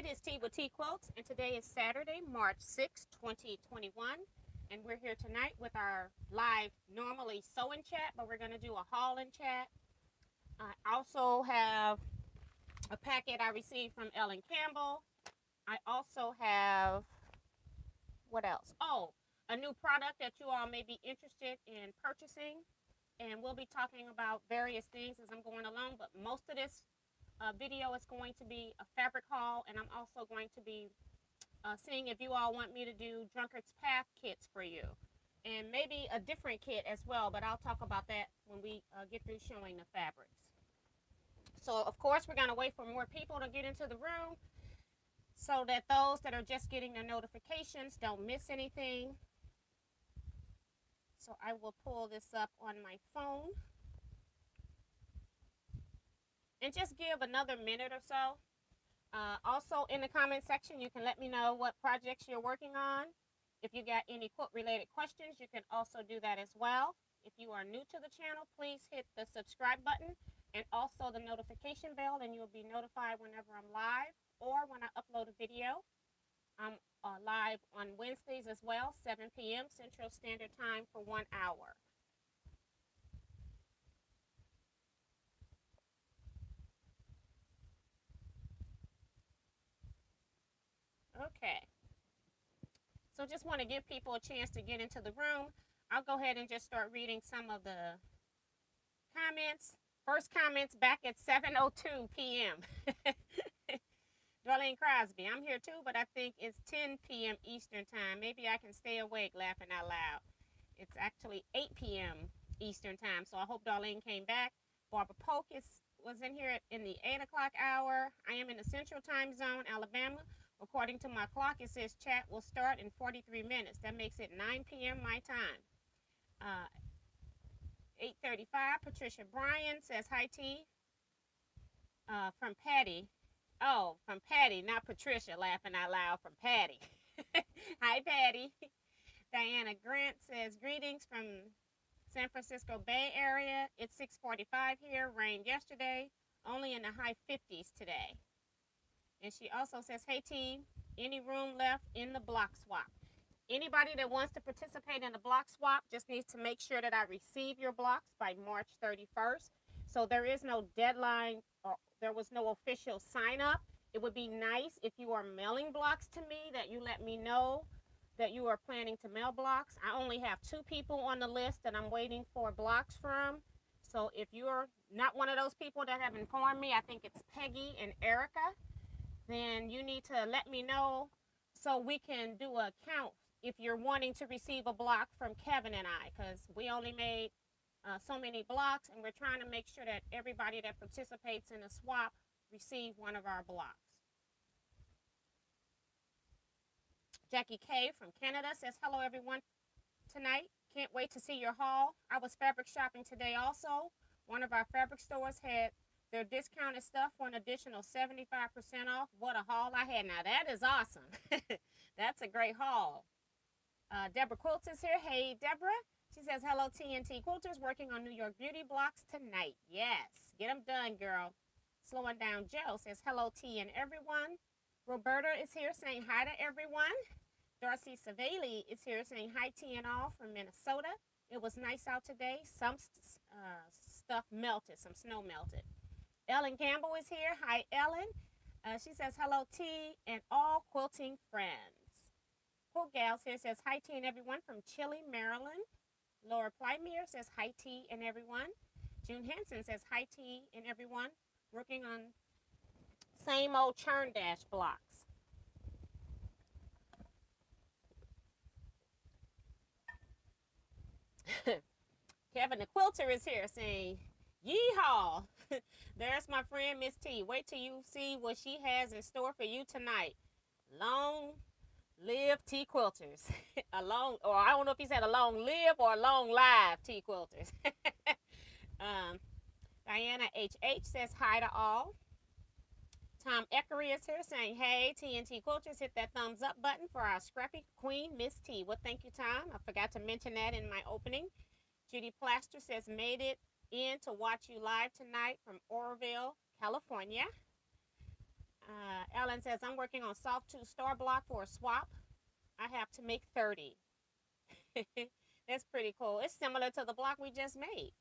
It is Tea with Teaquilts, and today is Saturday, March 6, 2021, and we're here tonight with our live, normally sew-in chat, but we're going to do a haul-in chat. I also have a packet I received from Ellen Campbell. I also have, what else? Oh, a new product that you all may be interested in purchasing, and we'll be talking about various things as I'm going along, but most of this video is going to be a fabric haul, and I'm also going to be seeing if you all want me to do Drunkard's Path kits for you, and maybe a different kit as well, but I'll talk about that when we get through showing the fabrics. So of course we're going to wait for more people to get into the room so that those that are just getting their notifications don't miss anything. So I will pull this up on my phone and just give another minute or so. Also in the comment section, you can let me know what projects you're working on. If you got any quilt related questions, you can also do that as well. If you are new to the channel, please hit the subscribe button and also the notification bell, and you'll be notified whenever I'm live or when I upload a video. I'm live on Wednesdays as well, 7 p.m. Central Standard Time for 1 hour. Okay. So just want to give people a chance to get into the room. I'll go ahead and just start reading some of the comments. First comments back at 7:02 p.m. Darlene Crosby, I'm here too, but I think it's 10 p.m. Eastern time. Maybe I can stay awake laughing out loud. It's actually 8 p.m. Eastern time, so I hope Darlene came back. Barbara Polk was in here in the 8 o'clock hour. I am in the Central Time Zone, Alabama. According to my clock, it says chat will start in 43 minutes. That makes it 9 p.m. my time. 8:35, Patricia Bryan says, hi, T. From Patty. Oh, from Patty, not Patricia, laughing out loud, from Patty. Hi, Patty. Diana Grant says, greetings from San Francisco Bay Area. It's 6:45 here. Rained yesterday. Only in the high 50s today. And she also says, hey, T, any room left in the block swap? Anybody that wants to participate in the block swap just needs to make sure that I receive your blocks by March 31st. So there is no deadline, or there was no official sign up. It would be nice if you are mailing blocks to me that you let me know that you are planning to mail blocks. I only have 2 people on the list that I'm waiting for blocks from. So if you're not one of those people that have informed me, I think it's Peggy and Erica, then you need to let me know so we can do a count if you're wanting to receive a block from Kevin and I, because we only made so many blocks, and we're trying to make sure that everybody that participates in a swap receive one of our blocks. Jackie K from Canada says, hello everyone tonight. Can't wait to see your haul. I was fabric shopping today also. One of our fabric stores had their discounted stuff for an additional 75% off. What a haul I had. Now that is awesome. That's a great haul. Deborah Quilts is here. Hey, Deborah. She says, hello, TNT Quilters, working on New York Beauty blocks tonight. Yes, get them done, girl. Slowing Down Joe says, hello, T and everyone. Roberta is here saying hi to everyone. Darcy Savali is here saying hi, T and all, from Minnesota. It was nice out today. Some stuff melted, some snow melted. Ellen Campbell is here. Hi, Ellen. She says, hello, T and all quilting friends. Quilt Gals here says, hi, T and everyone, from Chile, Maryland. Laura Plymere says, hi, T and everyone. June Henson says, hi, T and everyone. Working on same old churn dash blocks. Kevin the Quilter is here saying, yeehaw. There's my friend Miss T. Wait till you see what she has in store for you tonight. Long live T Quilters. A long, or I don't know if he said a long live or a long live T Quilters. Diana HH says hi to all. Tom Eckery is here saying, hey, TNT Quilters, hit that thumbs up button for our scrappy queen, Miss T. Well, thank you, Tom. I forgot to mention that in my opening. Judy Plaster says, made it in to watch you live tonight from Oroville, California. Ellen Ellen says, I'm working on soft 2 star block for a swap. I have to make 30. That's pretty cool. It's similar to the block we just made.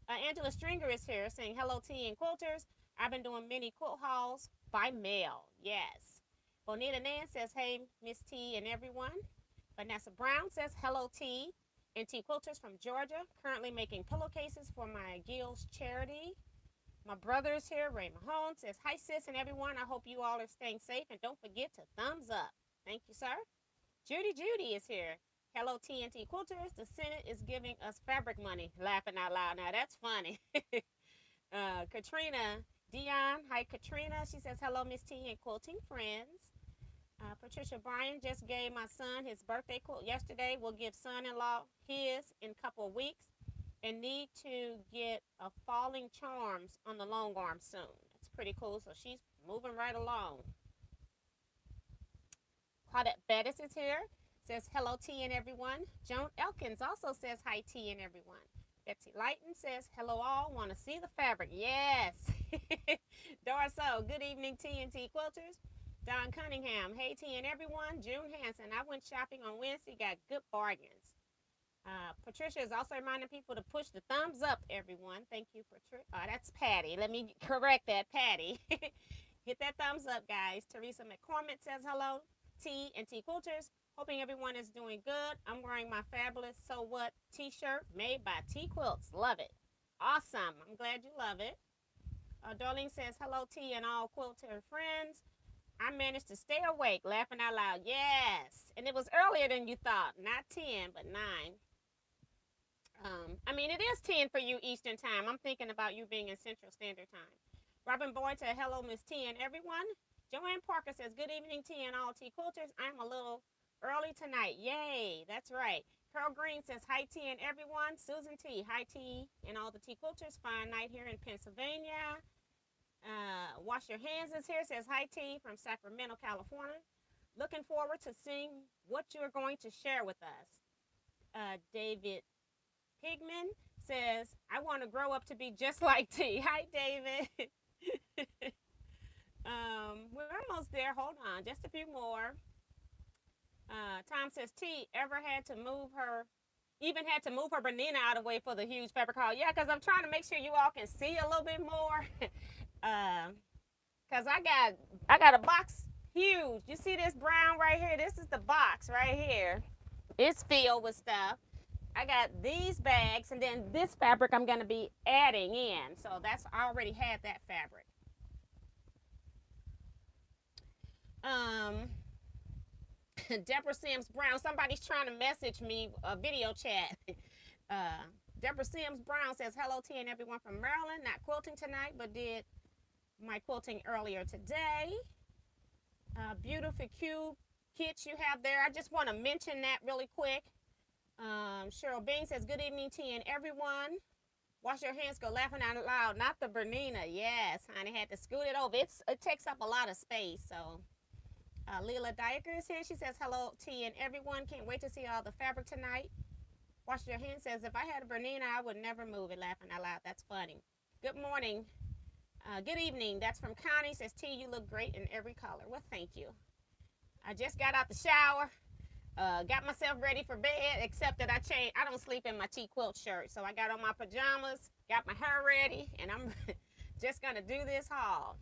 Angela Stringer is here saying, hello, T and quilters. I've been doing mini quilt hauls by mail. Yes. Bonita Nan says, hey, Miss T and everyone. Vanessa Brown says, hello, T and T Quilters from Georgia. Currently making pillowcases for my Gil's charity. My brother is here. Rjr Mahone says, hi, sis and everyone. I hope you all are staying safe. And don't forget to thumbs up. Thank you, sir. Judy is here. Hello, TNT Quilters. The Senate is giving us fabric money. Laughing out loud. Now, that's funny. Katrina Dion. Hi, Katrina. She says, hello, Miss T and quilting friends. Patricia Bryan just gave my son his birthday quilt yesterday. We'll give son-in-law his in a couple of weeks. And need to get a falling charms on the long arm soon. That's pretty cool. So she's moving right along. Claudette Bettis is here. Says hello, T and everyone. Joan Elkins also says hi, T and everyone. Betsy Lighton says hello all. Want to see the fabric? Yes. Dorso, good evening, T and T Quilters. Don Cunningham, hey, T and everyone. June Hanson, I went shopping on Wednesday, got good bargains. Patricia is also reminding people to push the thumbs up, everyone. Thank you, Patricia. That's Patty. Let me correct that, Patty. Hit that thumbs up, guys. Teresa McCormick says hello, T and T Quilters. Hoping everyone is doing good. I'm wearing my fabulous So What t-shirt made by Teaquilts. Love it. Awesome. I'm glad you love it. Darlene says hello, T and all quilter friends. I managed to stay awake, laughing out loud. Yes. And it was earlier than you thought. Not 10, but 9. I mean, it is 10 for you Eastern time. I'm thinking about you being in Central Standard Time. Robin Boyd said, hello, Miss T and everyone. Joanne Parker says, good evening, T and all T Quilters. I'm a little early tonight. Yay. That's right. Carol Green says, hi, T and everyone. Susan T, hi, T and all the T Quilters. Fine night here in Pennsylvania. Wash Your Hands is here. Says, hi, T from Sacramento, California. Looking forward to seeing what you're going to share with us. David Pigman says, I want to grow up to be just like T. Hi, David. We're almost there. Hold on. Just a few more. Tom says, T ever had to move her Bernina out of the way for the huge fabric haul? Yeah, because I'm trying to make sure you all can see a little bit more. Because I got a box huge. You see this brown right here? This is the box right here. It's filled with stuff. I got these bags, and then this fabric I'm going to be adding in. So I already had that fabric. Deborah Sims Brown. Somebody's trying to message me a video chat. Deborah Sims Brown says, hello, T and everyone from Maryland. Not quilting tonight, but did my quilting earlier today. Beautiful cube kits you have there. I just want to mention that really quick. Cheryl Bing says, good evening, T and everyone. Wash your hands, go laughing out loud. Not the Bernina. Yes, honey, had to scoot it over. It takes up a lot of space. So, Leela Diker is here. She says, hello, T and everyone. Can't wait to see all the fabric tonight. Wash your hands says, if I had a Bernina, I would never move it. Laughing out loud. That's funny. Good morning. Good evening. That's from Connie. Says, T, you look great in every color. Well, thank you. I just got out the shower. Got myself ready for bed, except that I don't sleep in my Teaquilt shirt. So I got on my pajamas, got my hair ready, and I'm just going to do this haul.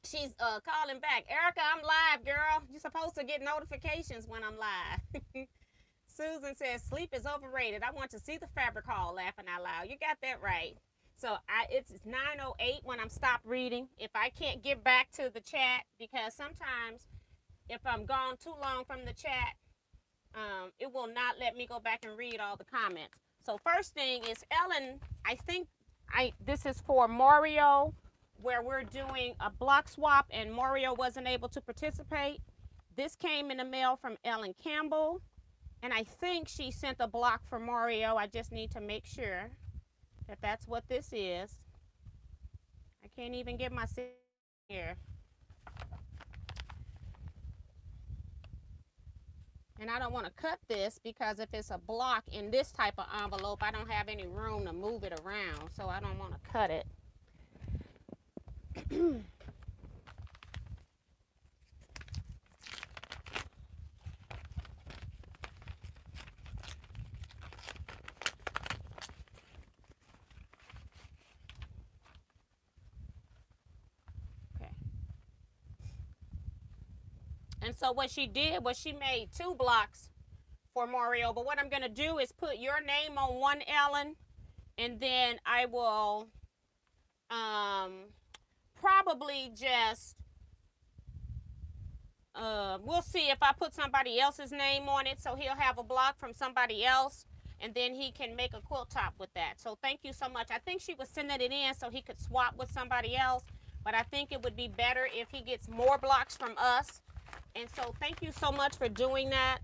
She's calling back. Erica, I'm live, girl. You're supposed to get notifications when I'm live. Susan says, sleep is overrated. I want to see the fabric haul, laughing out loud. You got that right. So it's 9:08 when I'm stopped reading. If I can't get back to the chat, because sometimes if I'm gone too long from the chat, it will not let me go back and read all the comments. So first thing is Ellen, I think this is for Mario, where we're doing a block swap and Mario wasn't able to participate. This came in the mail from Ellen Campbell, and I think she sent a block for Mario. I just need to make sure that that's what this is. I can't even get my here. And I don't want to cut this because if it's a block in this type of envelope, I don't have any room to move it around. So I don't want to cut it. And so what she did was she made 2 blocks for Mario. But what I'm going to do is put your name on one, Ellen, and then I will probably just, we'll see if I put somebody else's name on it, so he'll have a block from somebody else, and then he can make a quilt top with that. So thank you so much. I think she was sending it in so he could swap with somebody else, but I think it would be better if he gets more blocks from us. And so thank you so much for doing that.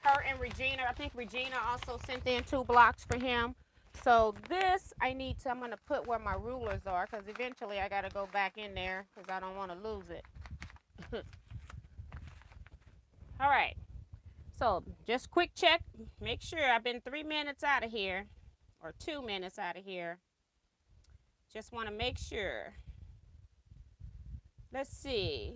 Her and Regina, I think Regina also sent in 2 blocks for him. So this, I'm going to put where my rulers are, because eventually I got to go back in there because I don't want to lose it. All right. So just quick check. Make sure I've been 3 minutes out of here, or 2 minutes out of here. Just want to make sure. Let's see.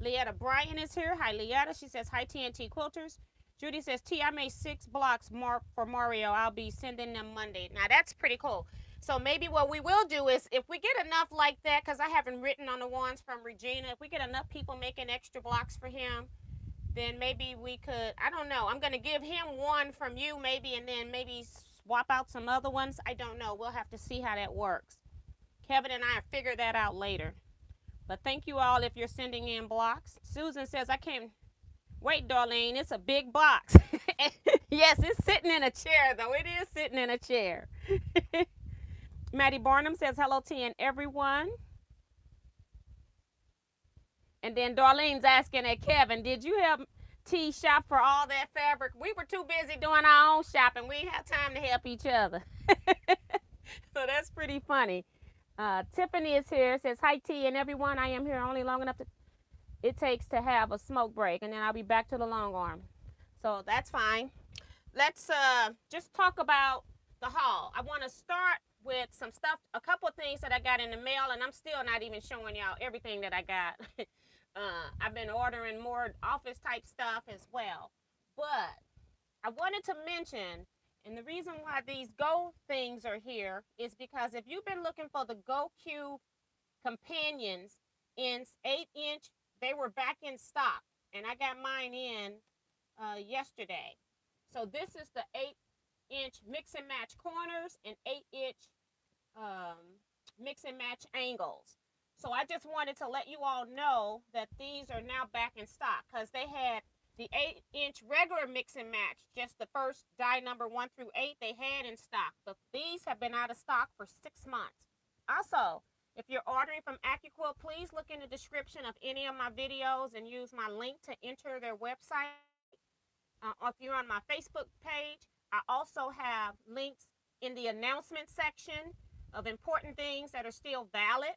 Leetta Bryan is here. Hi, Leetta. She says, hi, TNT Quilters. Judy says, T, I made 6 blocks for Mario. I'll be sending them Monday. Now, that's pretty cool. So maybe what we will do is, if we get enough like that, because I haven't written on the ones from Regina, if we get enough people making extra blocks for him, then maybe we could, I don't know. I'm going to give him one from you maybe, and then maybe swap out some other ones. I don't know. We'll have to see how that works. Kevin and I will figure that out later. But thank you all if you're sending in blocks. Susan says, I can't wait, Darlene. It's a big box. Yes, it's sitting in a chair, though. It is sitting in a chair. Maddie Barnum says, hello, T and everyone. And then Darlene's asking at Kevin, did you help T shop for all that fabric? We were too busy doing our own shopping. We didn't have time to help each other. So that's pretty funny. Tiffany is here, says, hi, T and everyone. I am here only long enough it takes to have a smoke break, and then I'll be back to the long arm. So that's fine. Let's just talk about the haul. I want to start with some stuff, a couple of things that I got in the mail, and I'm still not even showing y'all everything that I got. I've been ordering more office type stuff as well. But I wanted to mention, and the reason why these Go things are here is because if you've been looking for the Go Cube companions in 8-inch, they were back in stock, and I got mine in yesterday. So this is the 8-inch mix and match corners and 8-inch mix and match angles. So I just wanted to let you all know that these are now back in stock, because they had the 8-inch regular mix and match, just the first die number 1 through 8 they had in stock, but these have been out of stock for 6 months. Also, if you're ordering from AccuQuilt, please look in the description of any of my videos and use my link to enter their website. If you're on my Facebook page, I also have links in the announcement section of important things that are still valid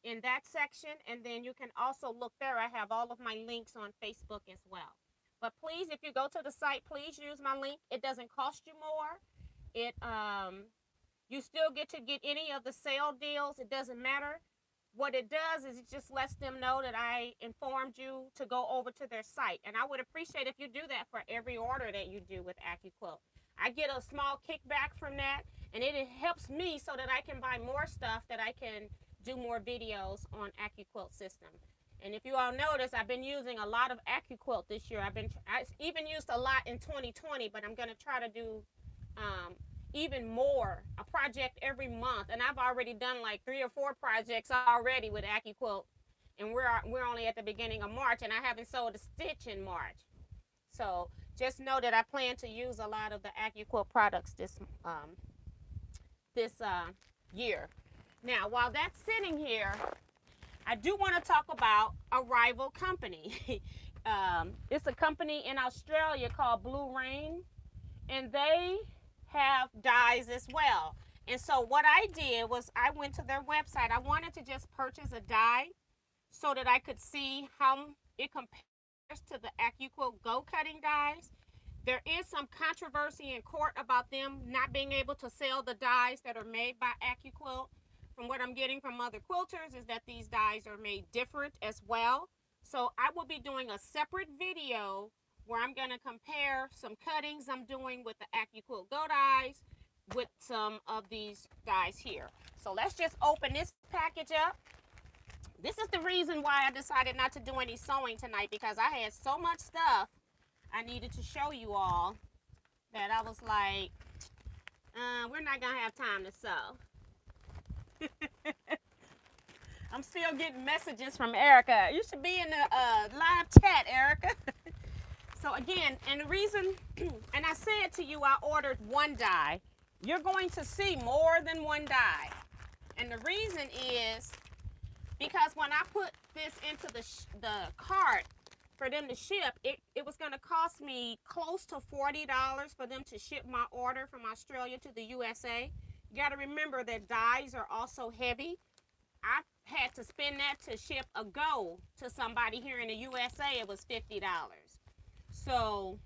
in that section. And then you can also look there. I have all of my links on Facebook as well. But please, if you go to the site, please use my link. It doesn't cost you more. You still get to get any of the sale deals. It doesn't matter. What it does is it just lets them know that I informed you to go over to their site. And I would appreciate if you do that for every order that you do with AccuQuilt. I get a small kickback from that, and it helps me so that I can buy more stuff, that I can do more videos on AccuQuilt system. And if you all notice, I've been using a lot of AccuQuilt this year. I even used a lot in 2020, but I'm going to try to do even more, a project every month. And I've already done like 3 or 4 projects already with AccuQuilt, and we're only at the beginning of March, and I haven't sold a stitch in March. So just know that I plan to use a lot of the AccuQuilt products this year. Now, while that's sitting here, I do want to talk about a rival company. It's a company in Australia called Blue Rain, and they have dies as well. And so what I did was I went to their website. I wanted to just purchase a die so that I could see how it compares to the AccuQuilt Go cutting dies. There is some controversy in court about them not being able to sell the dies that are made by AccuQuilt. From what I'm getting from other quilters is that these dies are made different as well. So I will be doing a separate video where I'm going to compare some cuttings I'm doing with the AccuQuilt Go dies with some of these guys here. So let's just open this package up. This is the reason why I decided not to do any sewing tonight, because I had so much stuff I needed to show you all that I was like, we're not gonna have time to sew. I'm still getting messages from Erica. You should be in the live chat, Erica. So again, and the reason, and I said to you, I ordered one die. You're going to see more than one die. And the reason is because when I put this into the cart for them to ship, it was going to cost me close to $40 for them to ship my order from Australia to the USA. You got to remember that dies are also heavy. I had to spend that to ship a go to somebody here in the USA. It was $50. So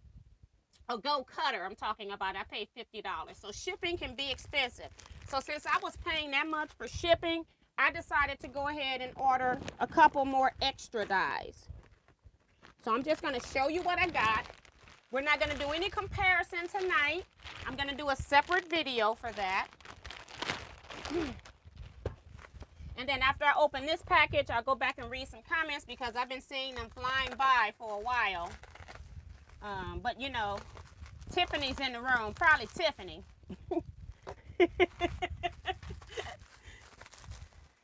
a go cutter I'm talking about, I paid $50. So shipping can be expensive. So since I was paying that much for shipping, I decided to go ahead and order a couple more extra dies. So I'm just going to show you what I got. We're not going to do any comparison tonight. I'm going to do a separate video for that. And then after I open this package, I'll go back and read some comments because I've been seeing them flying by for a while. But you know, Tiffany's in the room, probably Tiffany.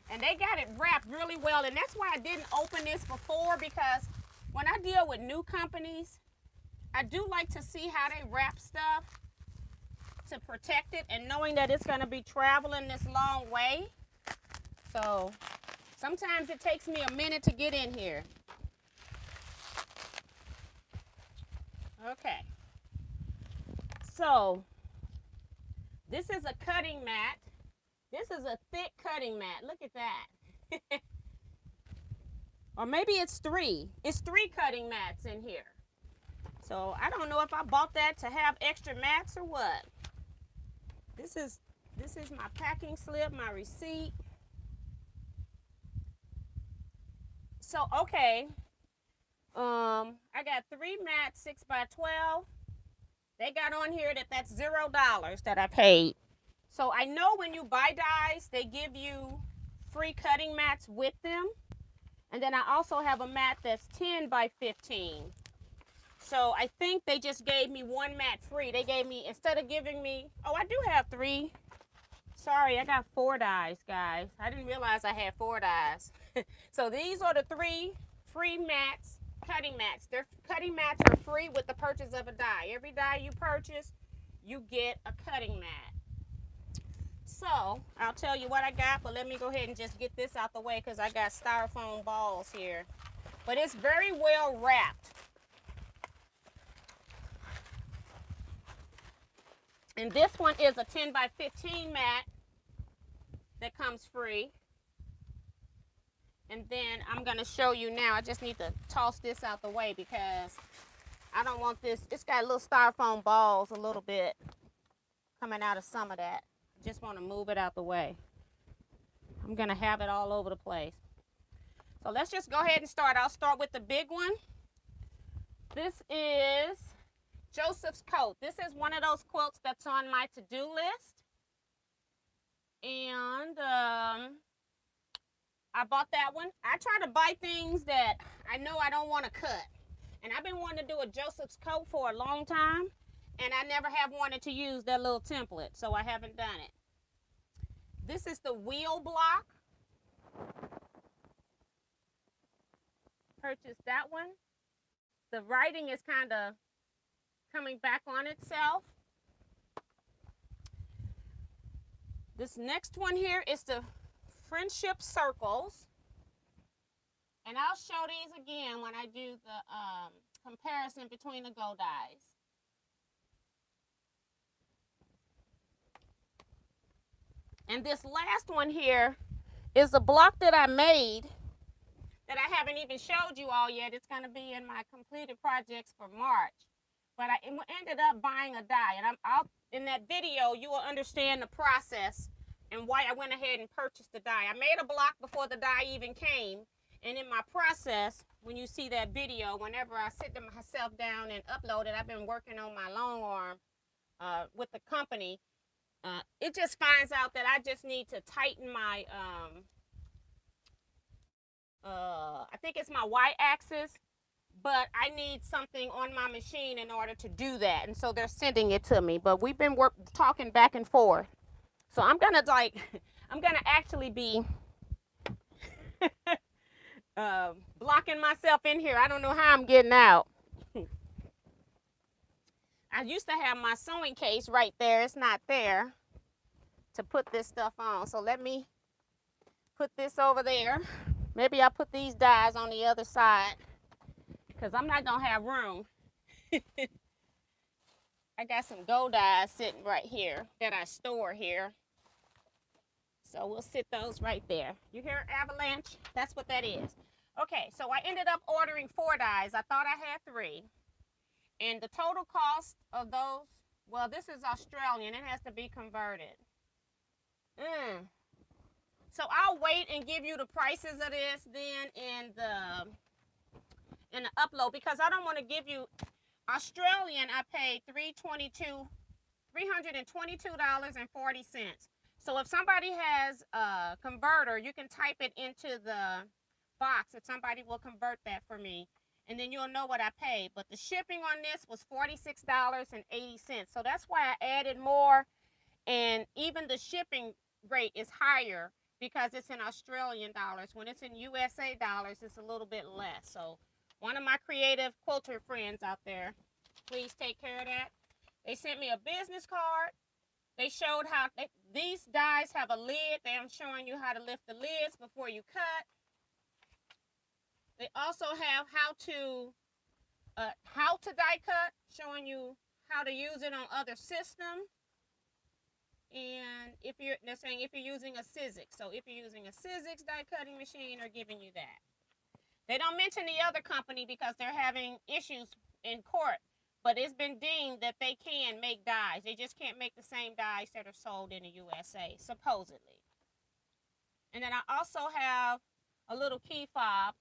And they got it wrapped really well, and that's why I didn't open this before, because when I deal with new companies, I do like to see how they wrap stuff to protect it, and knowing that it's going to be traveling this long way. So sometimes it takes me a minute to get in here. Okay. So this is a cutting mat. This is a thick cutting mat. Look at that. Or maybe it's three. It's 3 cutting mats in here. So I don't know if I bought that to have extra mats or what. This is my packing slip, my receipt. So okay. I got 3 mats, 6 by 12. They got on here that's $0 that I paid. So I know when you buy dies, they give you free cutting mats with them. And then I also have a mat that's 10 by 15. So I think they just gave me 1 mat free. They gave me, instead of giving me, oh, I do have 3. Sorry, I got 4 dies, guys. I didn't realize I had 4 dies. So these are the 3 free mats, cutting mats. Their cutting mats are free with the purchase of a die. Every die you purchase, you get a cutting mat. So I'll tell you what I got, but let me go ahead and just get this out the way because I got styrofoam balls here. But it's very well wrapped. And this one is a 10 by 15 mat that comes free. And then I'm going to show you now. I just need to toss this out the way because I don't want this. It's got little styrofoam balls a little bit coming out of some of that. Just want to move it out the way. I'm going to have it all over the place. So let's just go ahead and start. I'll start with the big one. This is Joseph's coat. This is one of those quilts that's on my to-do list. And I bought that one. I try to buy things that I know I don't want to cut. And I've been wanting to do a Joseph's coat for a long time. And I never have wanted to use that little template, so I haven't done it. This is the wheel block. Purchased that one. The writing is kind of coming back on itself. This next one here is the friendship circles. And I'll show these again when I do the comparison between the go dies. And this last one here is a block that I made that I haven't even showed you all yet. It's going to be in my completed projects for March. But I ended up buying a die. And in that video, you will understand the process and why I went ahead and purchased the die. I made a block before the die even came. And in my process, when you see that video, whenever I sit myself down and upload it, I've been working on my long arm with the company. it just finds out that I just need to tighten my, I think it's my y-axis, but I need something on my machine in order to do that. And so they're sending it to me, but we've been talking back and forth. So I'm going to I'm going to actually be blocking myself in here. I don't know how I'm getting out. I used to have my sewing case right there. It's not there to put this stuff on. So let me put this over there. Maybe I'll put these dies on the other side because I'm not going to have room. I got some gold dies sitting right here that I store here. So we'll sit those right there. You hear avalanche? That's what that is. Okay, so I ended up ordering 4 dies. I thought I had 3. And the total cost of those, well, this is Australian. It has to be converted. So I'll wait and give you the prices of this then in the upload, because I don't want to give you Australian. I paid $322.40. So if somebody has a converter, you can type it into the box if somebody will convert that for me, and then you'll know what I paid. But the shipping on this was $46.80. So that's why I added more, and even the shipping rate is higher because it's in Australian dollars. When it's in USA dollars, it's a little bit less. So one of my creative quilter friends out there, please take care of that. They sent me a business card. They showed how these dies have a lid. I'm showing you how to lift the lids before you cut. They also have how to die cut, showing you how to use it on other systems. And they're saying if you're using a Sizzix. So if you're using a Sizzix die cutting machine, they're giving you that. They don't mention the other company because they're having issues in court. But it's been deemed that they can make dies. They just can't make the same dies that are sold in the USA, supposedly. And then I also have a little key fob.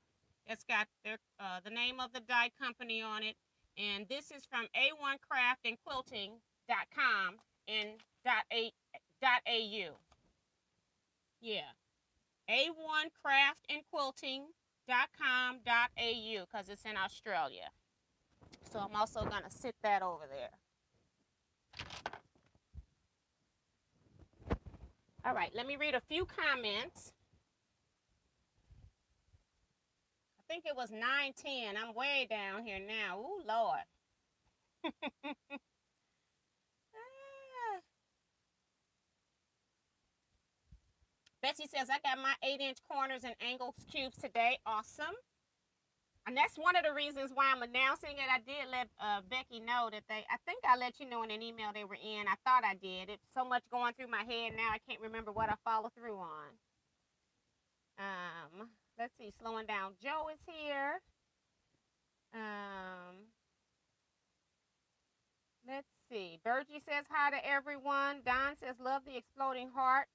It's got the name of the die company on it. And this is from A1craftandquilting.com and .au. Yeah. A1craftandquilting.com.au because it's in Australia. So I'm also going to sit that over there. All right, let me read a few comments. I think it was 9:10. I'm way down here now. Ooh, Lord. Betsy says, I got my 8-inch corners and angle cubes today. Awesome. And that's one of the reasons why I'm announcing it. I did let Becky know that I think I let you know in an email they were in. I thought I did. It's so much going through my head now, I can't remember what I followed through on. Let's see, slowing down. Joe is here. Let's see. Virgie says hi to everyone. Don says, love the exploding heart.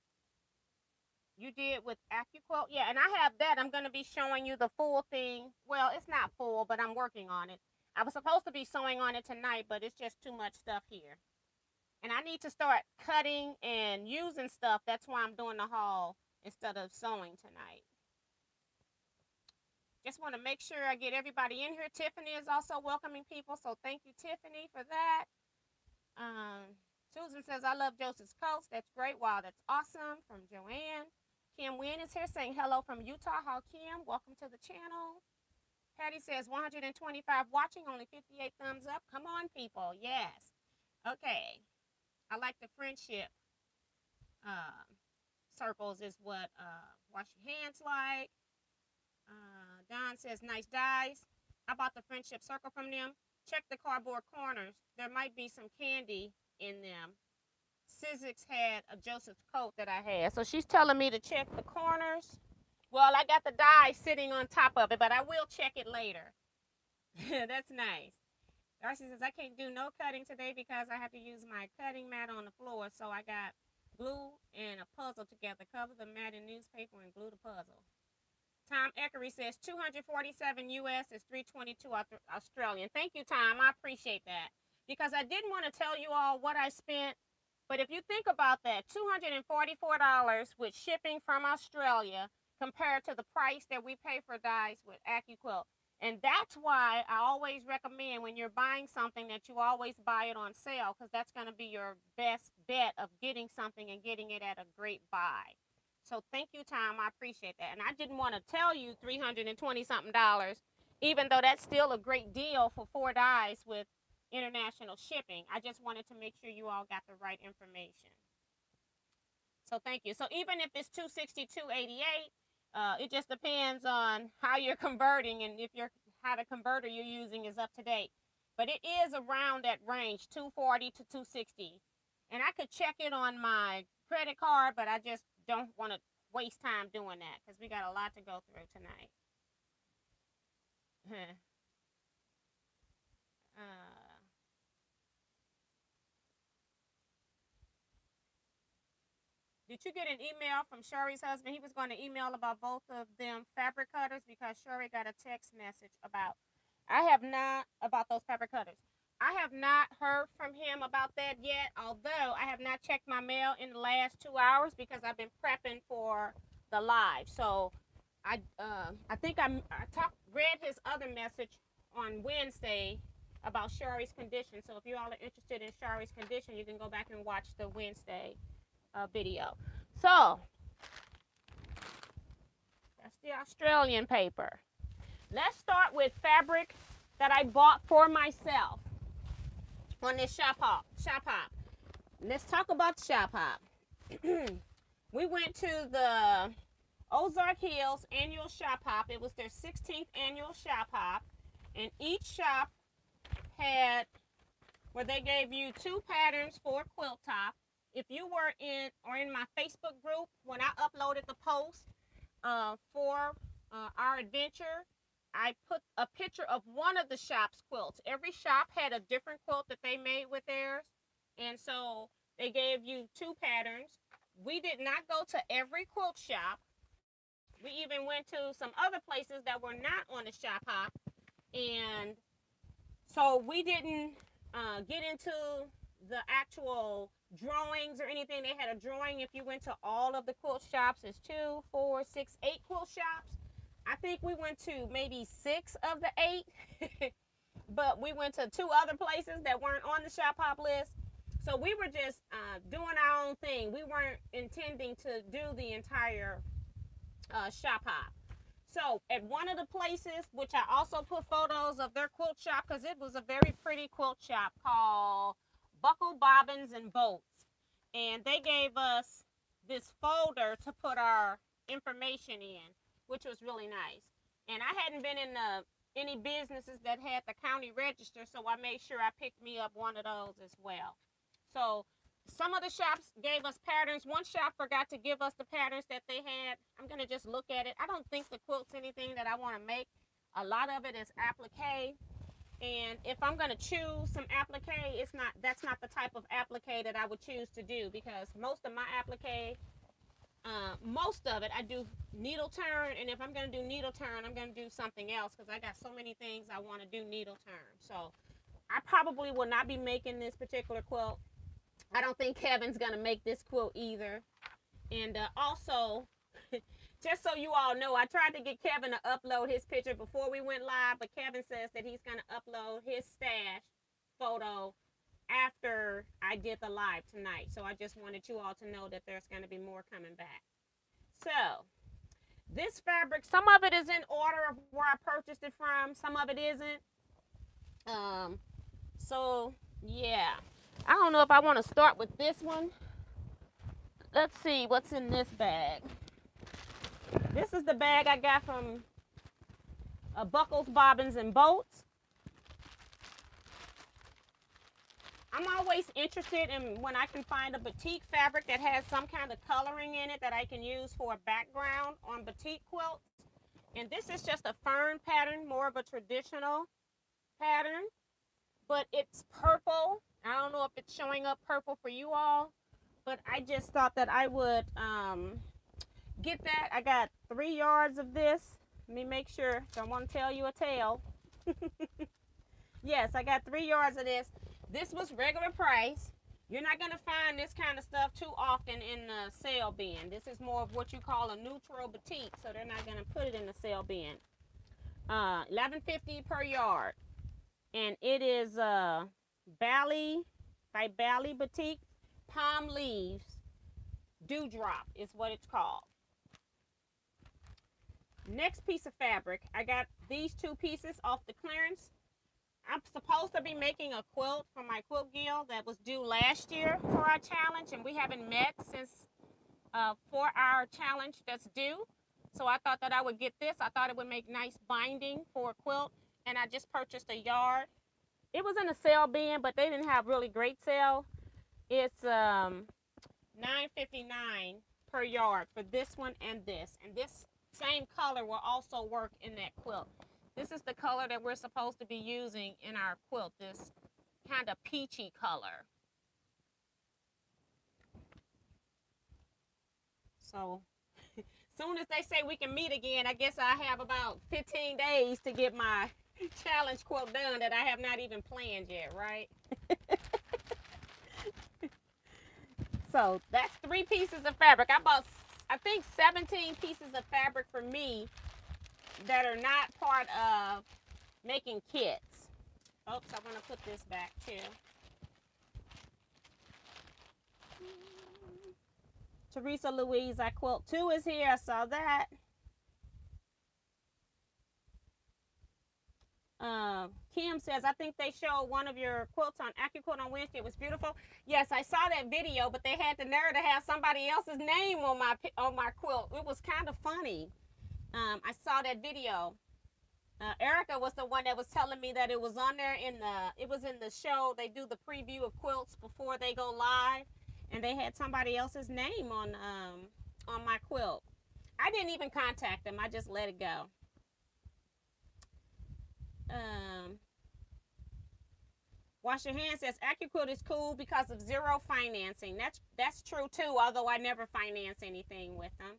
You did with AccuQuilt? Yeah, and I have that. I'm going to be showing you the full thing. Well, it's not full, but I'm working on it. I was supposed to be sewing on it tonight, but it's just too much stuff here. And I need to start cutting and using stuff. That's why I'm doing the haul instead of sewing tonight. Just want to make sure I get everybody in here. Tiffany is also welcoming people, so thank you, Tiffany, for that. Susan says, I love Joseph's coats. That's great. Wow, that's awesome. From Joanne. Kim Wynn is here saying hello from Utah. How, Kim? Welcome to the channel. Patty says 125 watching, only 58 thumbs up. Come on, people. Yes. Okay. I like the friendship circles is what wash your hands like. Don says nice dies. I bought the friendship circle from them. Check the cardboard corners. There might be some candy in them. Sizzix had a Joseph's coat that I had. So she's telling me to check the corners. Well, I got the die sitting on top of it, but I will check it later. That's nice. Darcy says, I can't do no cutting today because I have to use my cutting mat on the floor. So I got glue and a puzzle together. Cover the mat in newspaper and glue the puzzle. Tom Eckery says 247 US is 322 Australian. Thank you, Tom. I appreciate that. Because I didn't want to tell you all what I spent But if you think about that, $244 with shipping from Australia compared to the price that we pay for dyes with AccuQuilt. And that's why I always recommend when you're buying something that you always buy it on sale, because that's going to be your best bet of getting something and getting it at a great buy. So thank you, Tom. I appreciate that. And I didn't want to tell you $320-something, even though that's still a great deal for 4 dyes with international shipping. I just wanted to make sure you all got the right information. So thank you. So even if it's $262.88, it just depends on how you're converting and if how the converter you're using is up to date. But it is around that range, $240 to $260. And I could check it on my credit card, but I just don't want to waste time doing that because we got a lot to go through tonight. Did you get an email from Shuri's husband? He was going to email about both of them fabric cutters because Shuri got a text message about those fabric cutters. I have not heard from him about that yet, although I have not checked my mail in the last 2 hours because I've been prepping for the live. So I think I read his other message on Wednesday about Shuri's condition. So if you all are interested in Shuri's condition, you can go back and watch the Wednesday video. So that's the Australian paper. Let's start with fabric that I bought for myself on this shop hop. Let's talk about the shop hop. We went to the Ozark Hills annual shop hop. It was their 16th annual shop hop, and each shop had where they gave you 2 patterns for a quilt top. If you were in my Facebook group when I uploaded the post for our adventure, I put a picture of one of the shop's quilts. Every shop had a different quilt that they made with theirs, and so they gave you 2 patterns. We did not go to every quilt shop. We even went to some other places that were not on the shop hop, and so we didn't get into the actual drawings or anything. They had a drawing if you went to all of the quilt shops. It's 2, 4, 6, 8 quilt shops. I think we went to maybe 6 of the 8, but we went to 2 other places that weren't on the shop hop list. So we were just doing our own thing. We weren't intending to do the entire shop hop. So at one of the places, which I also put photos of their quilt shop because it was a very pretty quilt shop called Buckle Bobbins and Bolts, and they gave us this folder to put our information in, which was really nice. And I hadn't been in any businesses that had the county register, so I made sure I picked me up one of those as well. So some of the shops gave us patterns. One shop forgot to give us the patterns that they had. I'm going to just look at it. I don't think the quilt's anything that I want to make. A lot of it is applique. And if I'm going to choose some applique, that's not the type of applique that I would choose to do, because most of my applique, most of it I do needle turn, and if I'm going to do needle turn, I'm going to do something else because I got so many things I want to do needle turn. So I probably will not be making this particular quilt. I don't think Kevin's going to make this quilt either. And also, just so you all know, I tried to get Kevin to upload his picture before we went live, but Kevin says that he's going to upload his stash photo after I did the live tonight. So I just wanted you all to know that there's going to be more coming back. So this fabric, some of it is in order of where I purchased it from. Some of it isn't. So yeah, I don't know if I want to start with this one. Let's see what's in this bag. This is the bag I got from Buckles, Bobbins, and Bolts. I'm always interested in when I can find a batik fabric that has some kind of coloring in it that I can use for a background on batik quilts. And this is just a fern pattern, more of a traditional pattern, but it's purple. I don't know if it's showing up purple for you all, but I just thought that I would get that. I got 3 yards of this. Let me make sure. Don't want to tell you a tale. Yes, I got 3 yards of this. This was regular price. You're not going to find this kind of stuff too often in the sale bin. This is more of what you call a neutral boutique, so they're not going to put it in the sale bin. $11.50 per yard. And it is Bali by Bali Boutique. Palm Leaves Dewdrop is what it's called. Next piece of fabric, I got these two pieces off the clearance. I'm supposed to be making a quilt for my quilt guild that was due last year for our challenge, and we haven't met since for our challenge that's due. So I thought that I would get this. I thought it would make nice binding for a quilt, and I just purchased a yard. It was in a sale bin, but they didn't have really great sale. It's $9.59 per yard for this one and this. And this same color will also work in that quilt. This is the color that we're supposed to be using in our quilt, this kind of peachy color. So, soon as they say we can meet again, I guess I have about 15 days to get my challenge quilt done that I have not even planned yet, right? So, that's 3 pieces of fabric. I bought, I think, 17 pieces of fabric for me that are not part of making kits. Oops, I'm going to put this back too. Teresa Louise, I quilt 2 is here. I saw that. Kim says, I think they showed one of your quilts on AccuQuilt on Wednesday. It was beautiful. Yes, I saw that video, but they had the nerve to have somebody else's name on my quilt. It was kind of funny. I saw that video. Erica was the one that was telling me that it was on there in the show. They do the preview of quilts before they go live, and they had somebody else's name on my quilt. I didn't even contact them. I just let it go. Wash Your Hands says AccuQuilt is cool because of zero financing. That's true too, although I never finance anything with them.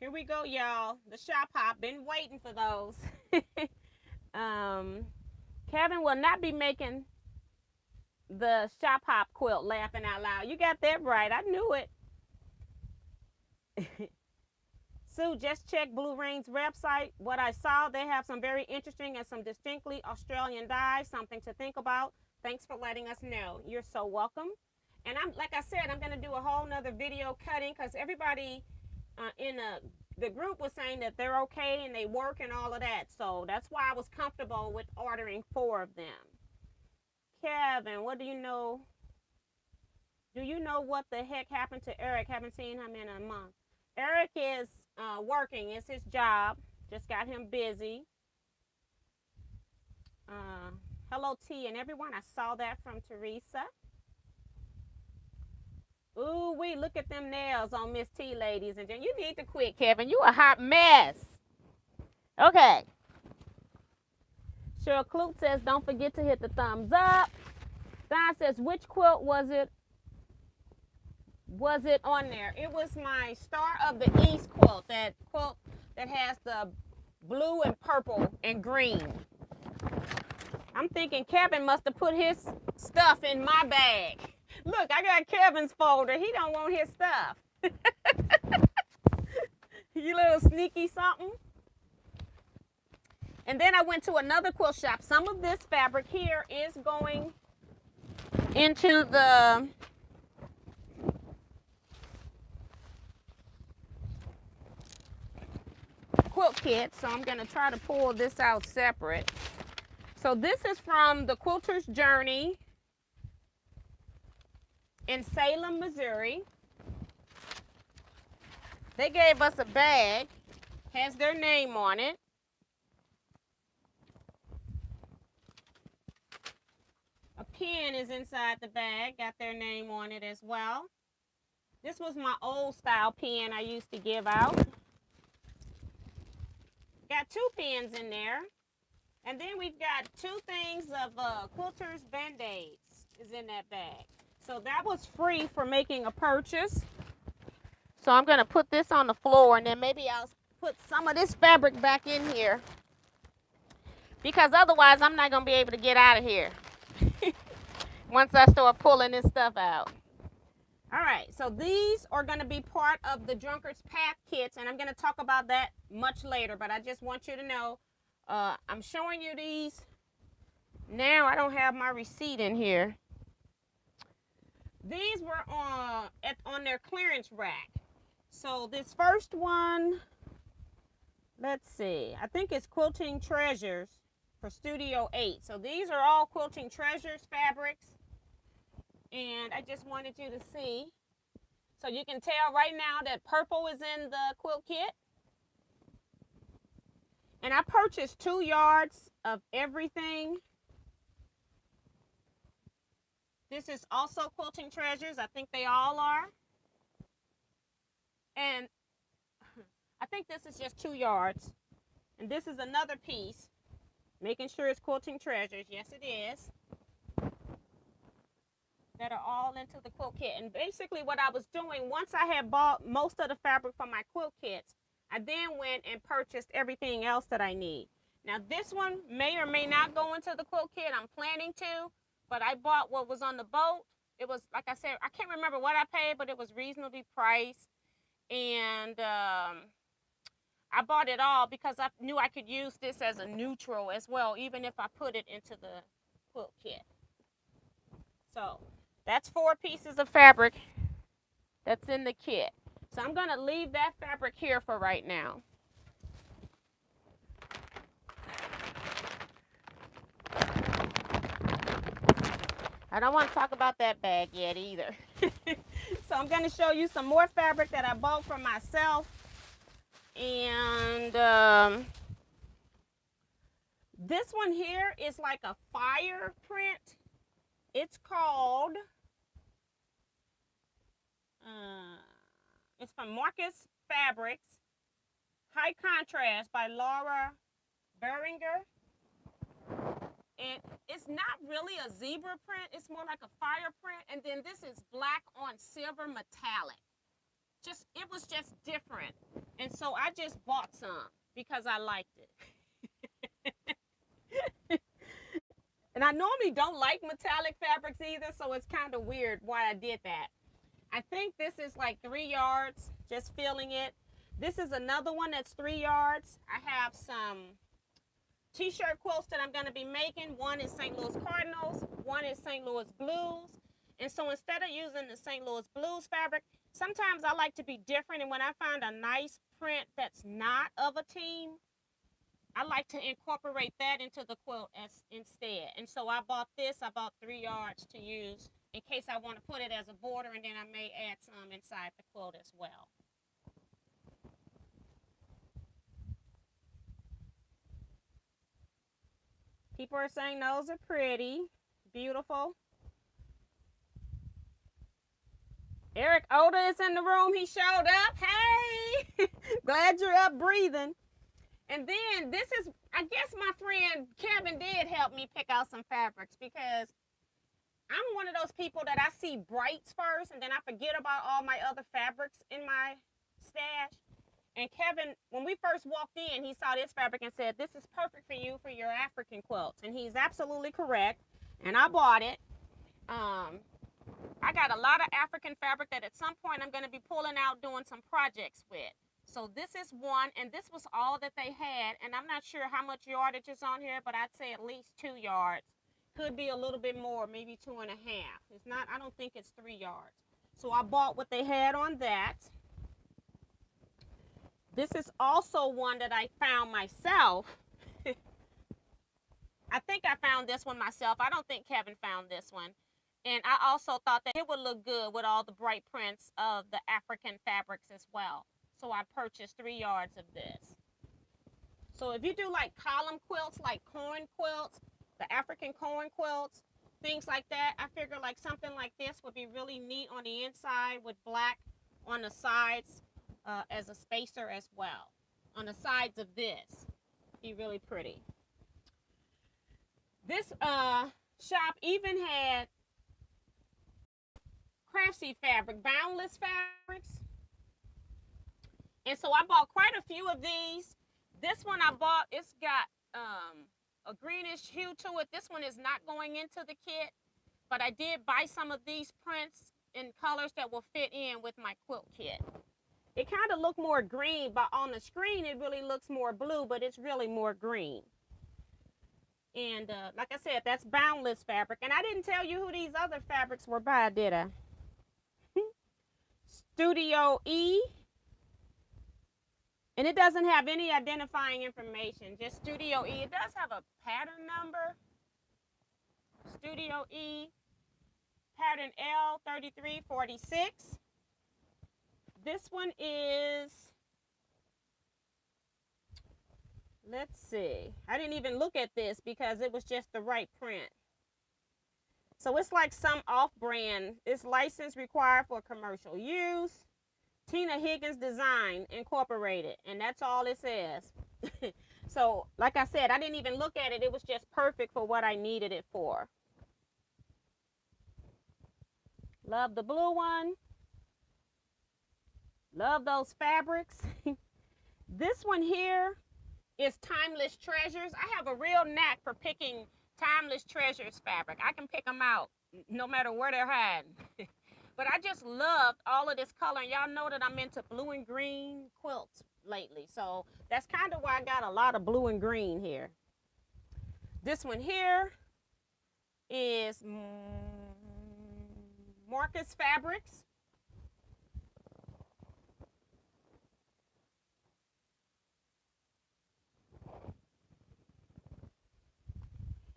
Here we go, y'all. The shop hop. Been waiting for those. Kevin will not be making the shop hop quilt, laughing out loud. You got that right. I knew it. Sue, just check Blue Rain's website. What I saw, they have some very interesting and some distinctly Australian dyes. Something to think about. Thanks for letting us know. You're so welcome. And like I said, I'm going to do a whole nother video cutting because everybody in the group was saying that they're okay and they work and all of that. So that's why I was comfortable with ordering 4 of them. Kevin, what do you know? Do you know what the heck happened to Eric? Haven't seen him in a month. Eric is working. It's his job. Just got him busy. Hello, T and everyone. I saw that from Teresa. Ooh, we look at them nails on Miss T, ladies and gentlemen. You need to quit, Kevin. You a hot mess. Okay. Cheryl Klute says, don't forget to hit the thumbs up. Don says, which quilt was it on there? It was my Star of the East quilt. That quilt that has the blue and purple and green. I'm thinking Kevin must have put his stuff in my bag. Look, I got Kevin's folder. He don't want his stuff. You little sneaky something. And then I went to another quilt shop. Some of this fabric here is going into the quilt kit. So I'm going to try to pull this out separate. So this is from the Quilter's Journey in Salem, Missouri. They gave us a bag, has their name on it. A pen is inside the bag, got their name on it as well. This was my old style pen I used to give out. Got 2 pens in there. And then we've got 2 things of Quilter's Band-Aids is in that bag. So that was free for making a purchase. So I'm going to put this on the floor, and then maybe I'll put some of this fabric back in here. Because otherwise I'm not going to be able to get out of here. once I start pulling this stuff out. All right, so these are going to be part of the Drunkard's Path kits, and I'm going to talk about that much later, but I just want you to know I'm showing you these now. I don't have my receipt in here. These were on their clearance rack. So this first one, let's see, I think it's Quilting Treasures for Studio 8. So these are all Quilting Treasures fabrics. And I just wanted you to see. So you can tell right now that purple is in the quilt kit. And I purchased 2 yards of everything. This is also Quilting Treasures. I think they all are. And I think this is just 2 yards. And this is another piece. Making sure it's Quilting Treasures. Yes, it is. That are all into the quilt kit. And basically what I was doing, once I had bought most of the fabric for my quilt kits, I then went and purchased everything else that I need. Now this one may or may not go into the quilt kit. I'm planning to, but I bought what was on the boat. It was, like I said, I can't remember what I paid, but it was reasonably priced. And I bought it all because I knew I could use this as a neutral as well, even if I put it into the quilt kit. So that's 4 pieces of fabric that's in the kit. So I'm going to leave that fabric here for right now. I don't want to talk about that bag yet either. So I'm going to show you some more fabric that I bought for myself. And this one here is like a fire print. It's called, it's from Rjr Fabrics, High Contrast by Rjr. And it's not really a zebra print. It's more like a fire print. And then this is black on silver metallic. It was just different. And so I just bought some because I liked it. And I normally don't like metallic fabrics either, so it's kind of weird why I did that. I think this is like 3 yards, just filling it. This is another one that's 3 yards. I have some t-shirt quilts that I'm going to be making. One is St. Louis Cardinals, one is St. Louis Blues. And so instead of using the St. Louis Blues fabric, sometimes I like to be different. And when I find a nice print that's not of a team, I like to incorporate that into the quilt instead. And so I bought this. I bought 3 yards to use in case I want to put it as a border, and then I may add some inside the quilt as well. People are saying those are pretty, beautiful. Eric Oda is in the room. He showed up. Hey, glad you're up breathing. And then this is, I guess my friend Kevin did help me pick out some fabrics, because I'm one of those people that I see brights first and then I forget about all my other fabrics in my stash. And Kevin, when we first walked in, he saw this fabric and said, this is perfect for you for your African quilts. And he's absolutely correct. And I bought it. I got a lot of African fabric that at some point I'm going to be pulling out doing some projects with. So this is one, and this was all that they had. And I'm not sure how much yardage is on here, but I'd say at least 2 yards. Could be a little bit more, maybe 2.5. It's not, I don't think it's 3 yards. So I bought what they had on that. This is also one that I found myself. I think I found this one myself. I don't think Kevin found this one. And I also thought that it would look good with all the bright prints of the African fabrics as well. So I purchased 3 yards of this. So if you do like column quilts, like corn quilts, the African corn quilts, things like that, I figure like something like this would be really neat on the inside with black on the sides as a spacer as well. On the sides of this, be really pretty. This shop even had craftsy fabric, boundless fabrics. And so I bought quite a few of these. This one I bought, it's got a greenish hue to it. This one is not going into the kit, but I did buy some of these prints in colors that will fit in with my quilt kit. It kind of looked more green, but on the screen it really looks more blue, but it's really more green. And like I said, that's Boundless fabric. And I didn't tell you who these other fabrics were by, did I? Studio E. And it doesn't have any identifying information, just Studio E. It does have a pattern number. Studio E, pattern L3346. This one is, let's see. I didn't even look at this because it was just the right print. So it's like some off-brand. It's license required for commercial use. Tina Higgins Design Incorporated. And that's all it says. So, like I said, I didn't even look at it. It was just perfect for what I needed it for. Love the blue one. Love those fabrics. This one here is Timeless Treasures. I have a real knack for picking Timeless Treasures fabric. I can pick them out no matter where they're hiding. But I just loved all of this color. And y'all know that I'm into blue and green quilts lately. So that's kind of why I got a lot of blue and green here. This one here is Marcus Fabrics.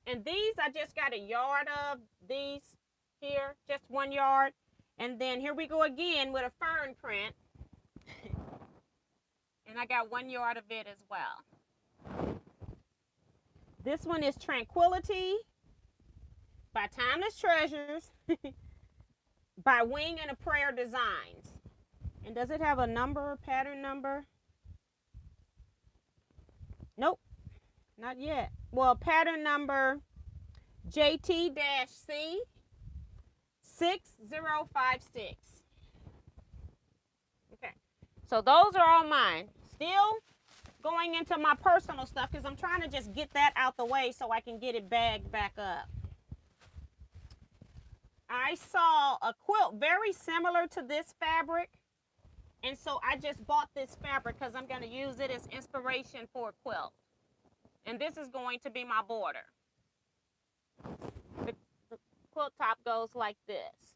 And these, I just got a yard of these here, just 1 yard. And then here we go again with a fern print. And I got 1 yard of it as well. This one is Tranquility by Timeless Treasures by Wing and a Prayer Designs. And does it have a number, pattern number? Nope, not yet. Well, pattern number JT-C 6056. Okay, so those are all mine. Still going into my personal stuff because I'm trying to just get that out the way so I can get it bagged back up. I saw a quilt very similar to this fabric, and so I just bought this fabric because I'm going to use it as inspiration for a quilt. And this is going to be my border. The quilt top goes like this.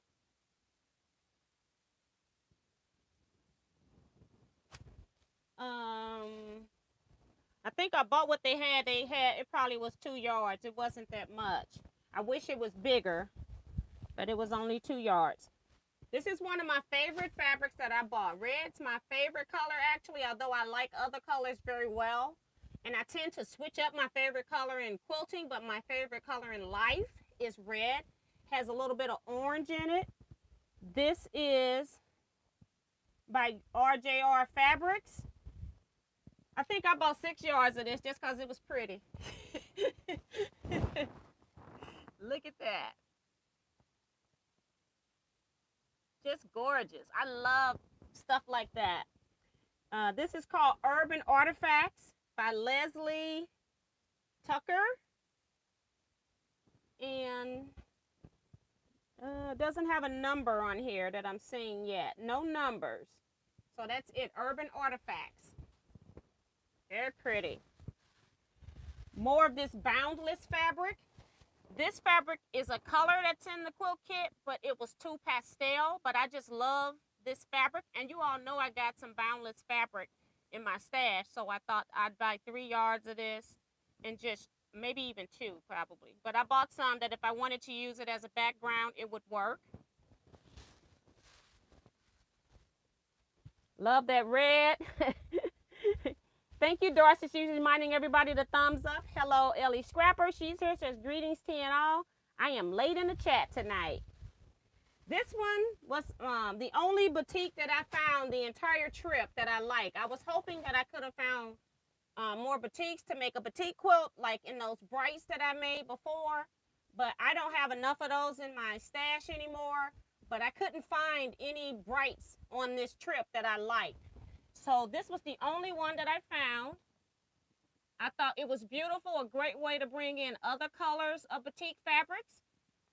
I think I bought what they had. It probably was 2 yards. It wasn't that much. I wish it was bigger, but it was only 2 yards. This is one of my favorite fabrics that I bought. Red's my favorite color, actually, although I like other colors very well. And I tend to switch up my favorite color in quilting, but my favorite color in life is red. Has a little bit of orange in it. This is by Rjr Fabrics. I think I bought 6 yards of this just because it was pretty. Look at that. Just gorgeous. I love stuff like that. This is called Urban Artifacts by Leslie Tucker. And doesn't have a number on here that I'm seeing yet. No numbers. So that's it. Urban Artifacts. Very pretty. More of this Boundless fabric. This fabric is a color that's in the quilt kit, but it was too pastel. But I just love this fabric. And you all know I got some Boundless fabric in my stash. So I thought I'd buy 3 yards of this and just maybe even 2 probably. But I bought some that if I wanted to use it as a background, it would work. Love that red. Thank you, Darcy. She's reminding everybody to thumbs up. Hello, Ellie Scrapper. She's here. Says, greetings, T and all. I am late in the chat tonight. This one was the only boutique that I found the entire trip that I like. I was hoping that I could have found more boutiques to make a boutique quilt like in those brights that I made before. But I don't have enough of those in my stash anymore. But I couldn't find any brights on this trip that I liked. So this was the only one that I found. I thought it was beautiful, a great way to bring in other colors of boutique fabrics.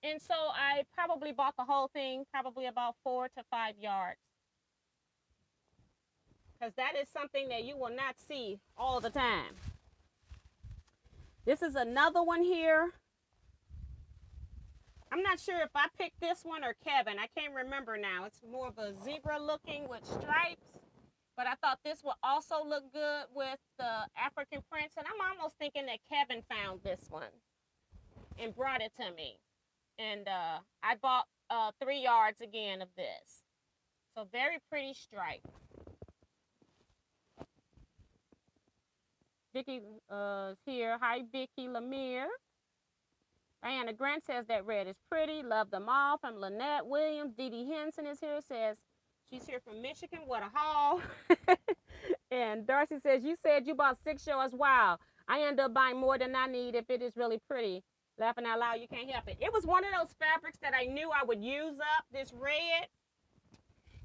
And so I probably bought the whole thing, probably about 4 to 5 yards. Because that is something that you will not see all the time. This is another one here. I'm not sure if I picked this one or Kevin. I can't remember now. It's more of a zebra looking with stripes. But I thought this would also look good with the African prints. And I'm almost thinking that Kevin found this one and brought it to me. And I bought 3 yards again of this. So very pretty stripe. Vicky is here. Hi, Vicky Lemire. Diana Grant says that red is pretty. Love them all. From Lynette Williams. Dee Dee Henson is here. Says she's here from Michigan. What a haul. And Darcy says, you said you bought 6 yards. Wow. I end up buying more than I need if it is really pretty. Laughing out loud, you can't help it. It was one of those fabrics that I knew I would use up, this red.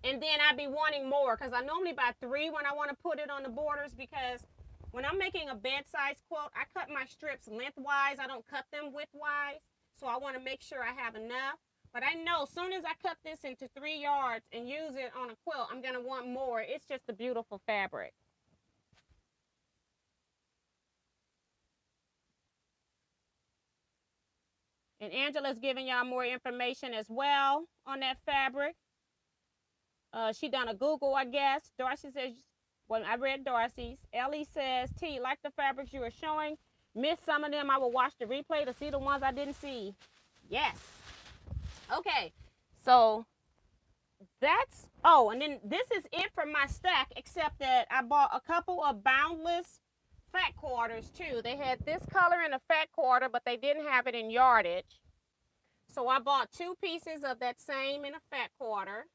And then I'd be wanting more because I normally buy 3 when I want to put it on the borders, because when I'm making a bed size quilt, I cut my strips lengthwise. I don't cut them widthwise. So I want to make sure I have enough. But I know as soon as I cut this into 3 yards and use it on a quilt, I'm going to want more. It's just a beautiful fabric. And Angela's giving y'all more information as well on that fabric. She done a Google, I guess. Darcy says, well, I read Darcy's. Ellie says, T, like the fabrics you were showing. Missed some of them. I will watch the replay to see the ones I didn't see. Yes. Okay. So that's, oh, and then this is it for my stack, except that I bought a couple of boundless fat quarters too. They had this color in a fat quarter, but they didn't have it in yardage. So I bought 2 pieces of that same in a fat quarter.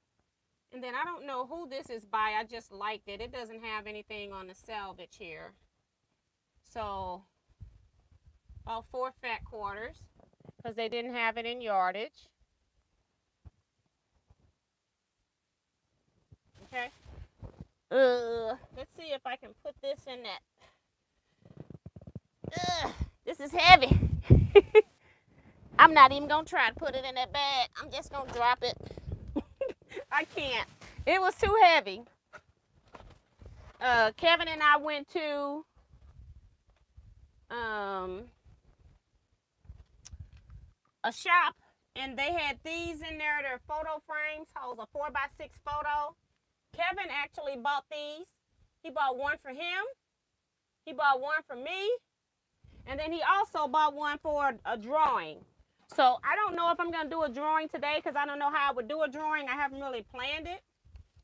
And then I don't know who this is by. I just liked it. It doesn't have anything on the selvage here. So about 4 fat quarters because they didn't have it in yardage. Okay. Let's see if I can put this in that. This is heavy. I'm not even going to try to put it in that bag. I'm just going to drop it. I can't. It was too heavy. Kevin and I went to a shop, and they had these in there. They're photo frames. Holds a 4x6 photo. Kevin actually bought these. He bought one for him. He bought one for me. And then he also bought one for a drawing. So I don't know if I'm going to do a drawing today because I don't know how I would do a drawing. I haven't really planned it.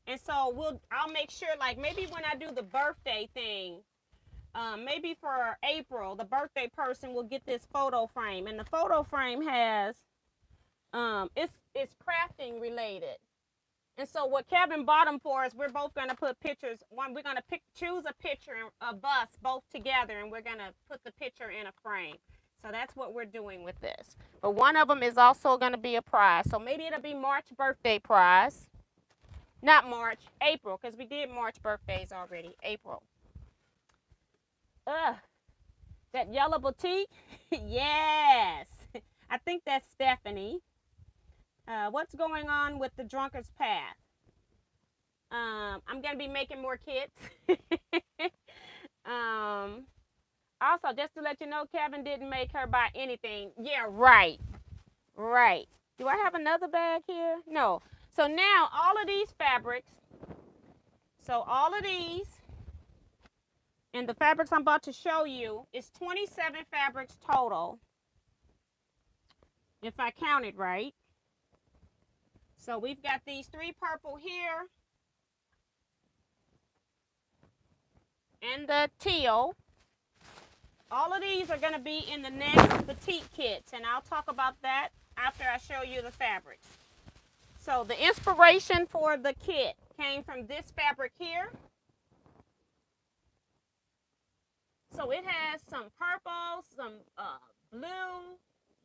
And so I'll make sure, like maybe when I do the birthday thing, maybe for April, the birthday person will get this photo frame. And the photo frame has, it's crafting related. And so what Kevin bought them for is we're both going to put pictures. We're going to choose a picture of us both together, and we're going to put the picture in a frame. So that's what we're doing with this. But one of them is also going to be a prize. So maybe it'll be March birthday prize. Not March, April, because we did March birthdays already. April. That yellow boutique? Yes. I think that's Stephanie. What's going on with the Drunkard's Path? I'm going to be making more kits. Also, just to let you know, Kevin didn't make her buy anything. Yeah, right. Right. Do I have another bag here? No. So now all of these fabrics, and the fabrics I'm about to show you is 27 fabrics total, if I counted right. So we've got these 3 purple here, and the teal. All of these are going to be in the next petite kits, and I'll talk about that after I show you the fabrics. So the inspiration for the kit came from this fabric here. So it has some purple, some blue,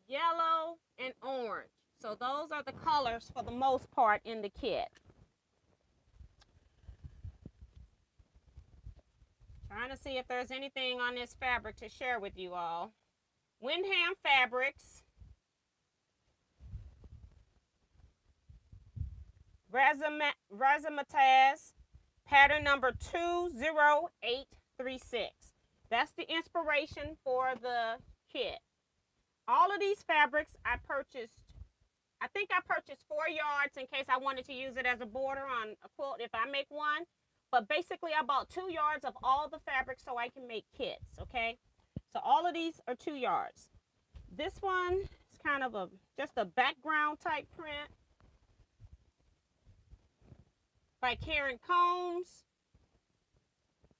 yellow, and orange. So those are the colors for the most part in the kit. Trying to see if there's anything on this fabric to share with you all. Windham Fabrics. Razzmatazz, pattern number 20836. That's the inspiration for the kit. All of these fabrics I think I purchased 4 yards in case I wanted to use it as a border on a quilt if I make one. But basically I bought 2 yards of all the fabrics so I can make kits, okay? So all of these are 2 yards. This one is kind of just a background type print by Karen Combs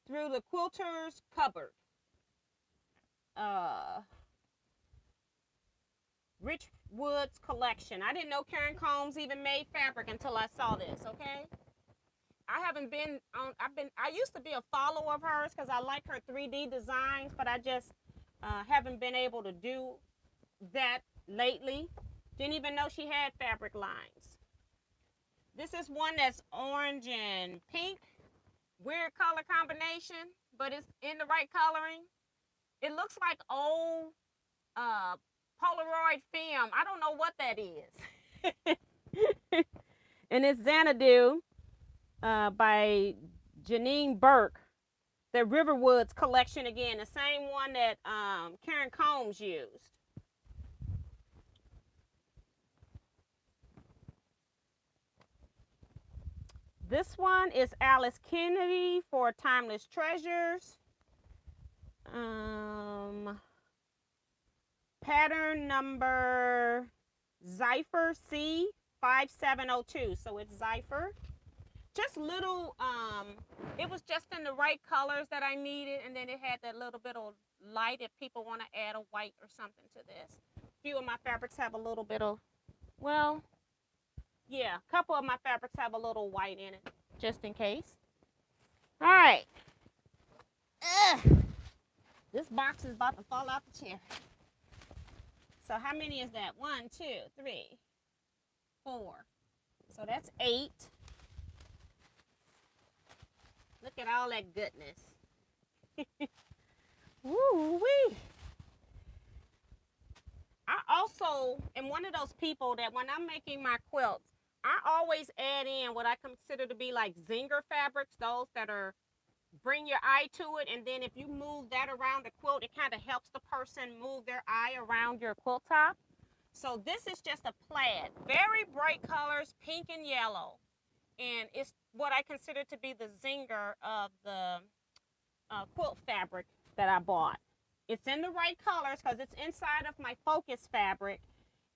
through the Quilter's Cupboard. Rich Woods collection. I didn't know Karen Combs even made fabric until I saw this, okay? I used to be a follower of hers because I like her 3D designs, but I just haven't been able to do that lately. Didn't even know she had fabric lines. This is one that's orange and pink. Weird color combination, but it's in the right coloring. It looks like old Polaroid film. I don't know what that is. And it's Xanadu by Janine Burke. The Riverwoods collection again, the same one that Karen Combs used. This one is Alice Kennedy for Timeless Treasures. Pattern number Zypher C5702. So it's Zypher. Just little, it was just in the right colors that I needed, and then it had that little bit of light if people want to add a white or something to this. A few of my fabrics have a little bit of, well, yeah, a couple of my fabrics have a little white in it, just in case. All right. This box is about to fall off the chair. So how many is that? 1, 2, 3, 4. So that's 8. Look at all that goodness. Woo-wee. I also am one of those people that when I'm making my quilts, I always add in what I consider to be like zinger fabrics, those that are bring your eye to it, and then if you move that around the quilt, it kind of helps the person move their eye around your quilt top. So this is just a plaid, very bright colors, pink and yellow, and it's what I consider to be the zinger of the quilt fabric that I bought. It's in the right colors because it's inside of my focus fabric.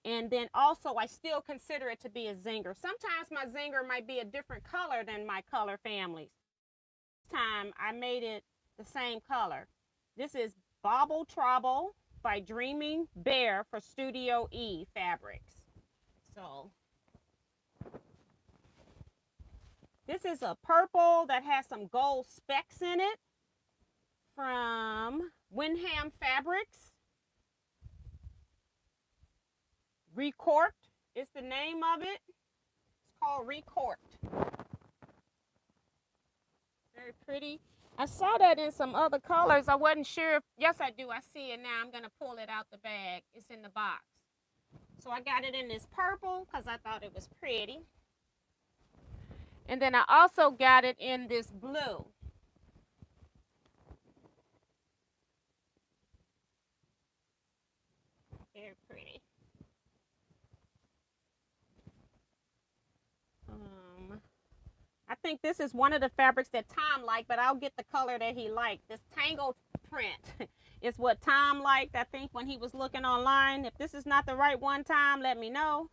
And then also I still consider it to be a zinger. Sometimes my zinger might be a different color than my color families. This time I made it the same color. This is Bobble Trouble by Dreaming Bear for Studio E Fabrics. So this is a purple that has some gold specks in it from Windham Fabrics. Recorked is the name of it. It's called Recorked. Very pretty. I saw that in some other colors. I wasn't sure if, yes I do, I see it now. I'm going to pull it out the bag. It's in the box. So I got it in this purple because I thought it was pretty. And then I also got it in this blue. Very pretty. I think this is one of the fabrics that Tom liked, but I'll get the color that he liked. This tangled print is what Tom liked, I think, when he was looking online. If this is not the right one, Tom, let me know.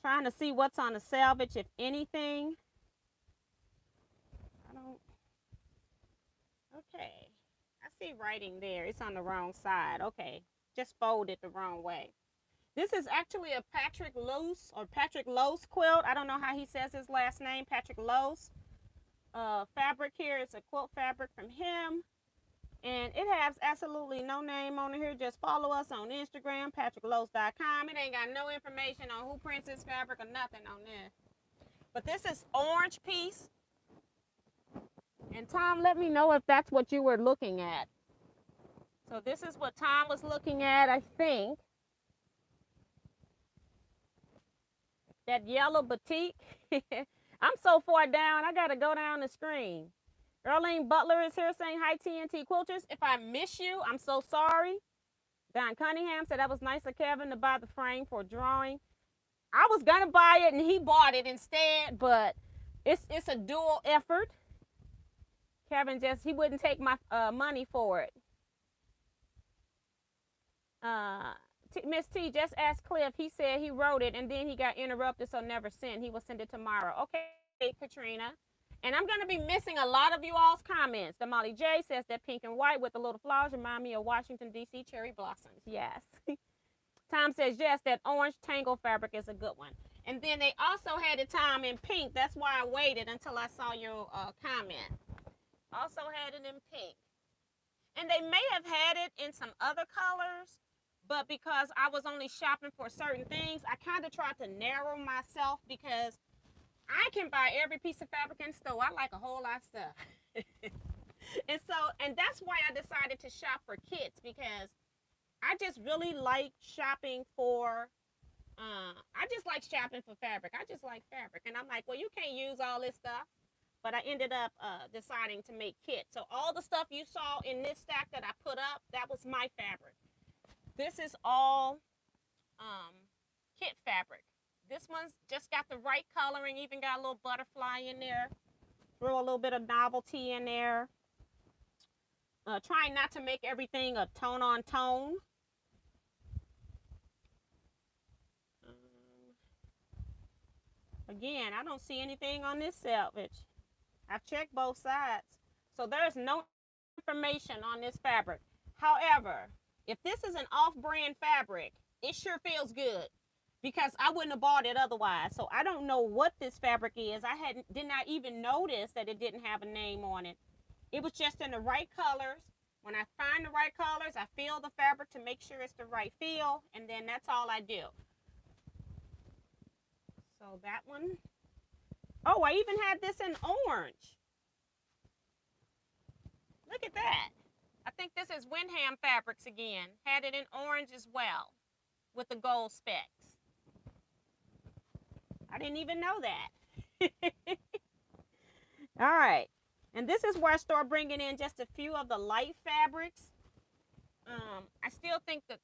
Trying to see what's on the selvage, if anything. Okay. I see writing there. It's on the wrong side. Okay. Just folded the wrong way. This is actually a Patrick Lose or Patrick Lose quilt. I don't know how he says his last name, Patrick Lose. Fabric here is a quilt fabric from him. And it has absolutely no name on here. Just follow us on Instagram, patricklose.com. It ain't got no information on who prints this fabric or nothing on there. But this is orange piece. And Tom, let me know if that's what you were looking at. So this is what Tom was looking at, I think. That yellow batik. I'm so far down, I gotta go down the screen. Earlene Butler is here saying hi, TNT Quilters. If I miss you, I'm so sorry. Don Cunningham said that was nice of Kevin to buy the frame for drawing. I was gonna buy it and he bought it instead, but it's a dual effort. Kevin he wouldn't take my money for it. Miss T just asked Cliff. He said he wrote it and then he got interrupted, so never sent. He will send it tomorrow. Okay, Katrina. And I'm going to be missing a lot of you all's comments. The Molly J says that pink and white with the little flowers remind me of Washington, D.C. cherry blossoms. Yes. Tom says, yes, that orange tangle fabric is a good one. And then they also had it, Tom, in pink. That's why I waited until I saw your comment. Also had it in pink. And they may have had it in some other colors, but because I was only shopping for certain things, I kind of tried to narrow myself because I can buy every piece of fabric in store. I like a whole lot of stuff. and that's why I decided to shop for kits, because I just really like shopping for, I just like shopping for fabric. I just like fabric. And I'm like, well, you can't use all this stuff. But I ended up deciding to make kits. So all the stuff you saw in this stack that I put up, that was my fabric. This is all kit fabric. This one's just got the right coloring, even got a little butterfly in there. Throw a little bit of novelty in there. Trying not to make everything a tone on tone. Again, I don't see anything on this selvage. I've checked both sides. So there's no information on this fabric. However, if this is an off-brand fabric, it sure feels good because I wouldn't have bought it otherwise. So I don't know what this fabric is. I did not even notice that it didn't have a name on it. It was just in the right colors. When I find the right colors, I feel the fabric to make sure it's the right feel, and then that's all I do. So that one. Oh, I even had this in orange. Look at that. I think this is Windham Fabrics again. Had it in orange as well with the gold specks. I didn't even know that. All right. And this is where I start bringing in just a few of the light fabrics. I still think that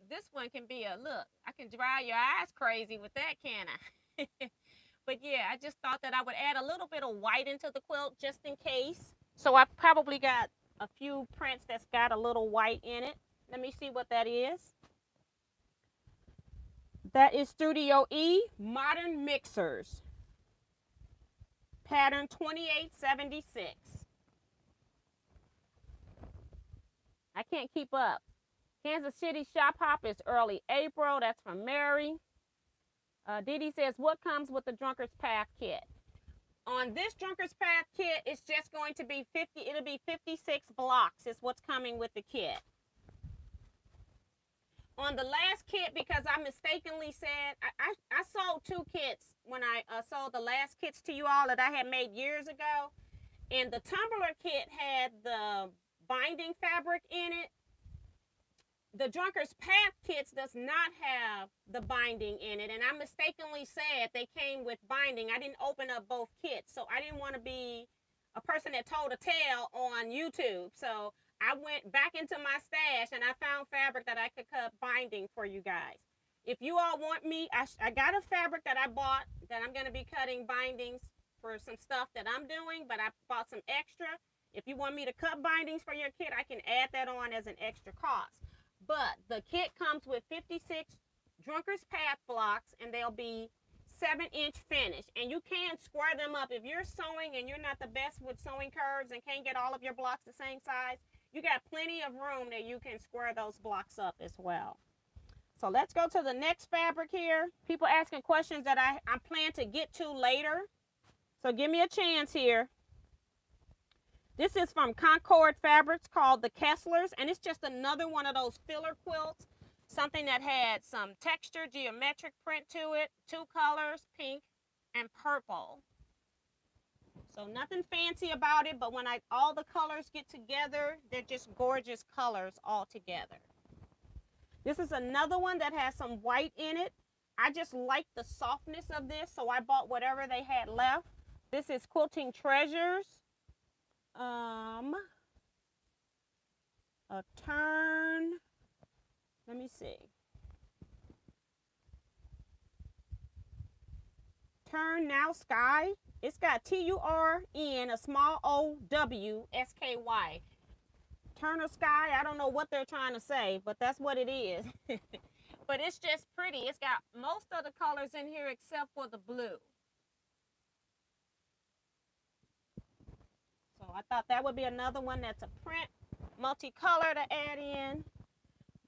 this one can be a look. I can drive your eyes crazy with that, can I? But yeah, I just thought that I would add a little bit of white into the quilt just in case. So I probably got a few prints that's got a little white in it. Let me see what that is. That is Studio E Modern Mixers. Pattern 2876. I can't keep up. Kansas City Shop Hop is early April. That's from Mary. Didi says, what comes with the Drunkard's Path kit? On this Drunkard's Path kit, it's just going to be 50, it'll be 56 blocks is what's coming with the kit. On the last kit, because I mistakenly said, I sold 2 kits when I sold the last kits to you all that I had made years ago. And the tumbler kit had the binding fabric in it. The Drunkard's Path kits does not have the binding in it, and I mistakenly said they came with binding. I didn't open up both kits, so I didn't want to be a person that told a tale on YouTube. So I went back into my stash and I found fabric that I could cut binding for you guys. If you all want me, I got a fabric that I bought that I'm going to be cutting bindings for some stuff that I'm doing, but I bought some extra. If you want me to cut bindings for your kit, I can add that on as an extra cost. But the kit comes with 56 Drunkard's Path blocks, and they'll be 7-inch finish. And you can square them up. If you're sewing and you're not the best with sewing curves and can't get all of your blocks the same size, you got plenty of room that you can square those blocks up as well. So let's go to the next fabric here. People asking questions that I plan to get to later. So give me a chance here. This is from Concord Fabrics called the Kesslers, and it's just another one of those filler quilts, something that had some texture, geometric print to it, 2 colors, pink and purple. So nothing fancy about it, but when all the colors get together, they're just gorgeous colors all together. This is another one that has some white in it. I just like the softness of this, so I bought whatever they had left. This is Quilting Treasures. A turn. Let me see. Turn Now Sky. It's got T-U-R-N, a small O-W-S-K-Y. Turner Sky. I don't know what they're trying to say, but that's what it is. But it's just pretty. It's got most of the colors in here except for the blue. So I thought that would be another one that's a print multicolor to add in.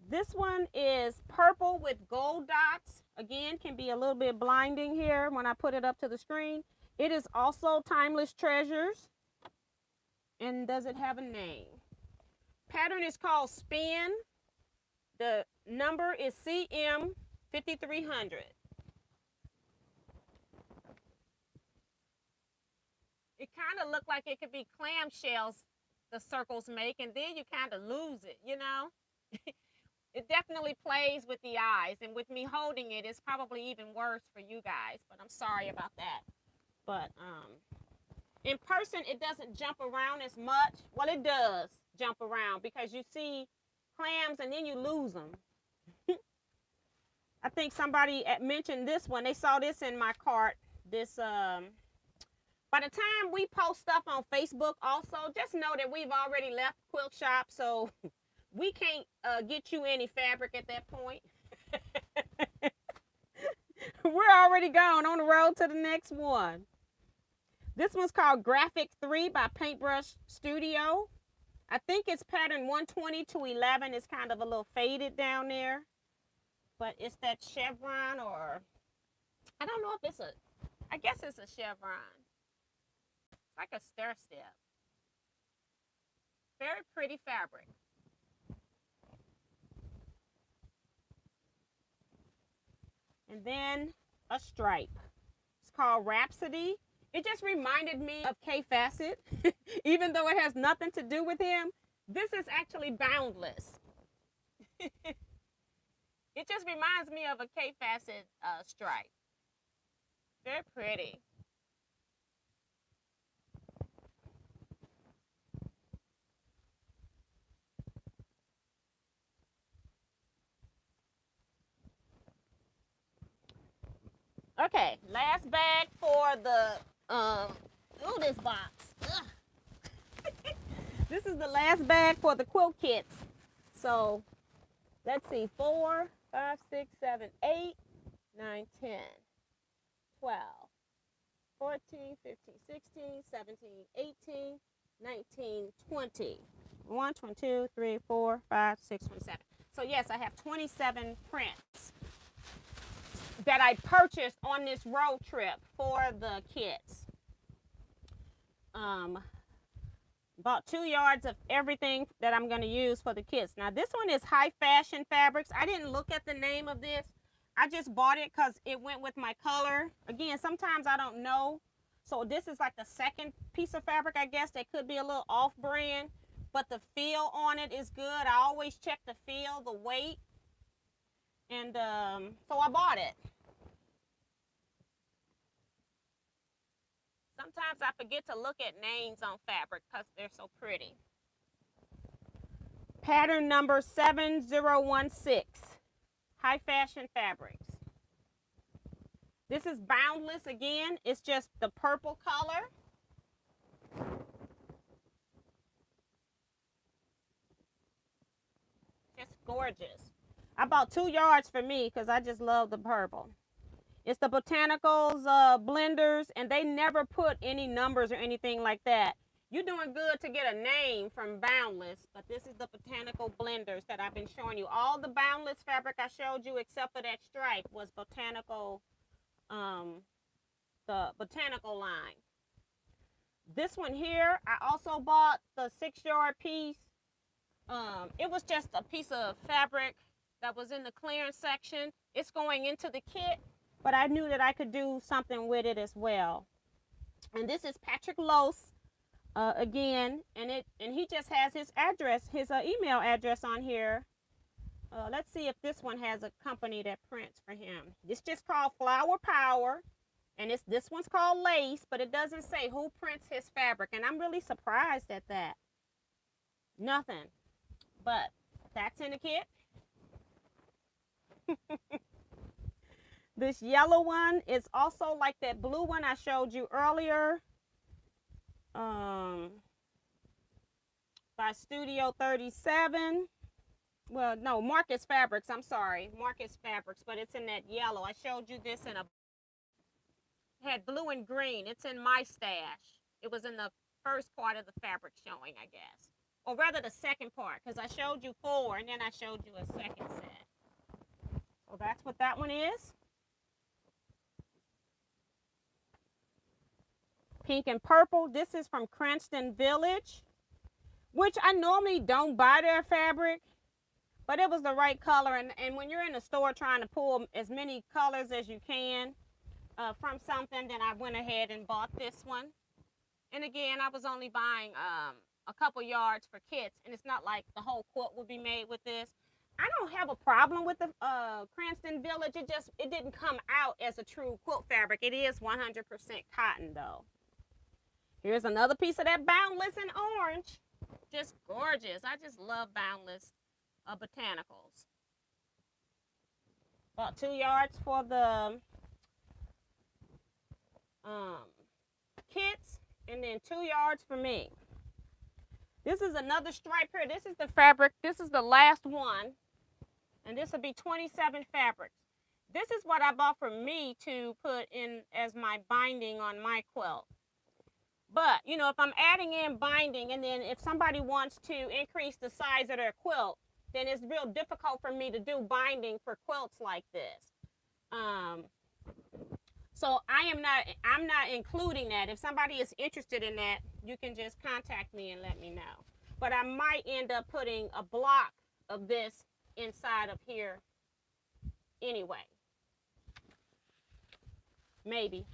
This one is purple with gold dots. Again, can be a little bit blinding here when I put it up to the screen. It is also Timeless Treasures. And does it have a name? Pattern is called Spin. The number is CM5300. It kind of looked like it could be clamshells the circles make, and then you kind of lose it, you know? It definitely plays with the eyes, and with me holding it, it's probably even worse for you guys, but I'm sorry about that. But in person, it doesn't jump around as much. Well, it does jump around because you see clams and then you lose them. I think somebody mentioned this one. They saw this in my cart. This, by the time we post stuff on Facebook also, just know that we've already left Quilt Shop, so we can't get you any fabric at that point. We're already gone on the road to the next one. This one's called Graphic 3 by Paintbrush Studio. I think it's pattern 120 to 11. It's kind of a little faded down there. But it's that chevron, or I don't know if it's a, I guess it's a chevron. It's like a stair step. Very pretty fabric. And then a stripe. It's called Rhapsody. It just reminded me of K Facet, even though it has nothing to do with him. This is actually boundless. It just reminds me of a K Facet stripe. Very pretty. Okay, last bag for the this box. This is the last bag for the quilt kits. So let's see, 4, 5, 6, 7, 8, 9, 10, 12, 14, 15, 16, 17, 18, 19, 20. 1, 2, 3, 4, 5, 6, 27. So yes, I have 27 prints that I purchased on this road trip for the kits. Bought 2 yards of everything that I'm going to use for the kits. Now this one is High Fashion Fabrics. I didn't look at the name of this. I just bought it because it went with my color. Again, sometimes I don't know. So this is like the second piece of fabric, I guess, that could be a little off brand. But the feel on it is good. I always check the feel, the weight. And so I bought it. Sometimes I forget to look at names on fabric because they're so pretty. Pattern number 7016, High Fashion Fabrics. This is boundless again. It's just the purple color. Just gorgeous. I bought 2 yards for me because I just love the purple. It's the Botanicals blenders, and they never put any numbers or anything like that. You're doing good to get a name from Boundless, but this is the Botanical blenders that I've been showing you. All the Boundless fabric I showed you, except for that stripe, was Botanical, the Botanical line. This one here, I also bought the 6-yard piece. It was just a piece of fabric that was in the clearance section. It's going into the kit, but I knew that I could do something with it as well. And this is Patrick Lose, again, and he just has his address, his email address on here. Let's see if this one has a company that prints for him. It's just called Flower Power. And this one's called Lace, but it doesn't say who prints his fabric. And I'm really surprised at that. Nothing. But that's in the kit. This yellow one is also like that blue one I showed you earlier. By Studio 37. Well, no, Marcus Fabrics. I'm sorry. Marcus Fabrics, but it's in that yellow. I showed you this in a... had blue and green. It's in my stash. It was in the first part of the fabric showing, I guess. Or rather the second part, because I showed you 4 and then I showed you a second set. So that's what that one is. Pink and purple. This is from Cranston Village, which I normally don't buy their fabric, but it was the right color. And when you're in the store trying to pull as many colors as you can from something, then I went ahead and bought this one. And again, I was only buying a couple yards for kits, and it's not like the whole quilt would be made with this. I don't have a problem with the Cranston Village. It didn't come out as a true quilt fabric. It is 100% cotton though. Here's another piece of that Boundless in orange. Just gorgeous. I just love Boundless botanicals. About 2 yards for the kits, and then 2 yards for me. This is another stripe here. This is the fabric. This is the last one, and this will be 27 fabrics. This is what I bought for me to put in as my binding on my quilt. But, you know, if I'm adding in binding, and then if somebody wants to increase the size of their quilt, then it's real difficult for me to do binding for quilts like this. So I'm not including that. If somebody is interested in that, you can just contact me and let me know. But I might end up putting a block of this inside of here anyway. Maybe.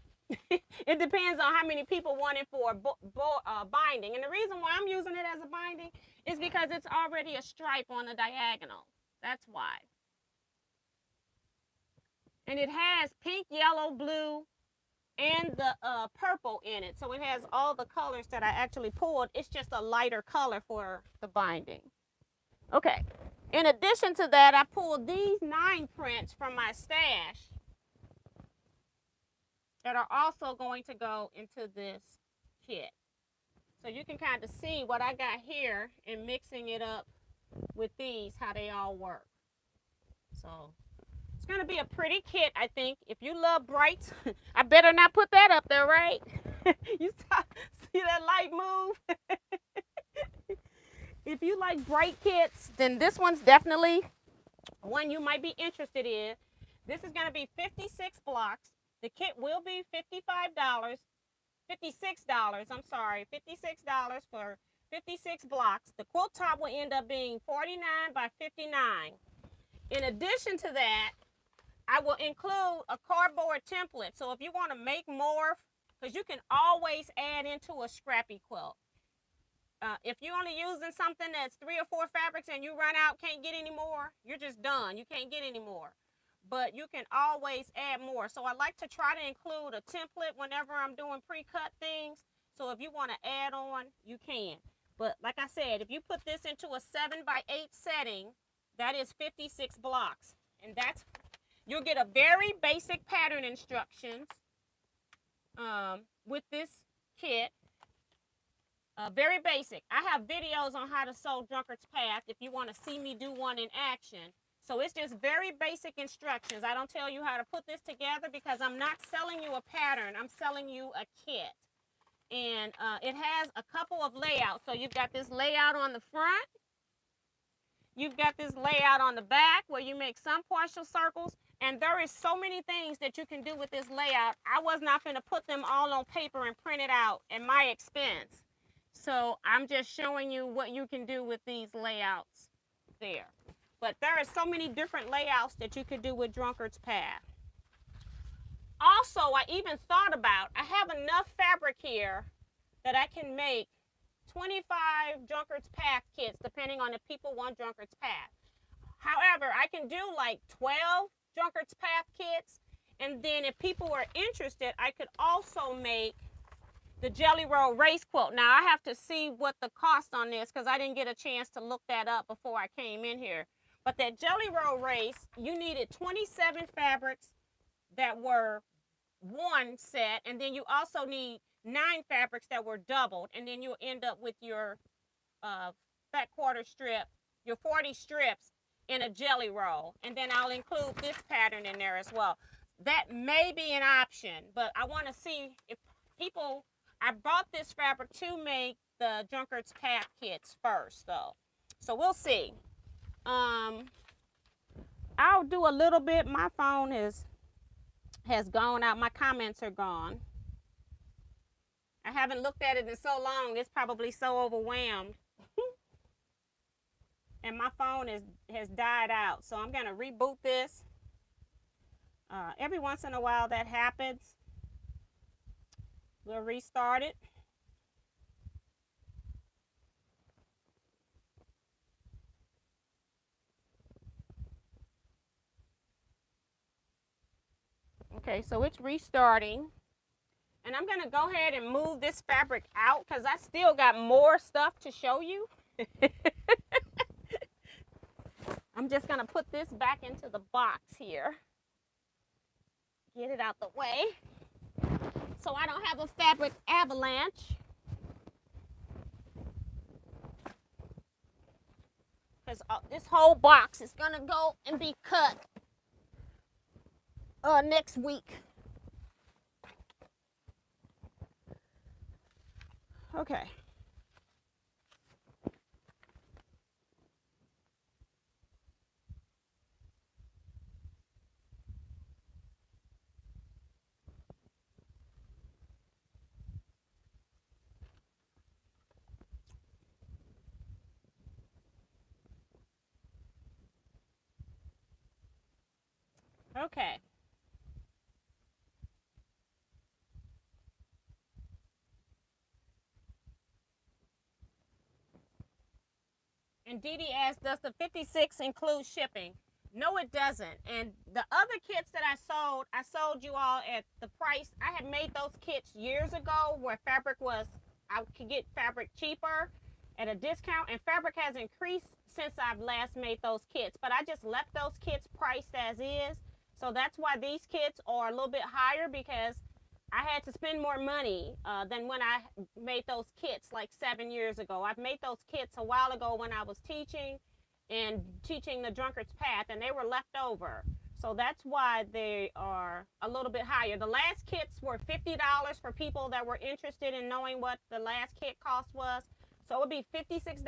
It depends on how many people want it for binding. And the reason why I'm using it as a binding is because it's already a stripe on the diagonal. That's why. And it has pink, yellow, blue, and the purple in it. So it has all the colors that I actually pulled. It's just a lighter color for the binding. Okay. In addition to that, I pulled these 9 prints from my stash that are also going to go into this kit. So you can kind of see what I got here and mixing it up with these, how they all work. So it's going to be a pretty kit, I think. If you love brights, I better not put that up there, right? You see that light move? If you like bright kits, then this one's definitely one you might be interested in. This is going to be 56 blocks. The kit will be $56, I'm sorry, $56 for 56 blocks. The quilt top will end up being 49 by 59. In addition to that, I will include a cardboard template. So if you want to make more, because you can always add into a scrappy quilt. If you're only using something that's 3 or 4 fabrics and you run out, can't get any more, you're just done. You can't get any more. But you can always add more. So I like to try to include a template whenever I'm doing pre-cut things. So if you want to add on, you can. But like I said, if you put this into a 7 by 8 setting, that is 56 blocks. And you'll get a very basic pattern instructions with this kit. Very basic. I have videos on how to sew Drunkard's Path if you want to see me do one in action. So it's just very basic instructions. I don't tell you how to put this together because I'm not selling you a pattern. I'm selling you a kit. And it has a couple of layouts. So you've got this layout on the front. You've got this layout on the back where you make some partial circles. And there is so many things that you can do with this layout. I was not going to put them all on paper and print it out at my expense. So I'm just showing you what you can do with these layouts there. But there are so many different layouts that you could do with Drunkard's Path. Also, I even thought about, I have enough fabric here that I can make 25 Drunkard's Path kits, depending on if people want Drunkard's Path. However, I can do like 12 Drunkard's Path kits, And then if people are interested, I could also make the Jelly Roll Race quilt. Now I have to see what the cost on this, because I didn't get a chance to look that up before I came in here. But that Jelly Roll Race, you needed 27 fabrics that were one set, and then you also need 9 fabrics that were doubled, and then you'll end up with your fat quarter strip, your 40 strips in a jelly roll. And then I'll include this pattern in there as well. That may be an option, but I want to see if people, I bought this fabric to make the Drunkard's Path kits first though. So we'll see. I'll do a little bit. My phone has gone out. My comments are gone. I haven't looked at it in so long. It's probably so overwhelmed. And my phone has died out. So I'm going to reboot this. Every once in a while that happens. We'll restart it. Okay, so it's restarting. And I'm going to go ahead and move this fabric out because I still got more stuff to show you. I'm just going to put this back into the box here. Get it out the way so I don't have a fabric avalanche. Because this whole box is going to go and be cut next week. Okay. Okay. And Dee Dee asks, does the 56 include shipping? No, it doesn't. And the other kits that I sold you all at the price. I had made those kits years ago where fabric was, I could get fabric cheaper at a discount. And fabric has increased since I've last made those kits. But I just left those kits priced as is. So that's why these kits are a little bit higher, because I had to spend more money than when I made those kits like 7 years ago. I've made those kits a while ago when I was teaching the Drunkard's Path, and they were left over. So that's why they are a little bit higher. The last kits were $50 for people that were interested in knowing what the last kit cost was. So it would be $56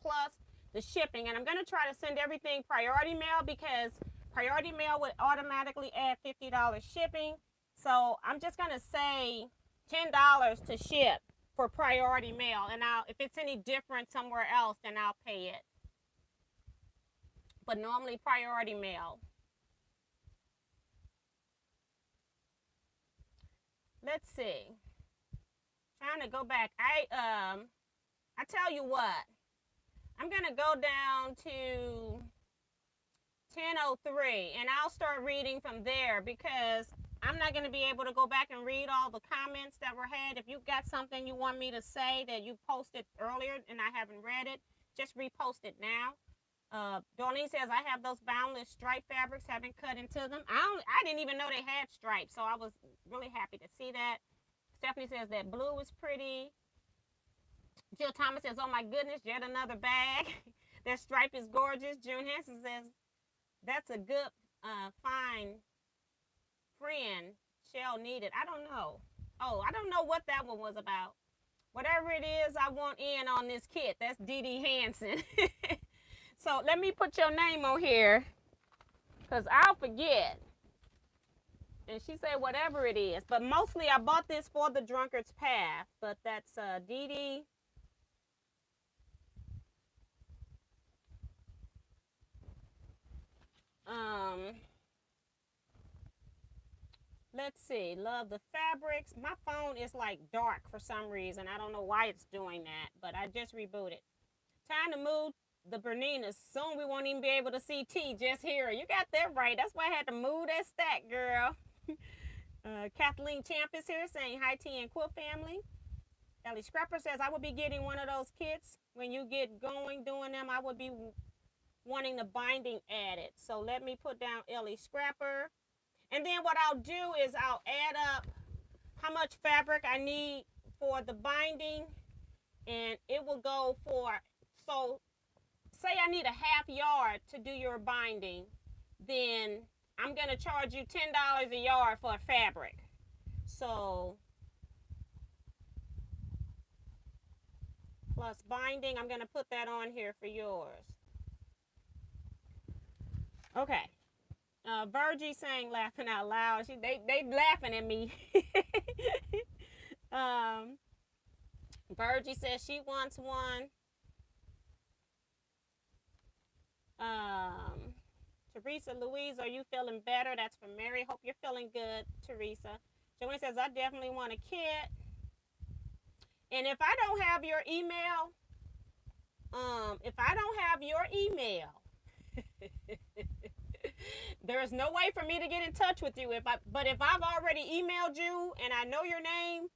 plus the shipping. And I'm going to try to send everything priority mail, because priority mail would automatically add $50 shipping. So I'm just going to say $10 to ship for priority mail. And if it's any different somewhere else, then I'll pay it. But normally priority mail. Let's see. Trying to go back. I tell you what. I'm going to go down to 10:03 and I'll start reading from there, because I'm not going to be able to go back and read all the comments that were had. If you've got something you want me to say that you posted earlier and I haven't read it, just repost it now. Darlene says, I have those boundless stripe fabrics, haven't cut into them. I didn't even know they had stripes, so I was really happy to see that. Stephanie says that blue is pretty. Jill Thomas says, oh my goodness, yet another bag. Their stripe is gorgeous. June Hanson says, that's a good, fine friend Shell needed. I don't know. Oh, I don't know what that one was about. Whatever it is, I want in on this kit. That's Dee Dee Hanson. So let me put your name on here, because I'll forget. And she said whatever it is. But mostly I bought this for the Drunkard's Path. But that's Dee Dee. Let's see. Love the fabrics. My phone is like dark for some reason. I don't know why it's doing that, but I just rebooted. Time to move the Berninas. Soon we won't even be able to see T, just hear her. You got that right. That's why I had to move that stack, girl. Kathleen Champ is here saying hi, T and Quilt family. Ellie Scrapper says, I will be getting one of those kits. When you get going doing them, I would be wanting the binding added. So let me put down Ellie Scrapper. And then what I'll do is I'll add up how much fabric I need for the binding. And it will go for, so say I need a half yard to do your binding. Then I'm going to charge you $10 a yard for fabric. So plus binding, I'm going to put that on here for yours. Okay. Virgie saying laughing out loud. They laughing at me. Virgie says she wants one. Teresa Louise, are you feeling better? That's from Mary. Hope you're feeling good, Teresa. Joanne says, I definitely want a kit. And if I don't have your email, there's no way for me to get in touch with you. But if I've already emailed you and I know your name,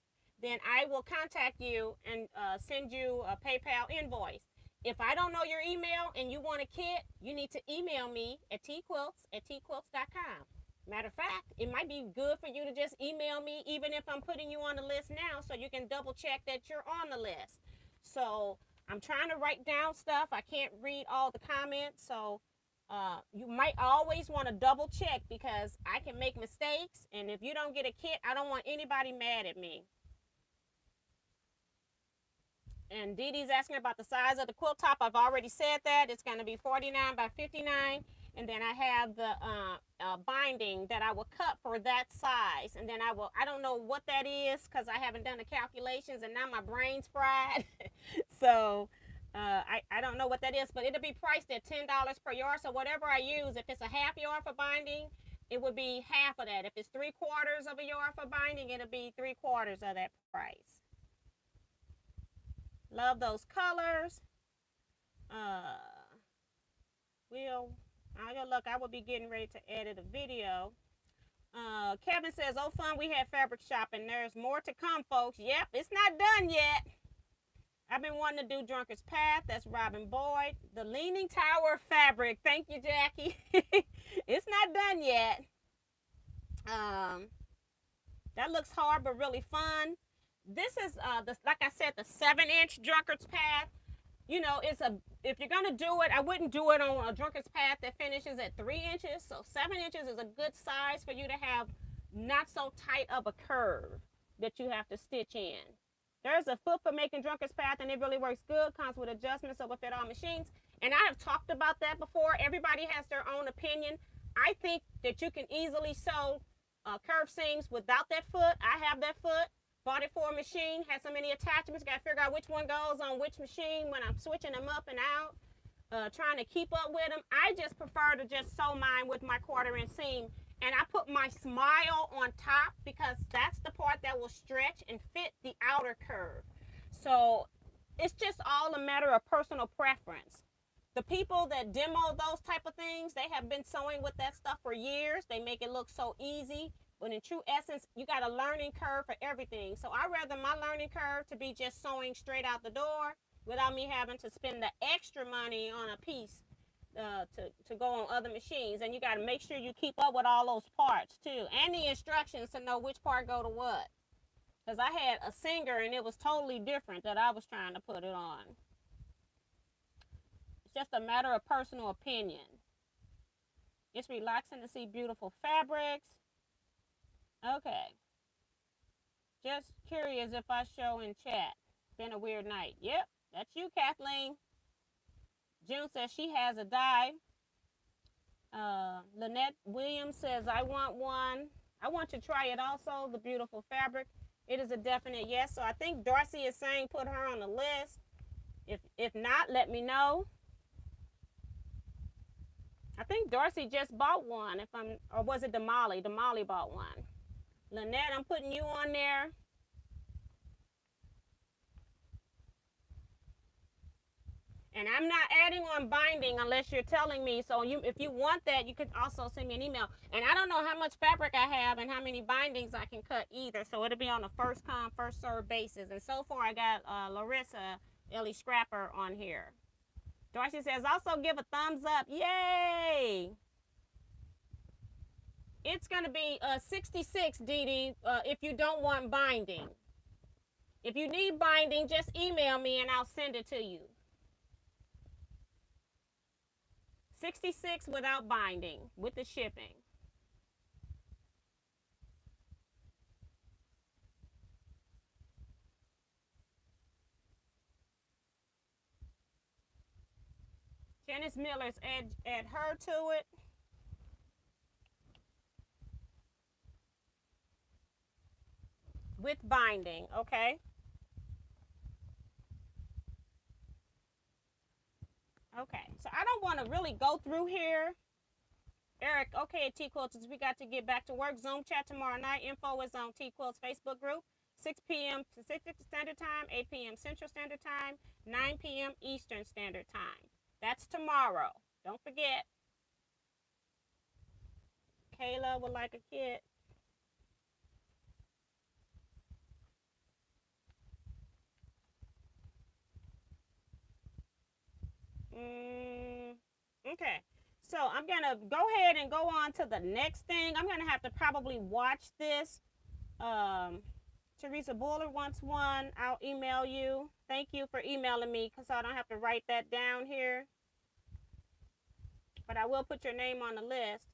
then I will contact you and send you a PayPal invoice. If I don't know your email and you want a kit, you need to email me at teaquilts@teaquilts.com. Matter of fact, it might be good for you to just email me, even if I'm putting you on the list now, so you can double check that you're on the list. So I'm trying to write down stuff. I can't read all the comments, so you might always want to double check because I can make mistakes. And if you don't get a kit, I don't want anybody mad at me. And Dee Dee's asking about the size of the quilt top. I've already said that. It's going to be 49 by 59. And then I have the binding that I will cut for that size. And then I don't know what that is because I haven't done the calculations and now my brain's fried. So I don't know what that is, but it'll be priced at $10 per yard. So whatever I use, if it's a half yard for binding, it would be half of that. If it's 3/4 of a yard for binding, it'll be 3/4 of that price. Love those colors. Look, I will be getting ready to edit a video. Kevin says, oh fun, we had fabric shopping. There's more to come, folks. Yep, it's not done yet. I've been wanting to do Drunkard's Path. That's Robin Boyd. The Leaning Tower fabric. Thank you, Jackie. It's not done yet. That looks hard, but really fun. This is, like I said, the 7-inch Drunkard's Path. You know, if you're going to do it, I wouldn't do it on a Drunkard's Path that finishes at 3 inches. So 7 inches is a good size for you to have not so tight of a curve that you have to stitch in. There's a foot for making Drunkard's Path, and it really works good. Comes with adjustments so will fit all machines. And I have talked about that before. Everybody has their own opinion. I think that you can easily sew curved seams without that foot. I have that foot. Bought it for a machine, had so many attachments, got to figure out which one goes on which machine when I'm switching them up and out, trying to keep up with them. I just prefer to just sew mine with my 1/4 inch seam, and I put my smile on top because that's the part that will stretch and fit the outer curve. So it's just all a matter of personal preference. The people that demo those type of things, they have been sewing with that stuff for years. They make it look so easy. But in true essence, you got a learning curve for everything. So I'd rather my learning curve to be just sewing straight out the door without me having to spend the extra money on a piece to go on other machines. And you got to make sure you keep up with all those parts too. And the instructions to know which part go to what. Because I had a Singer and it was totally different that I was trying to put it on. It's just a matter of personal opinion. It's relaxing to see beautiful fabrics. Okay. Just curious if I show in chat. Been a weird night. Yep, that's you, Kathleen. June says she has a die. Lynette Williams says, I want one. I want to try it also, the beautiful fabric. It is a definite yes. So I think Darcy is saying put her on the list. If not, let me know. I think Darcy just bought one, or was it Damali? Damali bought one. Lynette, I'm putting you on there. And I'm not adding on binding unless you're telling me. So if you want that, you could also send me an email. And I don't know how much fabric I have and how many bindings I can cut either. So it'll be on a first come, first serve basis. And so far I got Larissa Ellie Scrapper on here. Darcy says, also give a thumbs up. Yay! It's going to be 66, Dee Dee, if you don't want binding. If you need binding, just email me and I'll send it to you. 66 without binding, with the shipping. Janice Miller's add her to it. With binding, okay? Okay, so I don't want to really go through here. Eric, okay, Teaquilts, we got to get back to work. Zoom chat tomorrow night. Info is on Teaquilts Facebook group. 6 p.m. Pacific Standard Time, 8 p.m. Central Standard Time, 9 p.m. Eastern Standard Time. That's tomorrow. Don't forget. Kayla would like a kit. Okay. So I'm going to go ahead and go on to the next thing. I'm going to have to probably watch this. Teresa Buller wants one. I'll email you. Thank you for emailing me because I don't have to write that down here. But I will put your name on the list.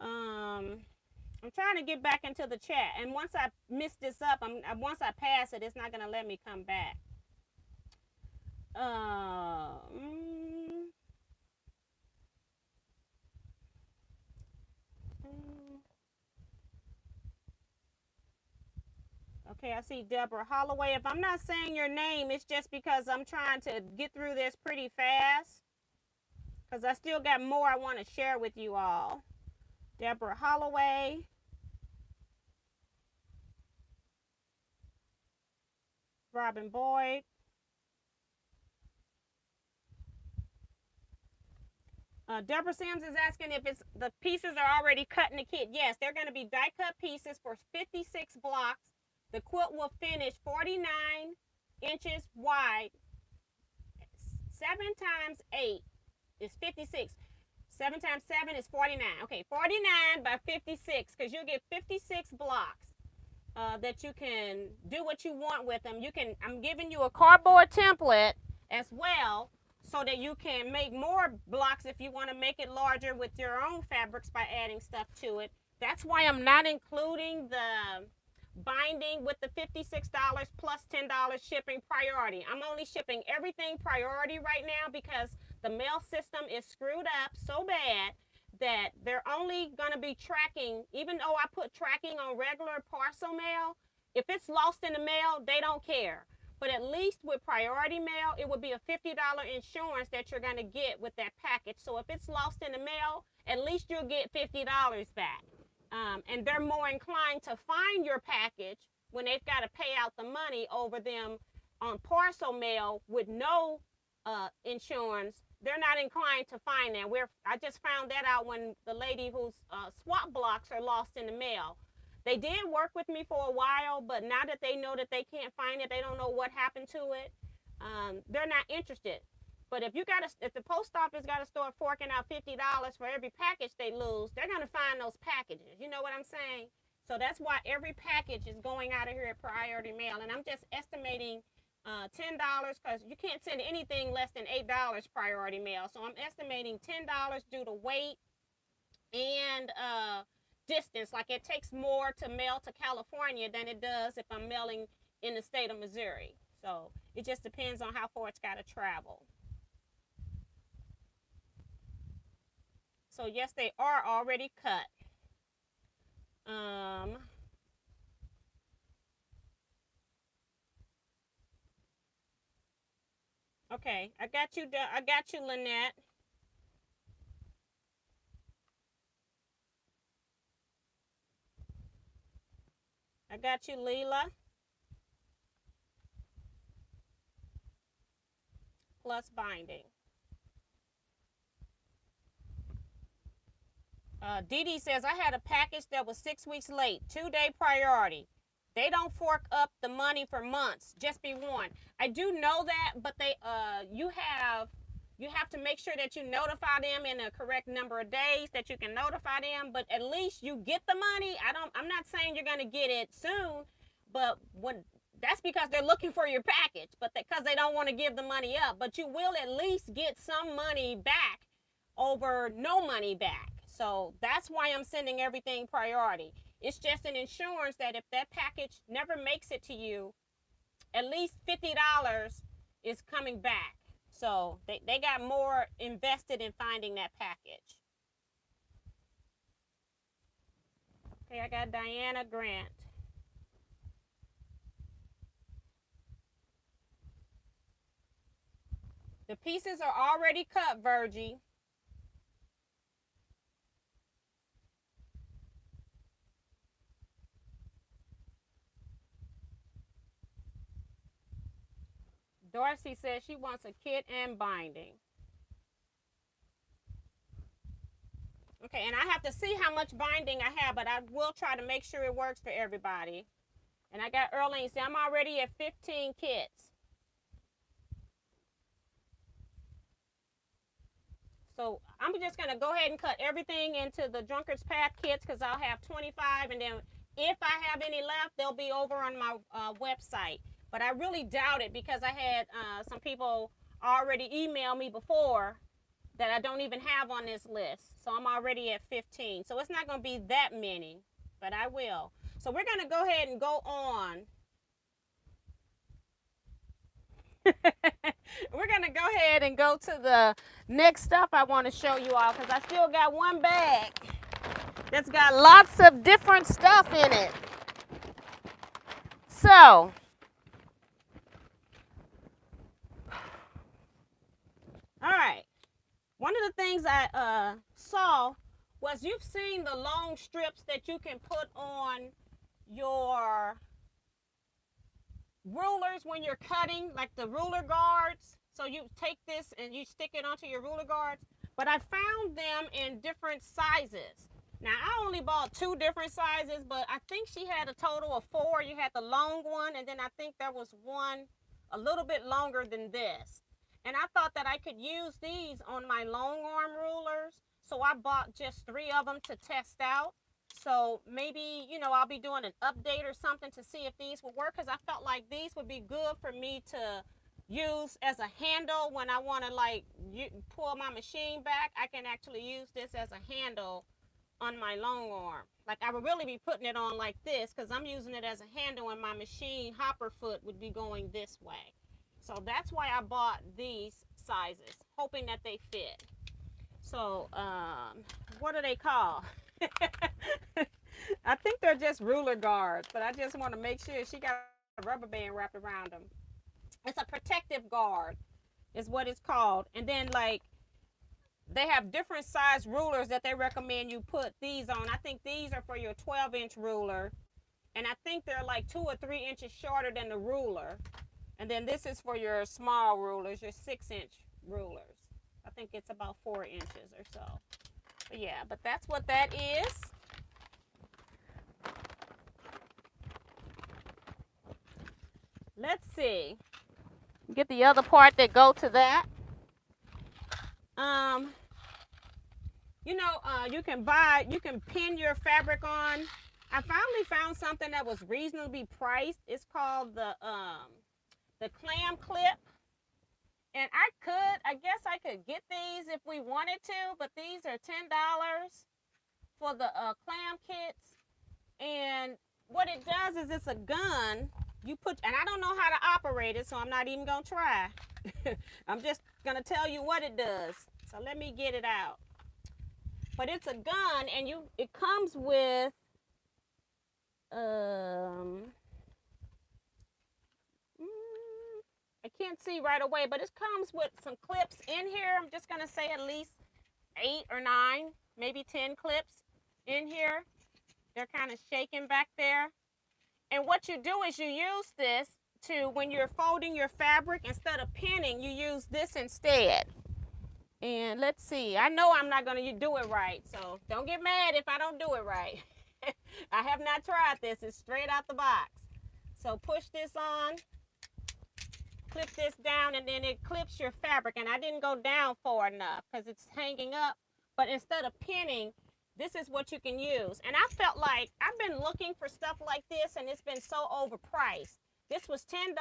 I'm trying to get back into the chat. And once I miss this up, once I pass it, it's not going to let me come back. Okay, I see Deborah Holloway. If I'm not saying your name, it's just because I'm trying to get through this pretty fast. Because I still got more I want to share with you all. Deborah Holloway. Robin Boyd. Deborah Sims is asking if it's the pieces are already cut in the kit. Yes, they're going to be die cut pieces for 56 blocks. The quilt will finish 49 inches wide. 7 times 8 is 56. 7 times 7 is 49. Okay, 49 by 56 because you'll get 56 blocks that you can do what you want with them. I'm giving you a cardboard template as well so that you can make more blocks if you want to make it larger with your own fabrics by adding stuff to it. That's why I'm not including the binding with the $56 plus $10 shipping priority. I'm only shipping everything priority right now because the mail system is screwed up so bad that they're only going to be tracking, even though I put tracking on regular parcel mail, if it's lost in the mail, they don't care. But at least with priority mail, it would be a $50 insurance that you're going to get with that package. So if it's lost in the mail, at least you'll get $50 back. And they're more inclined to find your package when they've got to pay out the money over them on parcel mail with no insurance. They're not inclined to find them. I just found that out when the lady whose swap blocks are lost in the mail. They did work with me for a while, but now that they know that they can't find it, they don't know what happened to it, they're not interested. But if the post office got to start forking out $50 for every package they lose, they're going to find those packages. You know what I'm saying? So that's why every package is going out of here at priority mail. And I'm just estimating $10 because you can't send anything less than $8 priority mail. So I'm estimating $10 due to weight and distance. Like it takes more to mail to California than it does if I'm mailing in the state of Missouri. So it just depends on how far it's got to travel. So yes, they are already cut. Okay, I got you, Lynette. I got you, Leela. plus binding. Dee Dee says, I had a package that was 6 weeks late, 2-day priority. They don't fork up the money for months, just be warned. I do know that, but you have to make sure that you notify them in a correct number of days that you can notify them, but at least you get the money. I'm not saying you're going to get it soon, but that's because they're looking for your package, but because they don't want to give the money up, but you will at least get some money back over no money back. So that's why I'm sending everything priority. It's just an insurance that if that package never makes it to you, at least $50 is coming back. So they got more invested in finding that package. Okay, I got Diana Grant. The pieces are already cut, Virgie. Darcy says she wants a kit and binding. Okay, and I have to see how much binding I have, but I will try to make sure it works for everybody. And I got Earlene. See, I'm already at 15 kits. So I'm just going to go ahead and cut everything into the Drunkard's Path kits because I'll have 25. And then if I have any left, they'll be over on my website. But I really doubt it because I had some people already email me before that I don't even have on this list. So I'm already at 15. So it's not going to be that many, but I will. So we're going to go ahead and go on. We're going to go ahead and go to the next stuff I want to show you all because I still got one bag that's got lots of different stuff in it. So, all right. One of the things I saw was you've seen the long strips that you can put on your rulers when you're cutting, like the ruler guards. So you take this and you stick it onto your ruler guards. But I found them in different sizes. Now, I only bought 2 different sizes, but I think she had a total of 4. You had the long one, and then I think there was one a little bit longer than this. And I thought that I could use these on my long arm rulers. So I bought just 3 of them to test out. So maybe, you know, I'll be doing an update or something to see if these will work because I felt like these would be good for me to use as a handle when I want to like pull my machine back. I can actually use this as a handle on my long arm. Like I would really be putting it on like this because I'm using it as a handle and my machine hopper foot would be going this way. So that's why I bought these sizes, hoping that they fit. So what are they called? I think they're just ruler guards, but I just want to make sure she got a rubber band wrapped around them. It's a protective guard is what it's called. And then like they have different size rulers that they recommend you put these on. I think these are for your 12-inch ruler. And I think they're like 2 or 3 inches shorter than the ruler. And then this is for your small rulers, your 6-inch rulers. I think it's about 4 inches or so. But yeah, but that's what that is. Let's see. Get the other part that go to that. You know, you can pin your fabric on. I finally found something that was reasonably priced. It's called the Clam Clip. And I guess I could get these if we wanted to, but these are $10 for the clam kits. And what it does is it's a gun. You put, and I don't know how to operate it, so I'm not even gonna try. I'm just gonna tell you what it does. So let me get it out. But it's a gun, and it comes with I can't see right away, but it comes with some clips in here. I'm just gonna say at least 8 or 9, maybe 10 clips in here. They're kind of shaking back there. And what you do is you use this to, when you're folding your fabric, instead of pinning, you use this instead. And let's see, I know I'm not going to do it right, so don't get mad if I don't do it right. I have not tried this. It's straight out the box. So push this on, clip this down, and then it clips your fabric. And I didn't go down far enough because it's hanging up. But instead of pinning, this is what you can use. And I felt like I've been looking for stuff like this, and it's been so overpriced. This was $10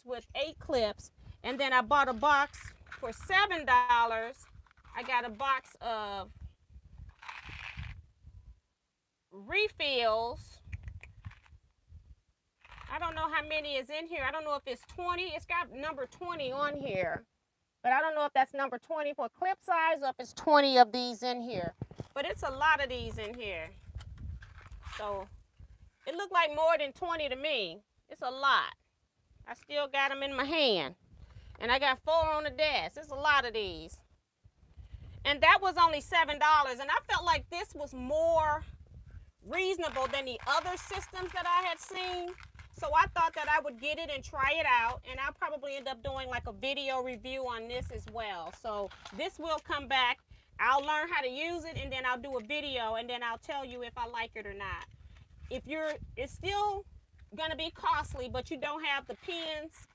with 8 clips. And then I bought a box for $7. I got a box of refills. I don't know how many is in here. I don't know if it's 20. It's got number 20 on here. But I don't know if that's number 20 for clip size or if it's 20 of these in here. But it's a lot of these in here. So it looked like more than 20 to me. It's a lot. I still got them in my hand. And I got 4 on the desk. It's a lot of these. And that was only $7. And I felt like this was more reasonable than the other systems that I had seen. So I thought that I would get it and try it out, and I'll probably end up doing like a video review on this as well. So this will come back. I'll learn how to use it, and then I'll do a video, and then I'll tell you if I like it or not. It's still gonna be costly, but you don't have the pins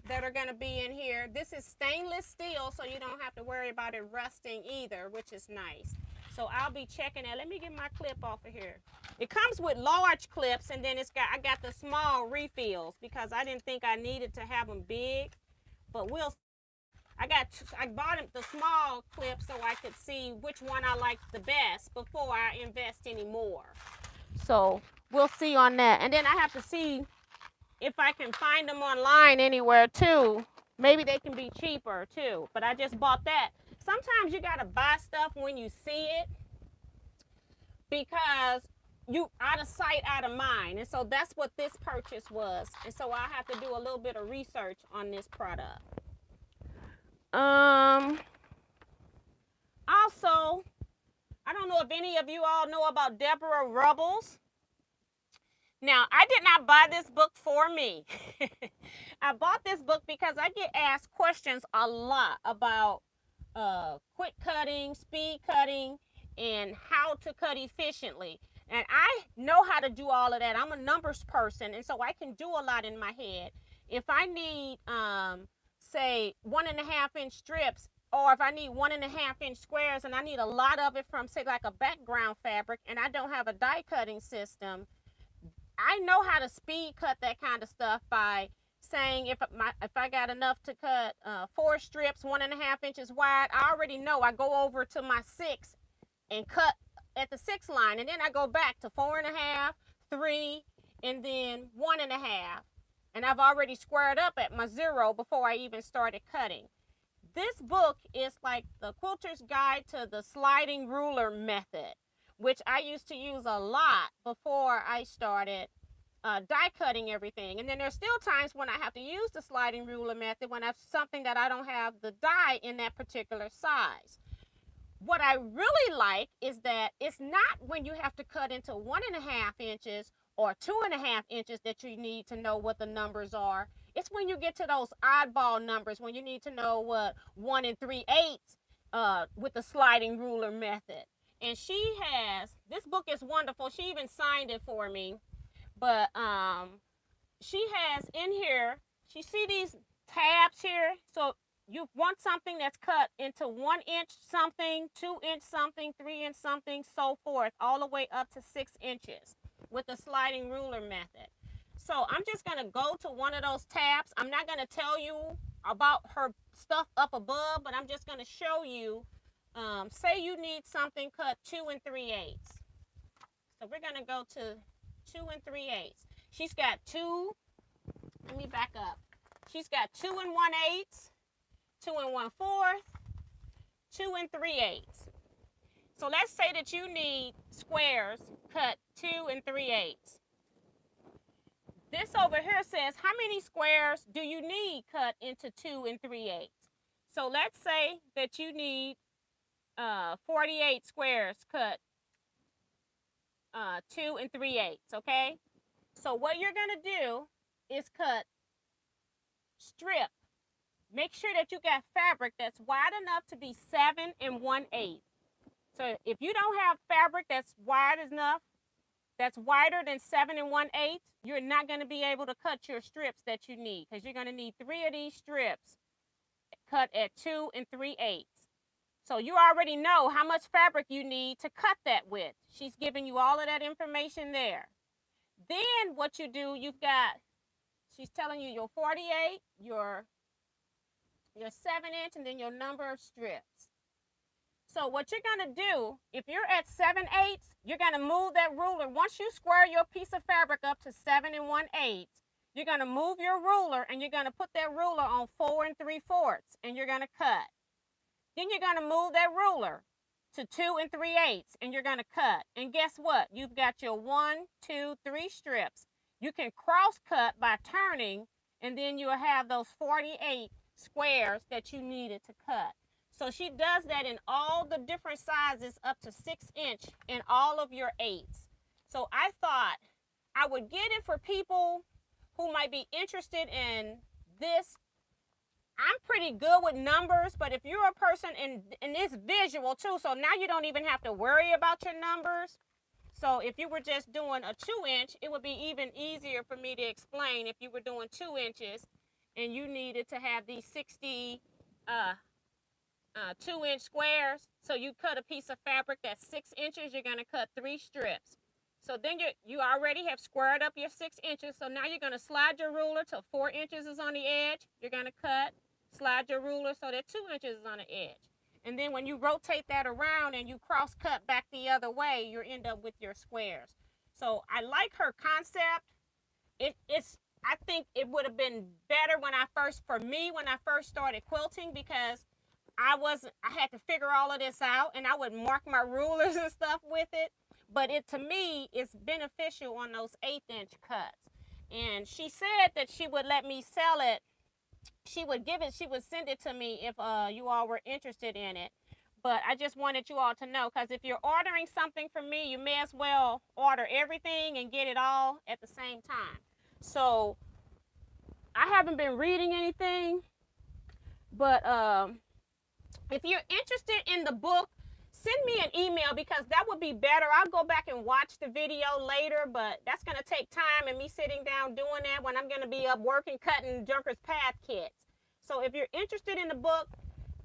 that are gonna be in here. This is stainless steel, so you don't have to worry about it rusting either, which is nice. So I'll be checking that. Let me get my clip off of here. It comes with large clips, and then I got the small refills because I didn't think I needed to have them big. But I bought the small clip so I could see which one I liked the best before I invest any more. So we'll see on that. And then I have to see if I can find them online anywhere too. Maybe they can be cheaper too. But I just bought that. Sometimes you gotta buy stuff when you see it because you out of sight, out of mind. And so that's what this purchase was. And so I have to do a little bit of research on this product. Also, I don't know if any of you all know about Deborah Rubbles. Now, I did not buy this book for me. I bought this book because I get asked questions a lot about quick cutting, speed cutting, and how to cut efficiently. And I know how to do all of that. I'm a numbers person, and so I can do a lot in my head. If I need, say, 1.5-inch strips, or if I need 1.5-inch squares, and I need a lot of it from, say, like a background fabric, and I don't have a die cutting system, I know how to speed cut that kind of stuff by saying if I got enough to cut 4 strips, 1.5 inches wide, I already know I go over to my 6 and cut at the 6 line, and then I go back to 4.5, 3, and then 1.5, and I've already squared up at my 0 before I even started cutting. This book is like the Quilter's Guide to the Sliding Ruler Method, which I used to use a lot before I started die cutting everything. And then there's still times when I have to use the sliding ruler method when I've something that I don't have the die in that particular size. What I really like is that it's not when you have to cut into 1.5 inches or 2.5 inches that you need to know what the numbers are. It's when you get to those oddball numbers, when you need to know what 1 3/8 with the sliding ruler method. And this book is wonderful. She even signed it for me. But she has in here, you see these tabs here? So you want something that's cut into 1 inch something, 2 inch something, 3 inch something, so forth, all the way up to 6 inches with the sliding ruler method. So I'm just going to go to one of those tabs. I'm not going to tell you about her stuff up above, but I'm just going to show you. Say you need something cut 2 3/8. So we're going to go to 2 3/8. She's got 2, let me back up. She's got 2 1/8, 2 1/4, 2 3/8. So let's say that you need squares cut 2 3/8. This over here says how many squares do you need cut into 2 3/8. So let's say that you need 48 squares cut 2 3/8, okay? So what you're gonna do is cut strip, make sure that you got fabric that's wide enough to be 7 1/8. So if you don't have fabric that's wide enough, that's wider than 7 1/8, you're not going to be able to cut your strips that you need, because you're going to need 3 of these strips cut at 2 3/8. So you already know how much fabric you need to cut that with. She's giving you all of that information there. Then what you do, she's telling you your 48, your 7-inch, and then your number of strips. So what you're going to do, if you're at 7/8, you're going to move that ruler. Once you square your piece of fabric up to 7 1/8, you're going to move your ruler, and you're going to put that ruler on 4 3/4, and you're going to cut. Then you're going to move that ruler to 2 3/8, and you're going to cut. And guess what? You've got your 1, 2, 3 strips. You can cross cut by turning, and then you'll have those 48 squares that you needed to cut. So she does that in all the different sizes up to 6-inch in all of your 8s. So I thought I would get it for people who might be interested in this. I'm pretty good with numbers, but if you're a person, and it's visual too, so now you don't even have to worry about your numbers. So if you were just doing a 2-inch, it would be even easier for me to explain if you were doing 2 inches and you needed to have these 60 2-inch squares. So you cut a piece of fabric that's 6 inches, you're going to cut 3 strips. So then you already have squared up your 6 inches. So now you're going to slide your ruler till 4 inches is on the edge. You're going to cut, slide your ruler so that 2 inches is on the edge. And then when you rotate that around and you cross cut back the other way, you end up with your squares. So I like her concept. I think it would have been better when I first started quilting, because I had to figure all of this out, and I would mark my rulers and stuff with it. But to me, it's beneficial on those 1/8-inch cuts. And she said that she would let me sell it. She would send it to me if you all were interested in it. But I just wanted you all to know, because if you're ordering something from me, you may as well order everything and get it all at the same time. So I haven't been reading anything, but if you're interested in the book, send me an email, because that would be better. I'll go back and watch the video later, but that's going to take time and me sitting down doing that when I'm going to be up working, cutting Junker's Path kits. So if you're interested in the book,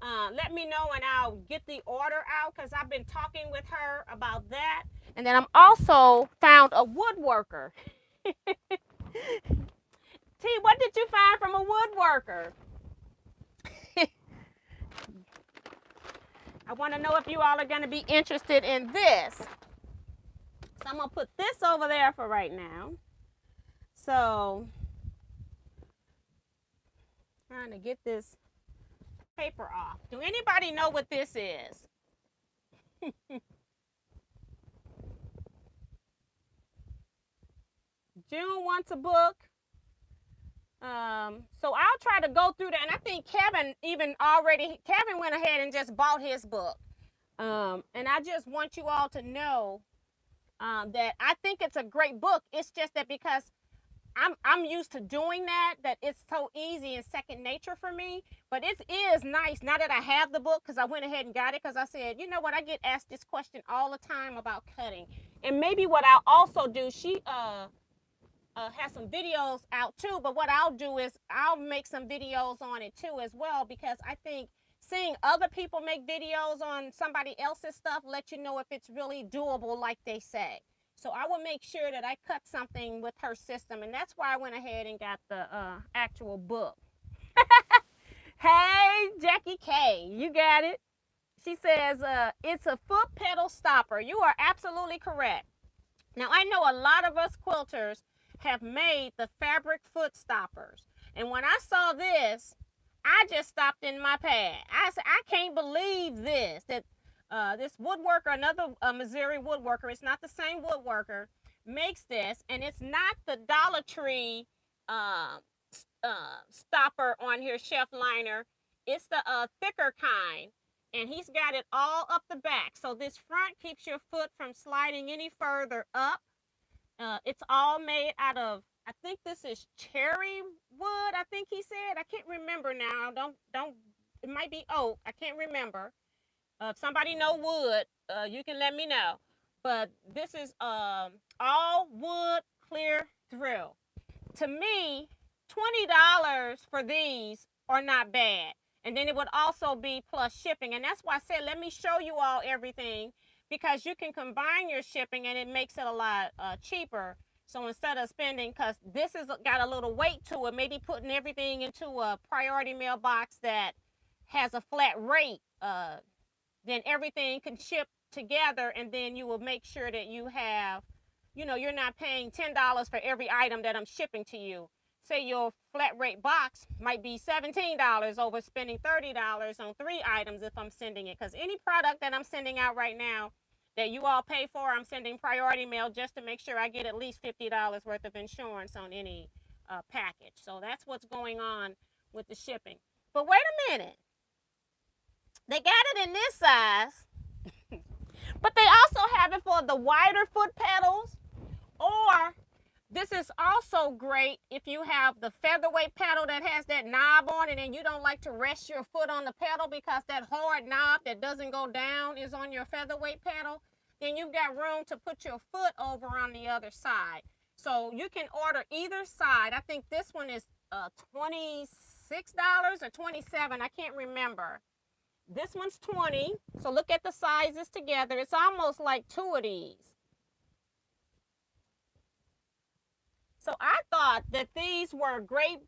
let me know and I'll get the order out, because I've been talking with her about that. And then I'm also found a woodworker. T, what did you find from a woodworker? I want to know if you all are going to be interested in this. So I'm going to put this over there for right now. So, trying to get this paper off. Do anybody know what this is? June wants a book. So I'll try to go through that, and I think Kevin went ahead and just bought his book. And I just want you all to know that I think it's a great book. It's just that because I'm used to doing that it's so easy and second nature for me. But it is nice now that I have the book, because I went ahead and got it, because I said, you know what, I get asked this question all the time about cutting. And maybe what I'll also do, she has some videos out too, but what I'll do is I'll make some videos on it too as well, because I think seeing other people make videos on somebody else's stuff let you know if it's really doable like they say. So I will make sure that I cut something with her system, and that's why I went ahead and got the actual book. Hey, Jackie K, you got it. She says, it's a foot pedal stopper. You are absolutely correct. Now, I know a lot of us quilters have made the fabric foot stoppers. And when I saw this, I just stopped in my pad. I said, I can't believe this, that this woodworker, another Missouri woodworker, it's not the same woodworker, makes this. And it's not the Dollar Tree stopper on here, shelf liner. It's the thicker kind. And he's got it all up the back. So this front keeps your foot from sliding any further up. It's all made out of, I think this is cherry wood, I think he said. I can't remember now. Don't, it might be oak. I can't remember. If somebody know wood, you can let me know. But this is all wood clear through. To me, $20 for these are not bad. And then it would also be plus shipping. And that's why I said, let me show you all everything, because you can combine your shipping and it makes it a lot cheaper. So instead of spending, because this has got a little weight to it, maybe putting everything into a priority mailbox that has a flat rate, then everything can ship together, and then you will make sure that you have, you know, you're not paying $10 for every item that I'm shipping to you. Say your flat rate box might be $17 over spending $30 on 3 items if I'm sending it. Because any product that I'm sending out right now that you all pay for, I'm sending priority mail just to make sure I get at least $50 worth of insurance on any package. So that's what's going on with the shipping. But wait a minute. They got it in this size, but they also have it for the wider foot pedals, or this is also great if you have the featherweight pedal that has that knob on it and you don't like to rest your foot on the pedal because that hard knob that doesn't go down is on your featherweight pedal. Then you've got room to put your foot over on the other side. So you can order either side. I think this one is $26 or $27. I can't remember. This one's 20. So look at the sizes together. It's almost like 2 of these. So I thought that these were great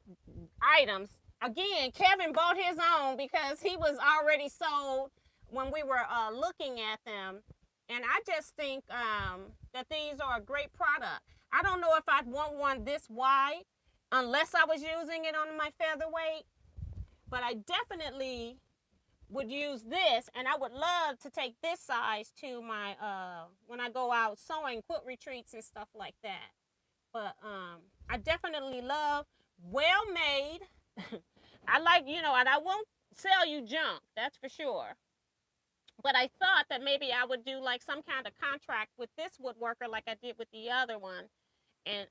items. Again, Kevin bought his own because he was already sold when we were looking at them. And I just think that these are a great product. I don't know if I'd want one this wide unless I was using it on my featherweight. But I definitely would use this, and I would love to take this size to my when I go out sewing quilt retreats and stuff like that. But I definitely love well made. I like, you know, and I won't sell you junk, that's for sure. But I thought that maybe I would do like some kind of contract with this woodworker like I did with the other one, and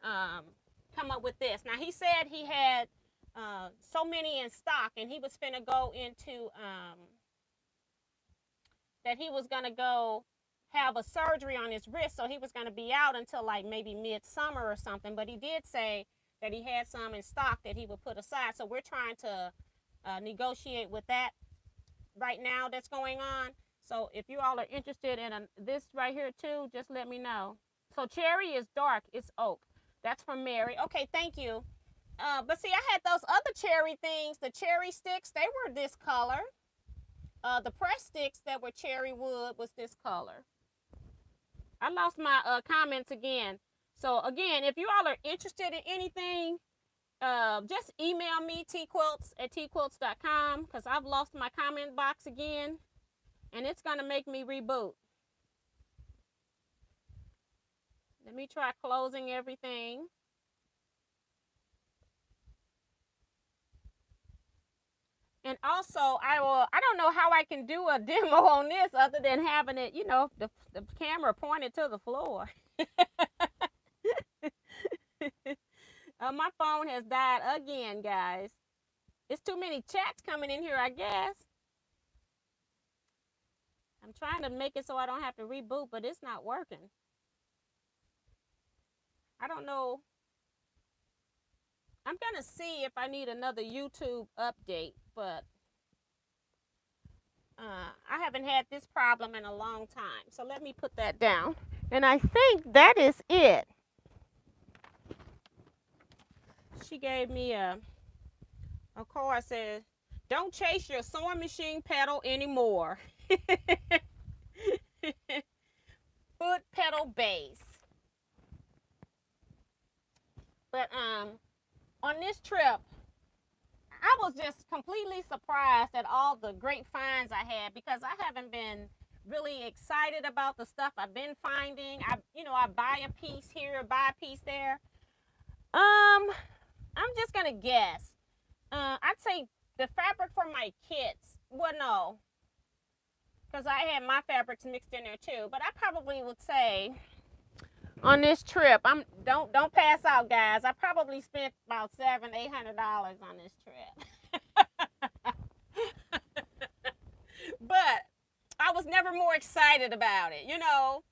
come up with this. Now he said he had so many in stock, and he was finna go into that he was gonna go have a surgery on his wrist, so he was gonna be out until like maybe midsummer or something. But he did say that he had some in stock that he would put aside. So we're trying to negotiate with that right now that's going on. So if you all are interested in this right here too, just let me know. So cherry is dark, it's oak. That's from Mary. Okay, thank you. But see, I had those other cherry things, the cherry sticks, they were this color. The press sticks that were cherry wood was this color. I lost my comments again. So again, if you all are interested in anything, just email me, teaquilts@teaquilts.com, because I've lost my comment box again, and it's going to make me reboot. Let me try closing everything. And also, I don't know how I can do a demo on this other than having it, you know, the camera pointed to the floor. My phone has died again, guys. It's too many chats coming in here, I guess. I'm trying to make it so I don't have to reboot, but it's not working. I don't know. I'm going to see if I need another YouTube update, but I haven't had this problem in a long time. So let me put that down. And I think that is it. She gave me a card, says, don't chase your sewing machine pedal anymore. Foot pedal base. But on this trip, I was just completely surprised at all the great finds I had, because I haven't been really excited about the stuff I've been finding. I buy a piece here, buy a piece there. I'm just gonna guess. I'd say the fabric for my kits. Well, no, because I had my fabrics mixed in there too. But I probably would say on this trip. Don't pass out, guys. I probably spent about $700-800 on this trip. But I was never more excited about it. You know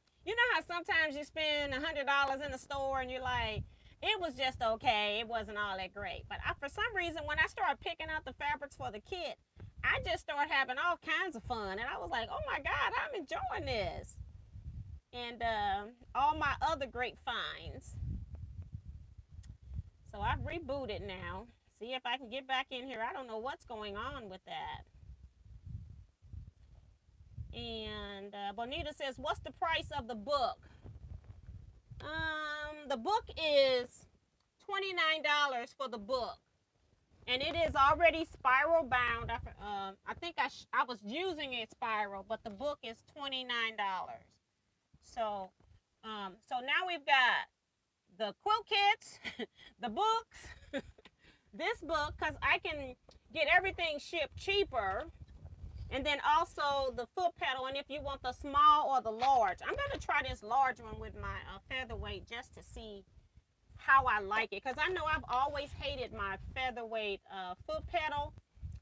how sometimes you spend $100 in the store and you're like, it was just okay. It wasn't all that great. But for some reason, when I started picking out the fabrics for the kit, I just started having all kinds of fun. And I was like, oh my God, I'm enjoying this. And all my other great finds. So I've rebooted now. See if I can get back in here. I don't know what's going on with that. And Bonita says, what's the price of the book? The book is $29 for the book. And it is already spiral bound. I think I was using it spiral, but the book is $29. So, so now we've got the quilt kits, the books, this book, because I can get everything shipped cheaper. And then also the foot pedal, and if you want the small or the large. I'm going to try this large one with my featherweight just to see how I like it. Because I know I've always hated my featherweight foot pedal.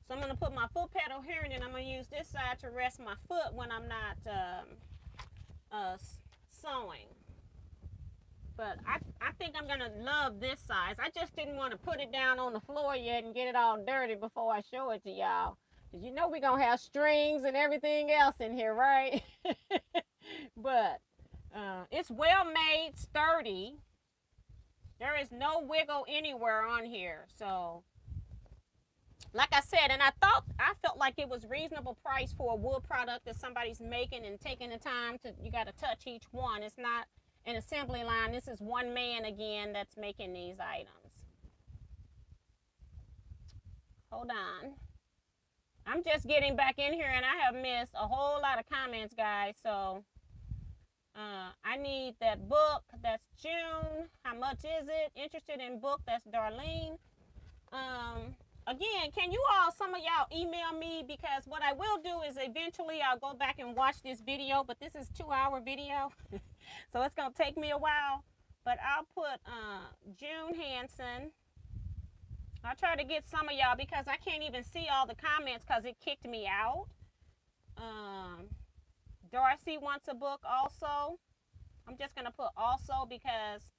So I'm going to put my foot pedal here, and then I'm going to use this side to rest my foot when I'm not sewing. But I think I'm going to love this size. I just didn't want to put it down on the floor yet and get it all dirty before I show it to y'all. Because you know we're going to have strings and everything else in here, right? But it's well made, sturdy. There is no wiggle anywhere on here. So, like I said, and I felt like it was reasonable price for a wood product that somebody's making and taking the time to, you got to touch each one. It's not an assembly line. This is one man again that's making these items. Hold on. I'm just getting back in here and I have missed a whole lot of comments, guys. So I need that book. That's June. How much is it? Interested in book. That's Darlene. Again, can you all, some of y'all email me, because what I will do is eventually I'll go back and watch this video, but this is a 2-hour video. So it's going to take me a while, but I'll put June Hanson. I'll try to get some of y'all because I can't even see all the comments because it kicked me out. Darcy wants a book also. I'm just going to put also because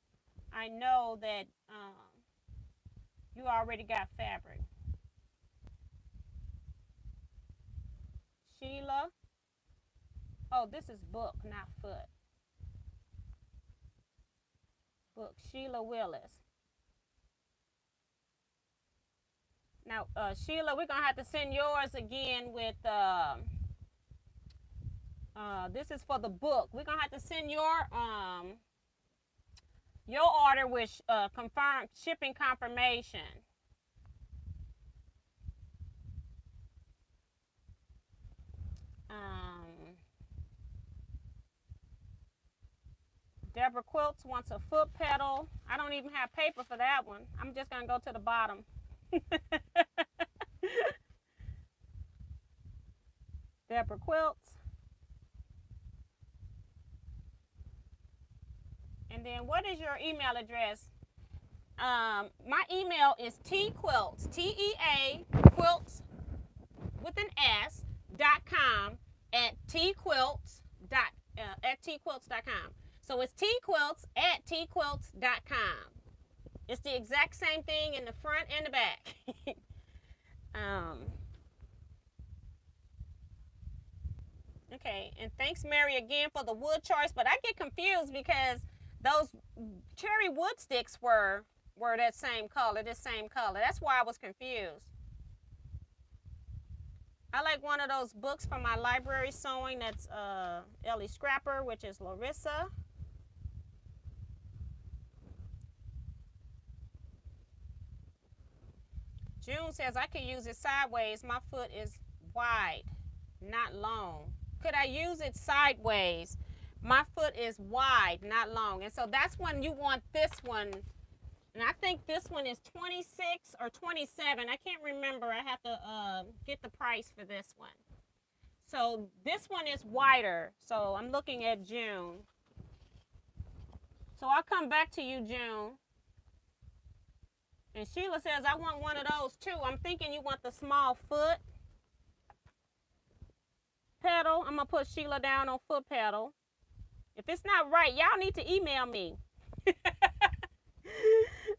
I know that you already got fabric. Sheila. Oh, this is book, not foot. Book, Sheila Willis. Now, Sheila, we're going to have to send yours again with, this is for the book. We're going to have to send your order with confirmed shipping confirmation. Deborah Quilts wants a foot pedal. I don't even have paper for that one. I'm just going to go to the bottom. Deborah Quilts. And then what is your email address? My email is Teaquilts, T-E-A, quilts with an S, .com at teaquilts.com. So it's Teaquilts at teaquilts.com. It's the exact same thing in the front and the back. Okay, and thanks, Mary, again for the wood choice. But I get confused because those cherry wood sticks were that same color, this same color. That's why I was confused. I like one of those books from my library sewing. That's Ellie Scrapper, which is Larissa. June says, I could use it sideways. My foot is wide, not long. Could I use it sideways? My foot is wide, not long. And so that's when you want this one. And I think this one is 26 or 27. I can't remember. I have to get the price for this one. So this one is wider. So I'm looking at June. So I'll come back to you, June. And Sheila says, I want one of those too. I'm thinking you want the small foot pedal. I'm going to put Sheila down on foot pedal. If it's not right, y'all need to email me.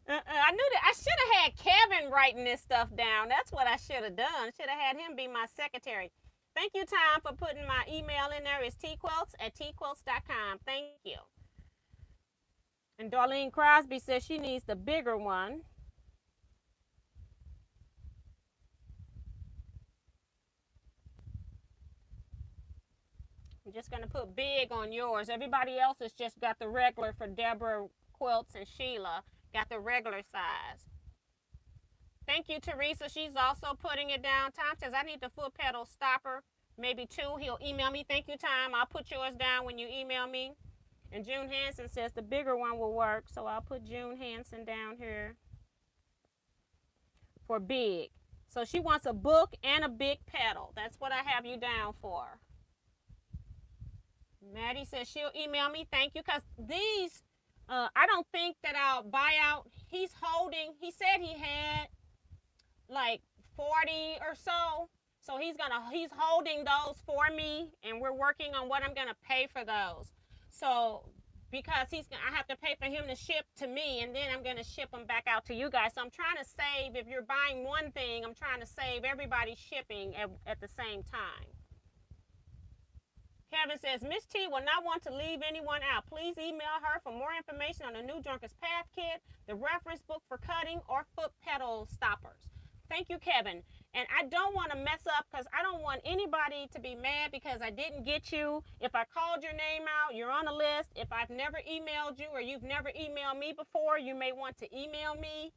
I knew that I should have had Kevin writing this stuff down. That's what I should have done. Should have had him be my secretary. Thank you, Tom, for putting my email in there. It's teaquilts@teaquilts.com. Thank you. And Darlene Crosby says she needs the bigger one. I'm just going to put big on yours. Everybody else has just got the regular for Deborah Quilts, and Sheila got the regular size. Thank you, Teresa. She's also putting it down. Tom says, I need the foot pedal stopper, maybe 2. He'll email me. Thank you, Tom. I'll put yours down when you email me. And June Hanson says the bigger one will work, so I'll put June Hanson down here for big. So she wants a book and a big pedal. That's what I have you down for. Maddie says she'll email me. Thank you, because these, I don't think that I'll buy out. He said he had like 40 or so. So he's holding those for me, and we're working on what I'm gonna pay for those. So because I have to pay for him to ship to me, and then I'm gonna ship them back out to you guys. So I'm trying to save. If you're buying one thing, I'm trying to save everybody's shipping at the same time. Kevin says, Miss T will not want to leave anyone out. Please email her for more information on the new Drunker's Path Kit, the reference book for cutting, or foot pedal stoppers. Thank you, Kevin. And I don't want to mess up, because I don't want anybody to be mad because I didn't get you. If I called your name out, you're on the list. If I've never emailed you, or you've never emailed me before, you may want to email me.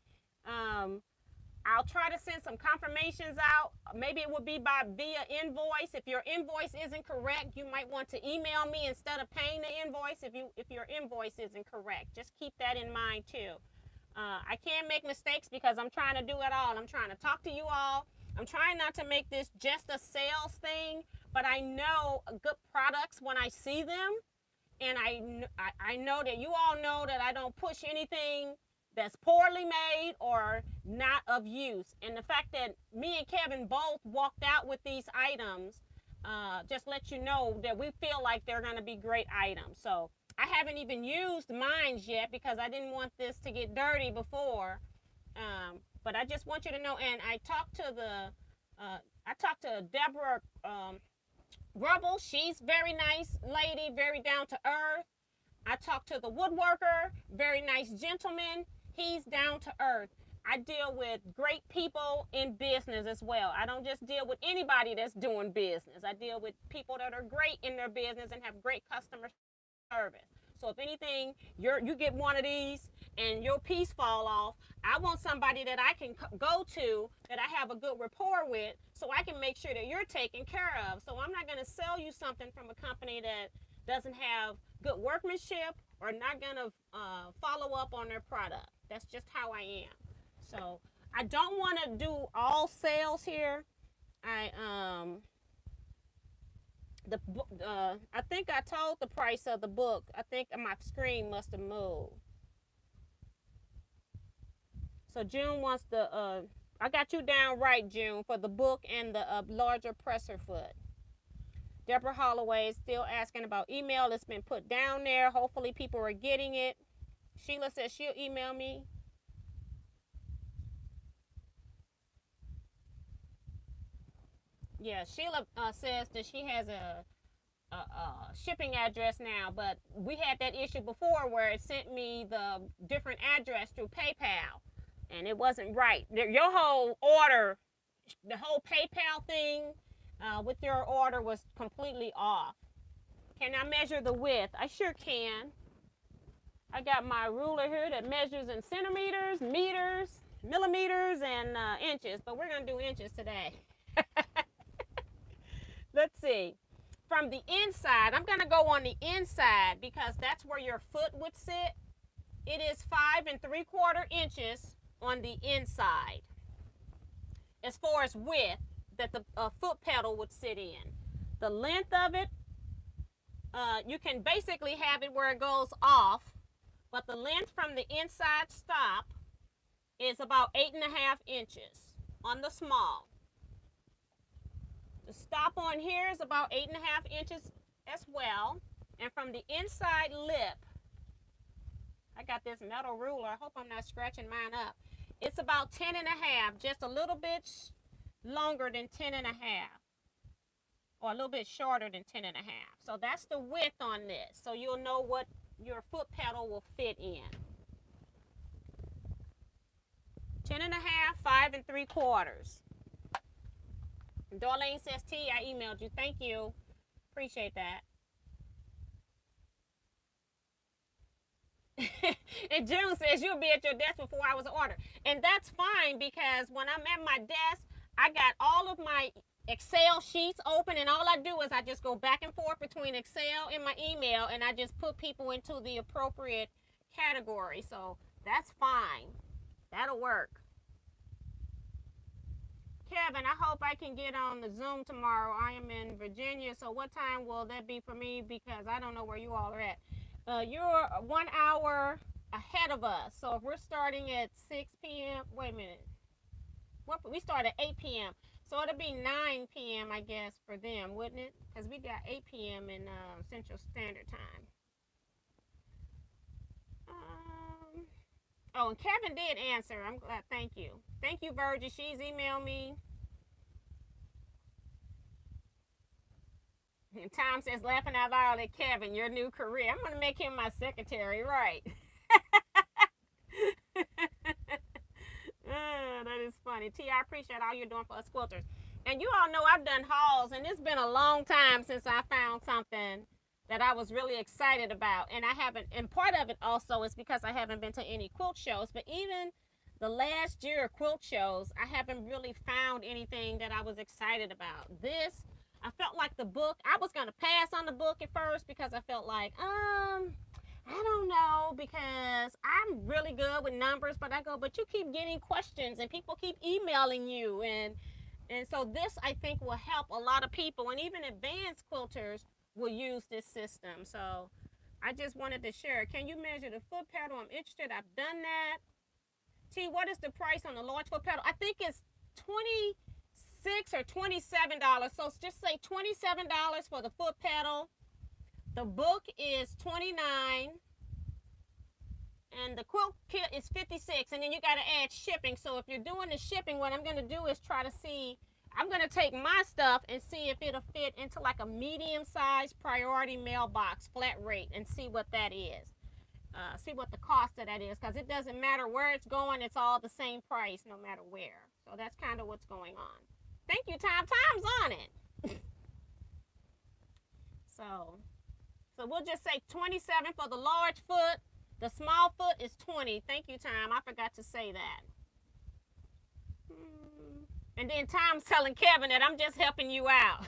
I'll try to send some confirmations out. Maybe it would be via invoice. If your invoice isn't correct, you might want to email me instead of paying the invoice if your invoice isn't correct. Just keep that in mind too. I can't make mistakes because I'm trying to do it all. I'm trying to talk to you all. I'm trying not to make this just a sales thing, but I know good products when I see them. And I know that you all know that I don't push anything that's poorly made or not of use. And the fact that me and Kevin both walked out with these items just let you know that we feel like they're going to be great items. So I haven't even used mine yet because I didn't want this to get dirty before. But I just want you to know. And I talked to Deborah Rubble. She's very nice lady, very down to earth. I talked to the woodworker, very nice gentleman. He's down to earth. I deal with great people in business as well. I don't just deal with anybody that's doing business. I deal with people that are great in their business and have great customer service. So if anything, you get one of these and your piece fall off, I want somebody that I can go to, that I have a good rapport with, so I can make sure that you're taken care of. So I'm not going to sell you something from a company that doesn't have good workmanship or not going to follow up on their product. That's just how I am. So I don't want to do all sales here. I think I told the price of the book. I think my screen must have moved. So June wants the, I got you down right, June, for the book and the larger presser foot. Deborah Holloway is still asking about email. It's been put down there. Hopefully people are getting it. Sheila says she'll email me. Yeah, Sheila says that she has a shipping address now, but we had that issue before where it sent me the different address through PayPal, and it wasn't right. Your whole order, the whole PayPal thing with your order was completely off. Can I measure the width? I sure can. I got my ruler here that measures in centimeters, meters, millimeters, and inches, but we're going to do inches today. Let's see. From the inside, I'm going to go on the inside because that's where your foot would sit. It is 5 3/4 inches on the inside as far as width that the foot pedal would sit in. The length of it, you can basically have it where it goes off, but the length from the inside stop is about 8.5 inches on the small. The stop on here is about 8.5 inches as well. And from the inside lip, I got this metal ruler. I hope I'm not scratching mine up. It's about 10.5, just a little bit longer than 10.5, or a little bit shorter than 10.5. So that's the width on this. So you'll know what your foot pedal will fit in. 10.5, 5 3/4. Darlene says, T, I emailed you. Thank you. Appreciate that. And June says you'll be at your desk before I was ordered. And that's fine, because when I'm at my desk, I got all of my Excel sheets open, and all I do is I just go back and forth between Excel and my email, and I just put people into the appropriate category. So that's fine. That'll work. Kevin, I hope I can get on the Zoom tomorrow. I am in Virginia, so what time will that be for me? Because I don't know where you all are at. You're 1 hour ahead of us. So if we're starting at 6 p.m., wait a minute. We start at 8 p.m. So it'll be 9 p.m., I guess, for them, wouldn't it? Because we got 8 p.m. in Central Standard Time. Oh, and Kevin did answer. I'm glad. Thank you. Thank you, Virgie. She's emailed me. And Tom says, laughing out loud at Kevin, your new career. I'm going to make him my secretary, right? That is funny. T, I appreciate all you're doing for us quilters. And you all know I've done hauls, and it's been a long time since I found something that I was really excited about. And I haven't, and part of it also is because I haven't been to any quilt shows, but even the last year of quilt shows, I haven't really found anything that I was excited about. This, I felt like the book, I was going to pass on the book at first because I felt like, I don't know, because I'm really good with numbers, but I go, but you keep getting questions and people keep emailing you. And so this, I think, will help a lot of people, and even advanced quilters will use this system. So I just wanted to share. Can you measure the foot pedal? I'm interested. I've done that. T, what is the price on the large foot pedal? I think it's $26 or $27. So just say $27 for the foot pedal. The book is $29. And the quilt kit is $56. And then you got to add shipping. So if you're doing the shipping, what I'm going to do is try to see, I'm going to take my stuff and see if it'll fit into like a medium-sized priority mailbox flat rate and see what that is. See what the cost of that is, because it doesn't matter where it's going, it's all the same price no matter where. So that's kind of what's going on. Thank you, Tom. Tom's on it. So we'll just say 27 for the large foot. The small foot is 20. Thank you, Tom. I forgot to say that. And then Tom's telling Kevin that I'm just helping you out.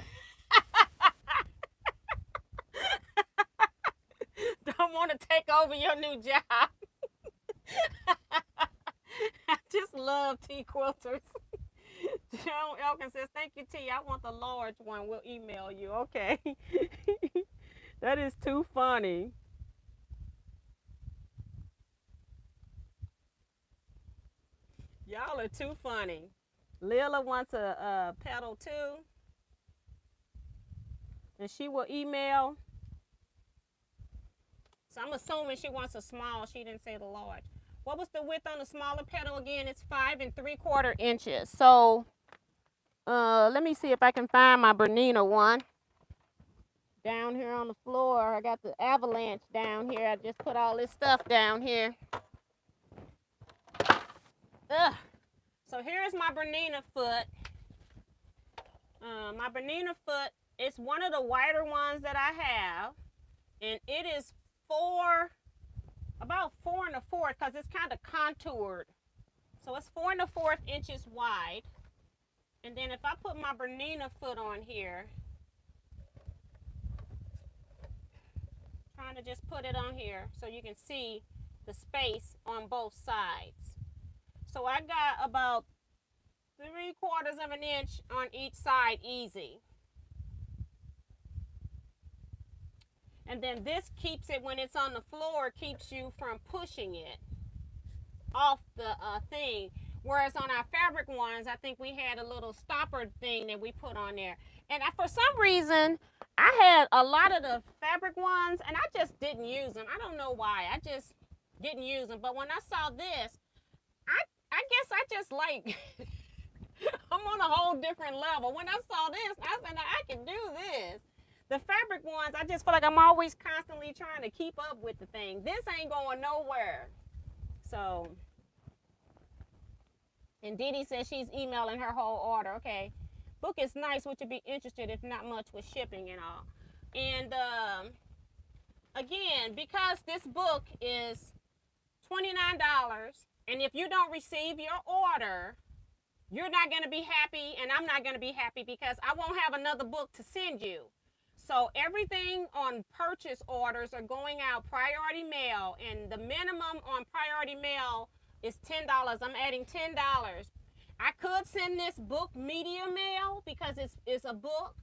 Don't want to take over your new job. I just love Teaquilters. Joan Elkin says, thank you, T. I want the large one. We'll email you. Okay. That is too funny. Y'all are too funny. Lila wants a pedal too. And she will email. So I'm assuming she wants a small. She didn't say the large. What was the width on the smaller pedal again? It's 5 3/4 inches. So let me see if I can find my Bernina one. Down here on the floor. I got the avalanche down here. I just put all this stuff down here. Ugh. So here's my Bernina Foot. My Bernina Foot is one of the wider ones that I have. And it is about 4 1/4, because it's kind of contoured. So it's 4 1/4 inches wide. And then if I put my Bernina Foot on here, trying to just put it on here so you can see the space on both sides. So I got about 3/4 of an inch on each side easy. And then this keeps it, when it's on the floor, keeps you from pushing it off the thing. Whereas on our fabric ones, I think we had a little stopper thing that we put on there. And for some reason, I had a lot of the fabric ones and I just didn't use them. I don't know why. I just didn't use them. But when I saw this, I guess I just like, I'm on a whole different level. When I saw this, I said, I can do this. The fabric ones, I just feel like I'm always constantly trying to keep up with the thing. This ain't going nowhere. So, and Didi says she's emailing her whole order. Okay. Book is nice. Would you be interested if not much with shipping and all? And again, because this book is $29, and if you don't receive your order, you're not going to be happy, and I'm not going to be happy because I won't have another book to send you. So everything on purchase orders are going out priority mail, and the minimum on priority mail is $10. I'm adding $10. I could send this book media mail because it's a book,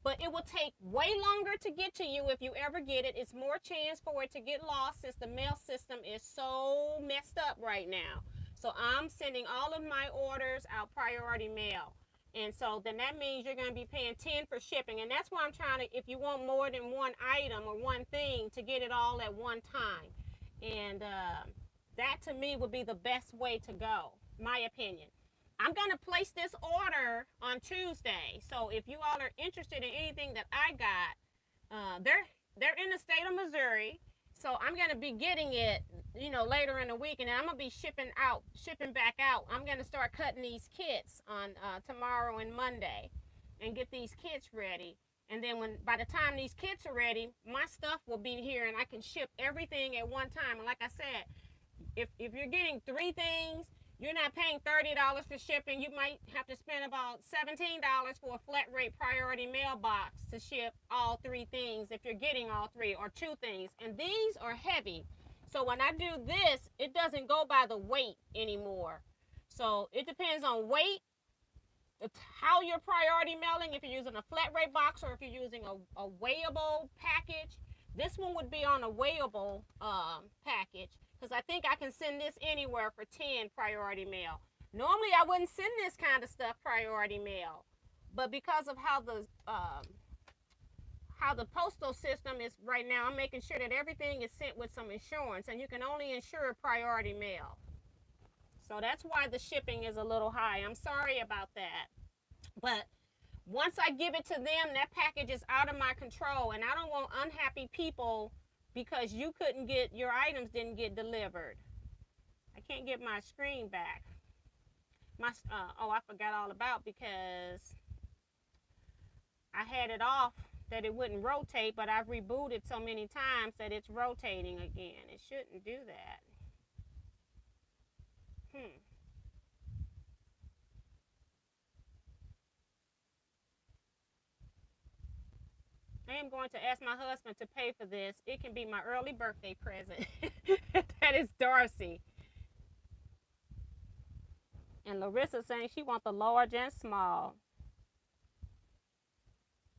but it will take way longer to get to you if you ever get it. It's more chance for it to get lost since the mail system is so messed up right now. So I'm sending all of my orders out priority mail. And so then that means you're going to be paying $10 for shipping. And that's why I'm trying to, if you want more than one item or one thing, to get it all at one time. And that to me would be the best way to go, my opinion. I'm going to place this order on Tuesday. So if you all are interested in anything that I got, they're in the state of Missouri. So I'm going to be getting it, you know, later in the week, and I'm going to be shipping back out. I'm going to start cutting these kits on tomorrow and Monday and get these kits ready. And then by the time these kits are ready, my stuff will be here and I can ship everything at one time. And like I said, if you're getting 3 things, you're not paying $30 for shipping. You might have to spend about $17 for a flat rate priority mail box to ship all 3 things if you're getting all 3 or 2 things. And these are heavy. So when I do this, it doesn't go by the weight anymore. So it depends on weight, how you're priority mailing, if you're using a flat rate box or if you're using a weighable package. This one would be on a weighable package, because I think I can send this anywhere for 10 priority mail. Normally I wouldn't send this kind of stuff priority mail, but because of how the postal system is right now, I'm making sure that everything is sent with some insurance, and you can only insure priority mail. So that's why the shipping is a little high. I'm sorry about that. But once I give it to them, that package is out of my control, and I don't want unhappy people because your items didn't get delivered. I can't get my screen back. I forgot all about, because I had it off that it wouldn't rotate, but I've rebooted so many times that it's rotating again. It shouldn't do that. I am going to ask my husband to pay for this. It can be my early birthday present. That is Darcy. And Larissa saying she wants the large and small.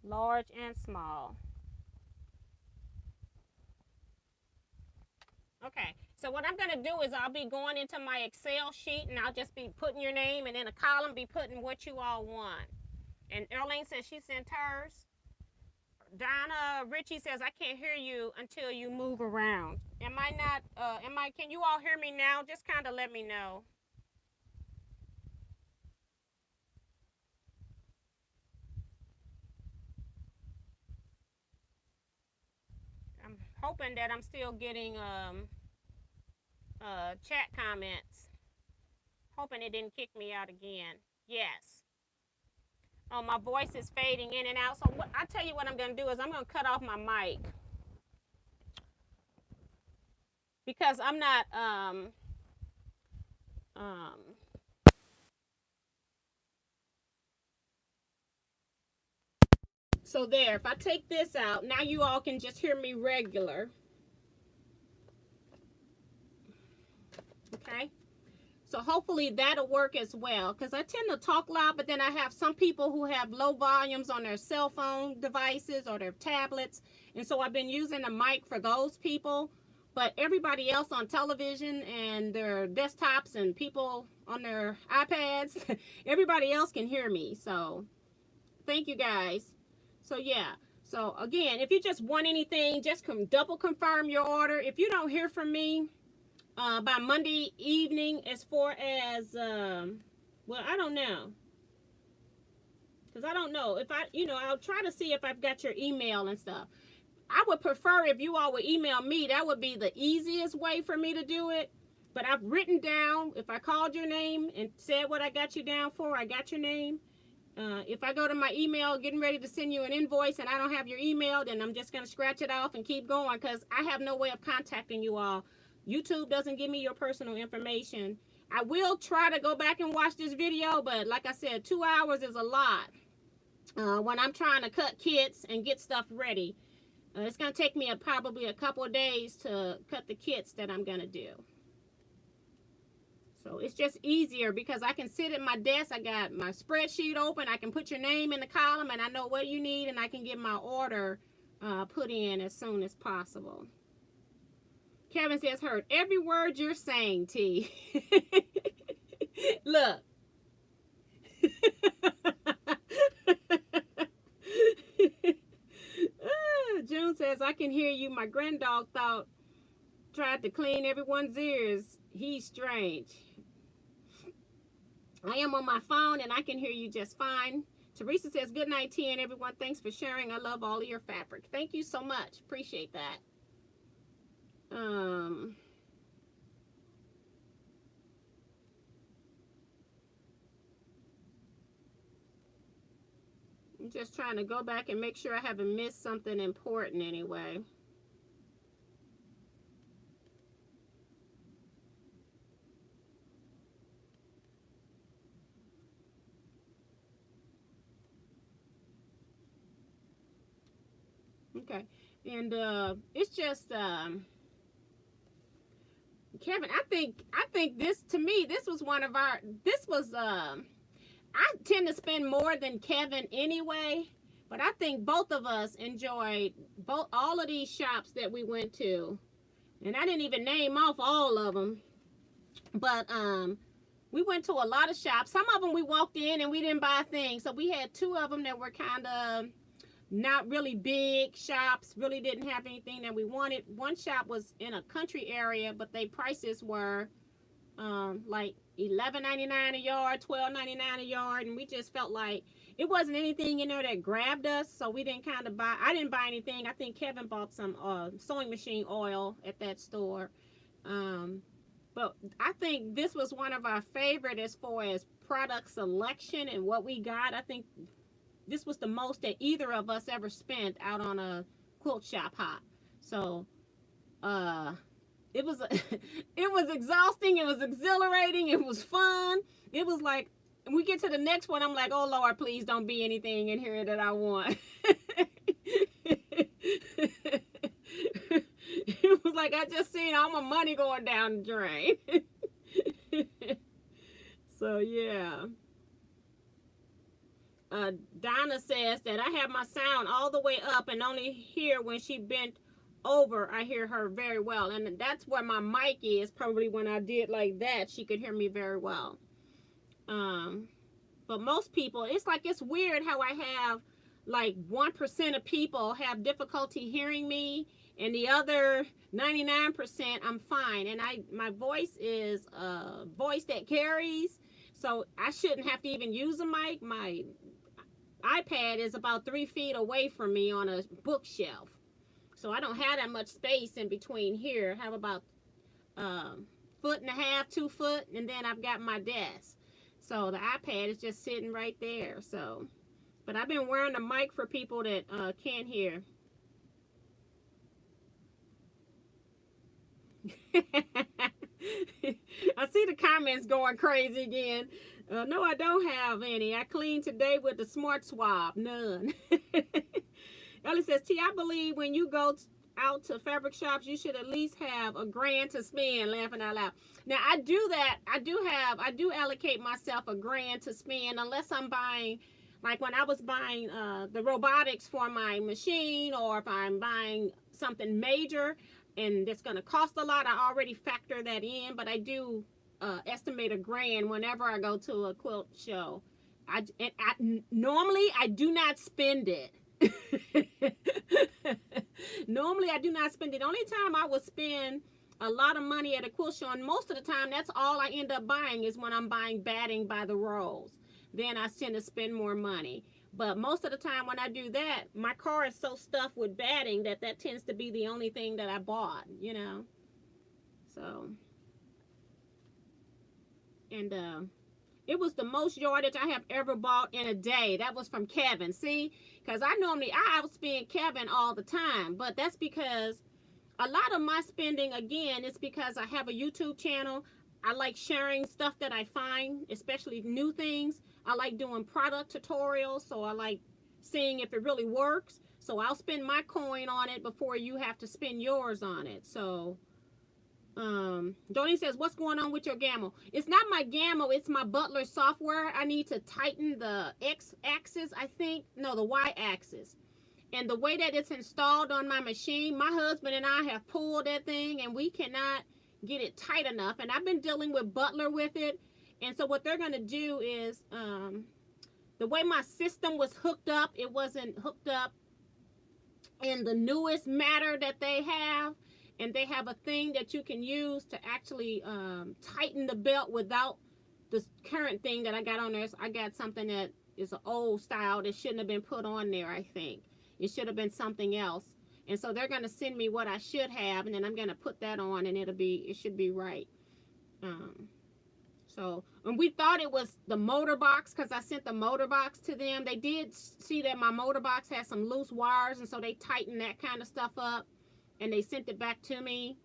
Large and small. Okay, so what I'm going to do is I'll be going into my Excel sheet, and I'll just be putting your name, and in a column be putting what you all want. And Erlene says she sent hers. Donna Richie says, I can't hear you until you move around. Can you all hear me now? Just kind of let me know. I'm hoping that I'm still getting chat comments. Hoping it didn't kick me out again. Yes. Oh, my voice is fading in and out. So I tell you what I'm going to do is I'm going to cut off my mic, because I'm not so there, if I take this out, now you all can just hear me regular. Okay? So So hopefully that'll work as well, because I tend to talk loud, but then I have some people who have low volumes on their cell phone devices or their tablets, and so I've been using a mic for those people. But everybody else on television and their desktops and people on their iPads, everybody else can hear me. So thank you guys. So yeah. So again, if you just want anything, just double confirm your order. If you don't hear from me by Monday evening, as far as well, I don't know, because I don't know if I'll try to see if I've got your email and stuff. I would prefer if you all would email me. That would be the easiest way for me to do it. But I've written down, if I called your name and said what I got you down for, I got your name. If I go to my email getting ready to send you an invoice and I don't have your email, then I'm just going to scratch it off and keep going, because I have no way of contacting you all. YouTube doesn't give me your personal information. I will try to go back and watch this video, but like I said, 2 hours is a lot when I'm trying to cut kits and get stuff ready. It's going to take me probably a couple of days to cut the kits that I'm going to do. So it's just easier because I can sit at my desk. I got my spreadsheet open. I can put your name in the column and I know what you need, and I can get my order put in as soon as possible. Kevin says, heard every word you're saying, T. Look. June says, I can hear you. My granddog tried to clean everyone's ears. He's strange. I am on my phone and I can hear you just fine. Teresa says, good night, T, and everyone. Thanks for sharing. I love all of your fabric. Thank you so much. Appreciate that. I'm just trying to go back and make sure I haven't missed something important anyway. Okay, and it's just Kevin, I think this, to me, this was one of our, I tend to spend more than Kevin anyway, but I think both of us enjoyed all of these shops that we went to, and I didn't even name off all of them, but we went to a lot of shops. Some of them we walked in and we didn't buy a thing, so we had 2 of them that were kind of not really big shops, really didn't have anything that we wanted. One shop was in a country area, but their prices were like $11.99 a yard, $12.99 a yard, and we just felt like it wasn't anything in there that grabbed us, so we didn't kind of buy. I didn't buy anything. I think Kevin bought some sewing machine oil at that store, but I think this was one of our favorite as far as product selection and what we got. I think this was the most that either of us ever spent out on a quilt shop hop. So it was it was exhausting, it was exhilarating, it was fun. It was like, we get to the next one, I'm like, oh Lord, please don't be anything in here that I want. It was like I just seen all my money going down the drain. So yeah. Donna says that I have my sound all the way up and only hear when she bent over. I hear her very well, and that's where my mic is. Probably when I did like that, she could hear me very well. But most people, it's like, it's weird how I have like 1% of people have difficulty hearing me, and the other 99% I'm fine. And my voice is a voice that carries, so I shouldn't have to even use a mic. My iPad is about 3 feet away from me on a bookshelf, so I don't have that much space in between here. I have about 1.5 feet, 2 foot, and then I've got my desk, so the iPad is just sitting right there. So, but I've been wearing a mic for people that can't hear. I see the comments going crazy again. No, I don't have any. I cleaned today with the Smart Swab. None. Ellie says, T, I believe when you go out to fabric shops, you should at least have $1,000 to spend, laughing out loud. Now I do that. I do allocate myself $1,000 to spend unless I'm buying, like when I was buying the robotics for my machine, or if I'm buying something major and it's going to cost a lot, I already factor that in. But I do estimate $1,000 whenever I go to a quilt show. Normally I do not spend it. Normally I do not spend it. The only time I will spend a lot of money at a quilt show, and most of the time that's all I end up buying, is when I'm buying batting by the rolls. Then I tend to spend more money. But most of the time when I do that, my car is so stuffed with batting that that tends to be the only thing that I bought, you know. So, and it was the most yardage I have ever bought in a day. That was from Kevin. See, because I outspend Kevin all the time, but that's because a lot of my spending, again, is because I have a YouTube channel. I like sharing stuff that I find, especially new things. I like doing product tutorials, so I like seeing if it really works. So I'll spend my coin on it before you have to spend yours on it. So Joni says, what's going on with your gamma? It's not my gamma, it's my Butler software. I need to tighten the X axis, I think. No, the Y axis. And the way that it's installed on my machine, my husband and I have pulled that thing and we cannot get it tight enough. And I've been dealing with Butler with it. And so what they're going to do is, the way my system was hooked up, it wasn't hooked up in the newest matter that they have. And they have a thing that you can use to actually tighten the belt without the current thing that I got on there. So I got something that is an old style that shouldn't have been put on there, I think. It should have been something else. And so they're going to send me what I should have, and then I'm going to put that on, and it should be right. So, and we thought it was the motor box, because I sent the motor box to them. They did see that my motor box had some loose wires, and so they tightened that kind of stuff up, and they sent it back to me.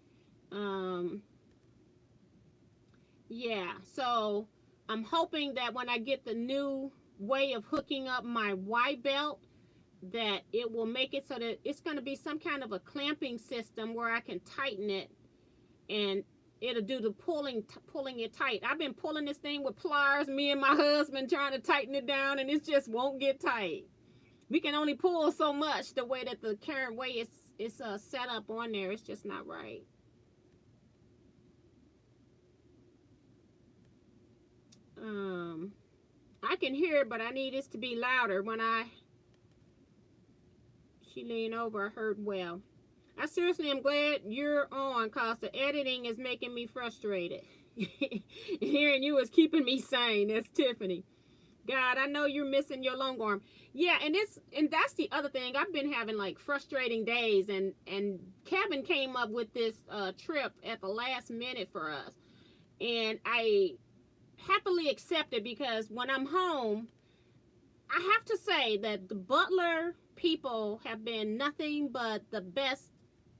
Yeah, so I'm hoping that when I get the new way of hooking up my Y belt, that it will make it so that it's going to be some kind of a clamping system where I can tighten it, and it'll do the pulling it tight. I've been pulling this thing with pliers, me and my husband trying to tighten it down, and it just won't get tight. We can only pull so much the way that the current way it's set up on there. It's just not right. I can hear it, but I need this to be louder. When she leaned over, I heard well. I seriously am glad you're on, because the editing is making me frustrated. Hearing you is keeping me sane. That's Tiffany. God, I know you're missing your long arm. Yeah, and that's the other thing. I've been having like frustrating days, and Kevin came up with this trip at the last minute for us. And I happily accepted, because when I'm home, I have to say that the Butler people have been nothing but the best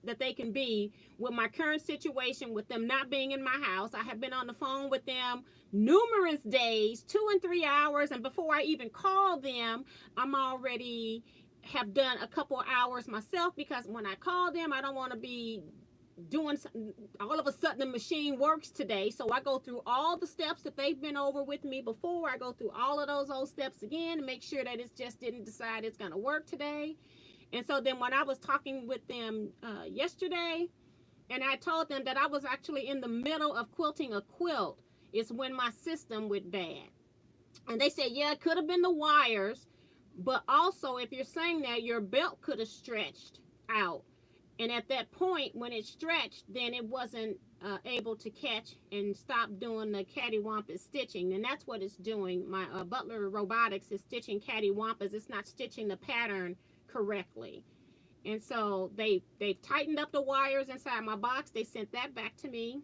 that they can be with my current situation, with them not being in my house. I have been on the phone with them numerous days, 2 and 3 hours, and before I even call them, I'm already have done a couple hours myself, because when I call them, I don't want to be doing something. All of a sudden the machine works today, so I go through all the steps that they've been over with me before. I go through all of those old steps again to make sure that it just didn't decide it's going to work today. And so then when I was talking with them yesterday, and I told them that I was actually in the middle of quilting a quilt, it's when my system went bad. And they said, yeah, it could have been the wires, but also if you're saying that, your belt could have stretched out. And at that point, when it stretched, then it wasn't able to catch and stop doing the cattywampus stitching. And that's what it's doing. My Butler Robotics is stitching cattywampus. It's not stitching the pattern correctly. And so they've tightened up the wires inside my box. They sent that back to me.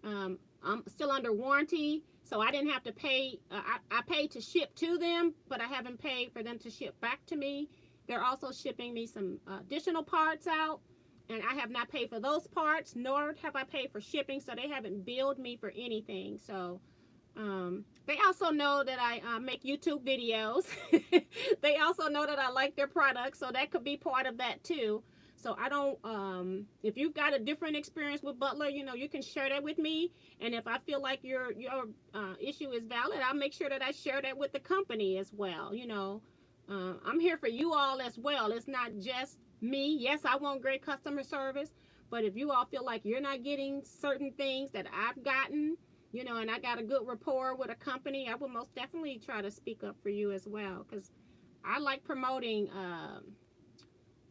I'm still under warranty, so I didn't have to pay. I paid to ship to them, but I haven't paid for them to ship back to me. They're also shipping me some additional parts out, and I have not paid for those parts, nor have I paid for shipping, so they haven't billed me for anything. So they also know that I make YouTube videos. They also know that I like their products, so that could be part of that too. So I don't, if you've got a different experience with Butler, you know, you can share that with me. And if I feel like your issue is valid, I'll make sure that I share that with the company as well. You know, I'm here for you all as well. It's not just me. Yes, I want great customer service, but if you all feel like you're not getting certain things that I've gotten, you know, and I got a good rapport with a company, I will most definitely try to speak up for you as well, because I like promoting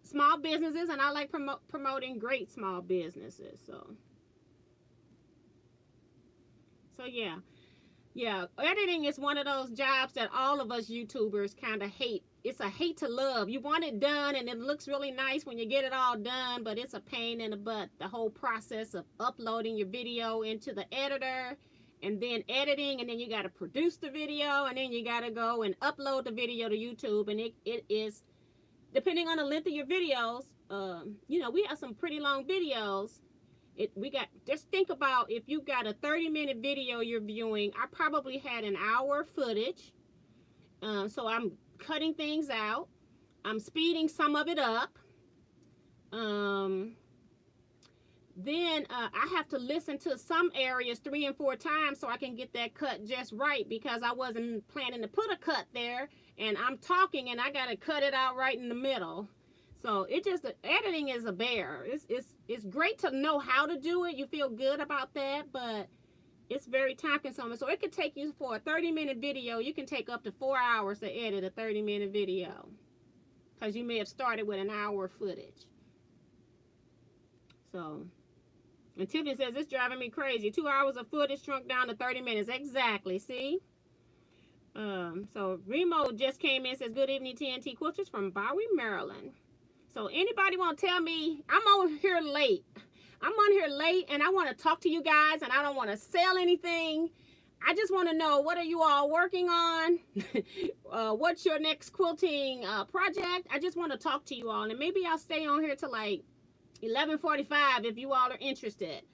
small businesses, and I like promoting great small businesses. So yeah, editing is one of those jobs that all of us YouTubers kind of hate. It's a hate to love. You want it done, and it looks really nice when you get it all done, but it's a pain in the butt. The whole process of uploading your video into the editor, and then editing, and then you got to produce the video, and then you got to go and upload the video to YouTube, and it is, depending on the length of your videos, you know, we have some pretty long videos. Just think about, if you got a 30-minute video you're viewing, I probably had an hour footage. So I'm cutting things out. I'm speeding some of it up. Then I have to listen to some areas 3 and 4 times so I can get that cut just right, because I wasn't planning to put a cut there, and I'm talking and I got to cut it out right in the middle. So editing is a bear. It's great to know how to do it. You feel good about that, but it's very time consuming. So it could take you, for a 30-minute video, you can take up to 4 hours to edit a 30-minute video, because you may have started with an hour footage. So, and Tiffany says, it's driving me crazy. 2 hours of footage shrunk down to 30 minutes. Exactly, see? So Remo just came in and says, good evening, TNT Quilters from Bowie, Maryland. So anybody want to tell me, I'm on here late. And I want to talk to you guys, and I don't want to sell anything. I just want to know, what are you all working on? What's your next quilting project? I just want to talk to you all, and maybe I'll stay on here till like 11:45 if you all are interested.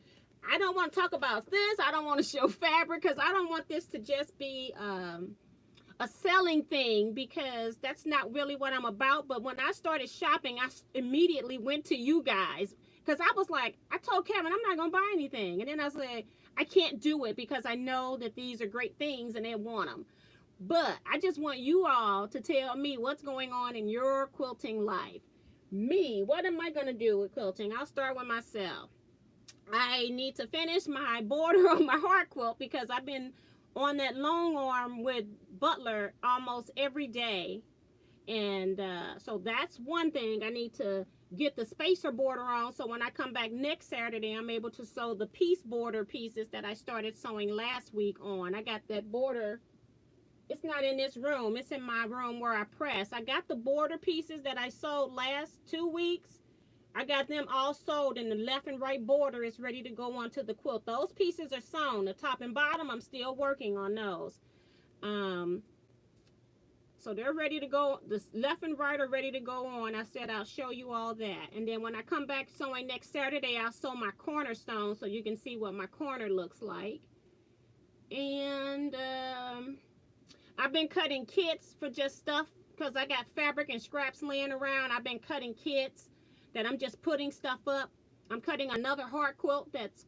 I don't want to talk about this. I don't want to show fabric, because I don't want this to just be a selling thing, because that's not really what I'm about. But when I started shopping, I immediately went to you guys, because I was like, I told Kevin I'm not gonna buy anything, and then I said I can't do it because I know that these are great things and they want them. But I just want you all to tell me what's going on in your quilting life. Me, what am I gonna do with quilting? I'll start with myself. I need to finish my border on my heart quilt, because I've been on that long arm with Butler almost every day, and so that's one thing. I need to get the spacer border on, so when I come back next Saturday, I'm able to sew the piece border pieces that I started sewing last week on. I got that border. It's not in this room. It's in my room where I press. I got the border pieces that I sewed last 2 weeks. I got them all sewed, and the left and right border is ready to go onto the quilt. Those pieces are sewn. The top and bottom, I'm still working on those. So they're ready to go. The left and right are ready to go on. I said I'll show you all that. And then when I come back sewing next Saturday, I'll sew my cornerstone so you can see what my corner looks like. And I've been cutting kits for just stuff, because I got fabric and scraps laying around. I've been cutting kits that I'm just putting stuff up. I'm cutting another heart quilt that's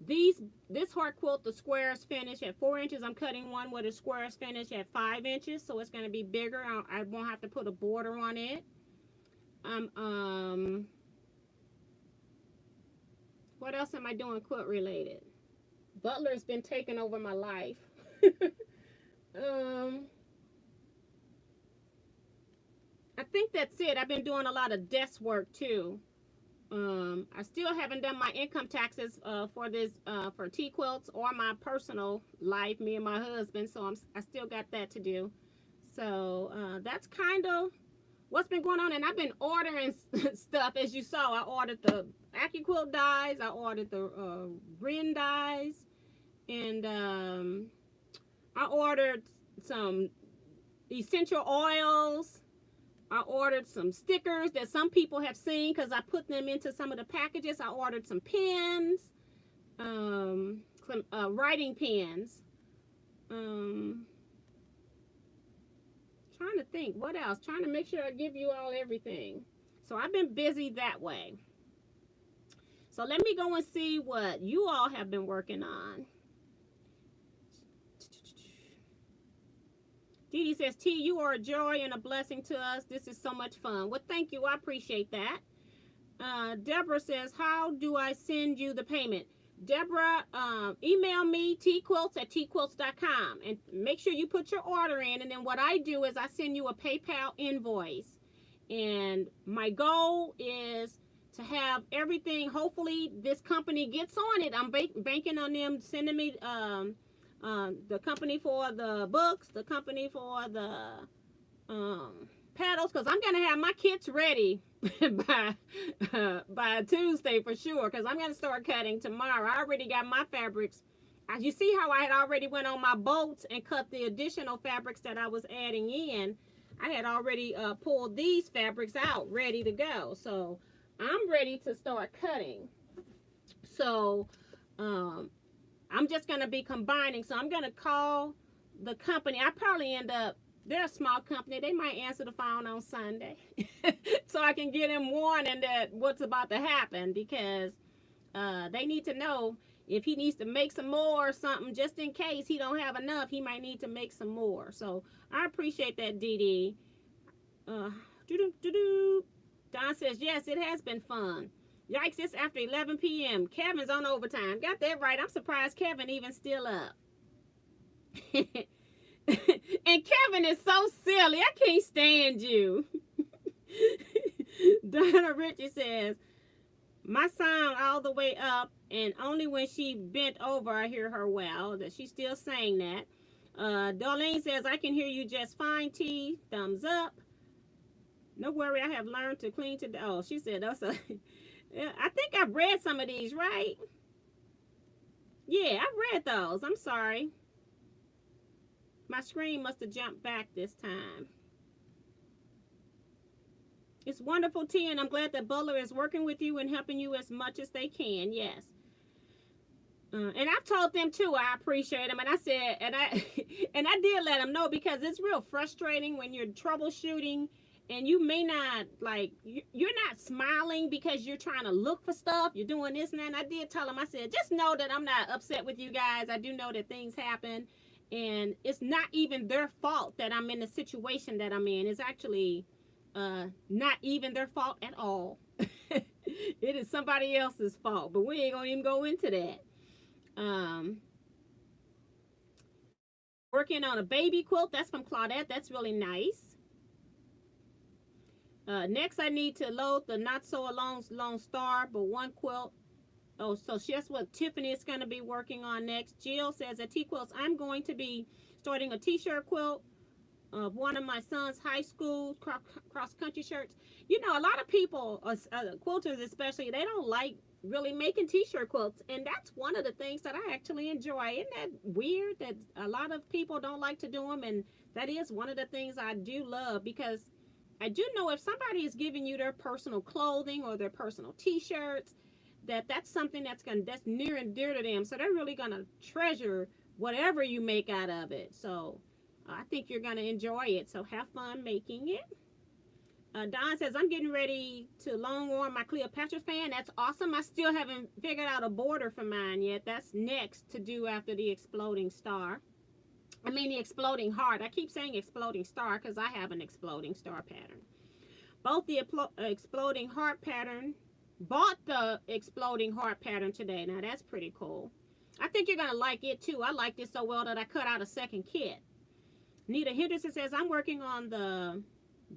this heart quilt, the squares finish at 4 inches. I'm cutting one with a squares finish at 5 inches, so it's going to be bigger. I won't have to put a border on it. What else am I doing quilt related? Butler's been taking over my life. I think that's it. I've been doing a lot of desk work too. I still haven't done my income taxes for this for Teaquilts or my personal life, me and my husband, so I still got that to do. So that's kind of what's been going on. And I've been ordering stuff, as you saw. I ordered the AccuQuilt dies, I ordered the Rin dies, and I ordered some essential oils. I ordered some stickers that some people have seen, because I put them into some of the packages. I ordered some pens, some writing pens. Trying to think what else. Trying to make sure I give you all everything. So I've been busy that way. So let me go and see what you all have been working on. Dee Dee says, T, you are a joy and a blessing to us. This is so much fun. Well, thank you. I appreciate that. Deborah says, how do I send you the payment? Deborah, email me, teaquilts@teaquilts.com, and make sure you put your order in. And then what I do is I send you a PayPal invoice. And my goal is to have everything. Hopefully this company gets on it. I'm banking on them sending me the company for the books, the company for the paddles, because I'm gonna have my kits ready by Tuesday for sure, because I'm gonna start cutting tomorrow. I already got my fabrics. As you see how I had already went on my bolts and cut the additional fabrics that I was adding in. I had already pulled these fabrics out ready to go, so I'm ready to start cutting. So I'm just gonna be combining. So I'm gonna call the company. I probably end up, they're a small company, they might answer the phone on Sunday so I can get him warning that what's about to happen, because they need to know if he needs to make some more or something, just in case he don't have enough, he might need to make some more. So I appreciate that, Dee Dee. Don says, yes, it has been fun. Yikes, it's after 11 p.m. Kevin's on overtime. Got that right. I'm surprised Kevin even still up. And Kevin is so silly. I can't stand you. Donna Richard says, my sound all the way up, and only when she bent over I hear her well. That she's still saying that. Darlene says, I can hear you just fine, T. Thumbs up. No worry, I have learned to clean today. Oh, she said, that's a... Yeah, I think I've read some of these, right? Yeah, I've read those. I'm sorry. My screen must have jumped back this time. It's wonderful, T, and I'm glad that Butler is working with you and helping you as much as they can. Yes. And I've told them too, I appreciate them. And I said, and I did let them know, because it's real frustrating when you're troubleshooting and you may not, like, you're not smiling because you're trying to look for stuff. You're doing this and that. And I did tell them, I said, just know that I'm not upset with you guys. I do know that things happen. And it's not even their fault that I'm in the situation that I'm in. It's actually not even their fault at all. It is somebody else's fault. But we ain't going to even go into that. Working on a baby quilt. That's from Claudette. That's really nice. Next, I need to load the Not So Alone Lone Star, but one quilt. Oh, so that's what Tiffany is going to be working on next. Jill says at Teaquilts, I'm going to be starting a t-shirt quilt of one of my son's high school cross-country shirts. You know, a lot of people, quilters especially, they don't like really making t-shirt quilts, and that's one of the things that I actually enjoy. Isn't that weird that a lot of people don't like to do them? And that is one of the things I do love, because I do know if somebody is giving you their personal clothing or their personal t-shirts, that's something that's near and dear to them. So they're really gonna treasure whatever you make out of it. So I think you're gonna enjoy it. So have fun making it. Don says, I'm getting ready to long warm my Cleopatra fan. That's awesome. I still haven't figured out a border for mine yet. That's next to do after the exploding star. I mean the exploding heart. I keep saying exploding star because I have an exploding star pattern. Both the exploding heart pattern, bought the exploding heart pattern today. Now that's pretty cool. I think you're going to like it too. I liked it so well that I cut out a second kit. Nita Henderson says, I'm working on the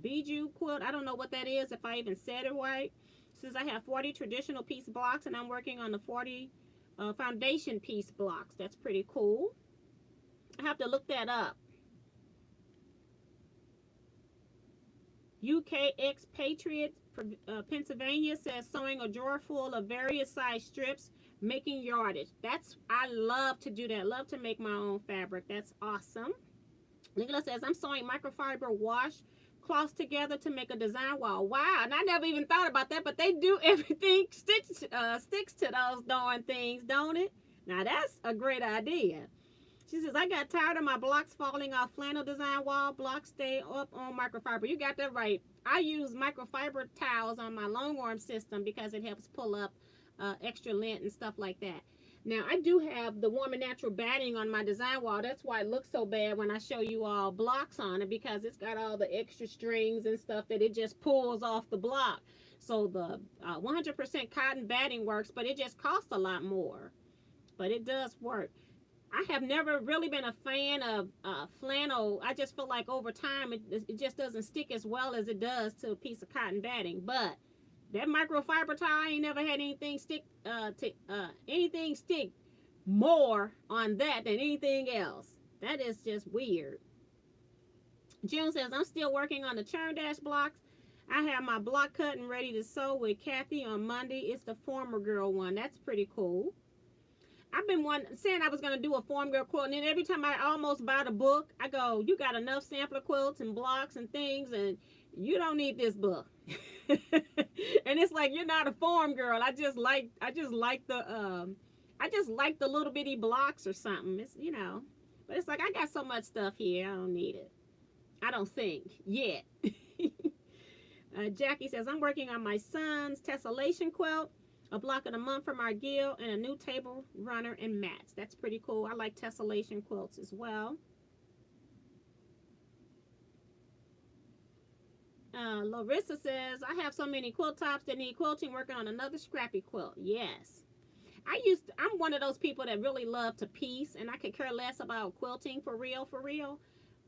Bijou quilt. I don't know what that is, if I even said it right. Says I have 40 traditional piece blocks and I'm working on the 40 foundation piece blocks. That's pretty cool. I have to look that up. UKX Patriot Pennsylvania says sewing a drawer full of various size strips, making yardage. I love to do that. Love to make my own fabric. That's awesome. Nicola says I'm sewing microfiber wash cloths together to make a design wall. Wow, and I never even thought about that, but they do everything sticks to those darn things, don't it? Now that's a great idea. She says, I got tired of my blocks falling off flannel design wall. Blocks stay up on microfiber. You got that right. I use microfiber towels on my longarm system because it helps pull up extra lint and stuff like that. Now, I do have the warm and natural batting on my design wall. That's why it looks so bad when I show you all blocks on it, because it's got all the extra strings and stuff that it just pulls off the block. So the 100% cotton batting works, but it just costs a lot more. But it does work. I have never really been a fan of flannel. I just feel like over time it just doesn't stick as well as it does to a piece of cotton batting. But that microfiber towel, I ain't never had anything stick more on that than anything else. That is just weird. June says, I'm still working on the churn dash blocks. I have my block cut and ready to sew with Kathy on Monday. It's the former girl one. That's pretty cool. I've been saying I was going to do a form girl quilt, and then every time I almost buy the book, I go, you got enough sampler quilts and blocks and things, and you don't need this book. And it's like, you're not a form girl. I just like the little bitty blocks or something. It's, you know, but it's like, I got so much stuff here. I don't need it. I don't think yet. Jackie says, I'm working on my son's tessellation quilt, a block of the month from our guild, and a new table runner and mats. That's pretty cool. I like tessellation quilts as well. Larissa says, I have so many quilt tops that need quilting, working on another scrappy quilt. Yes. I'm one of those people that really love to piece, and I could care less about quilting for real, for real.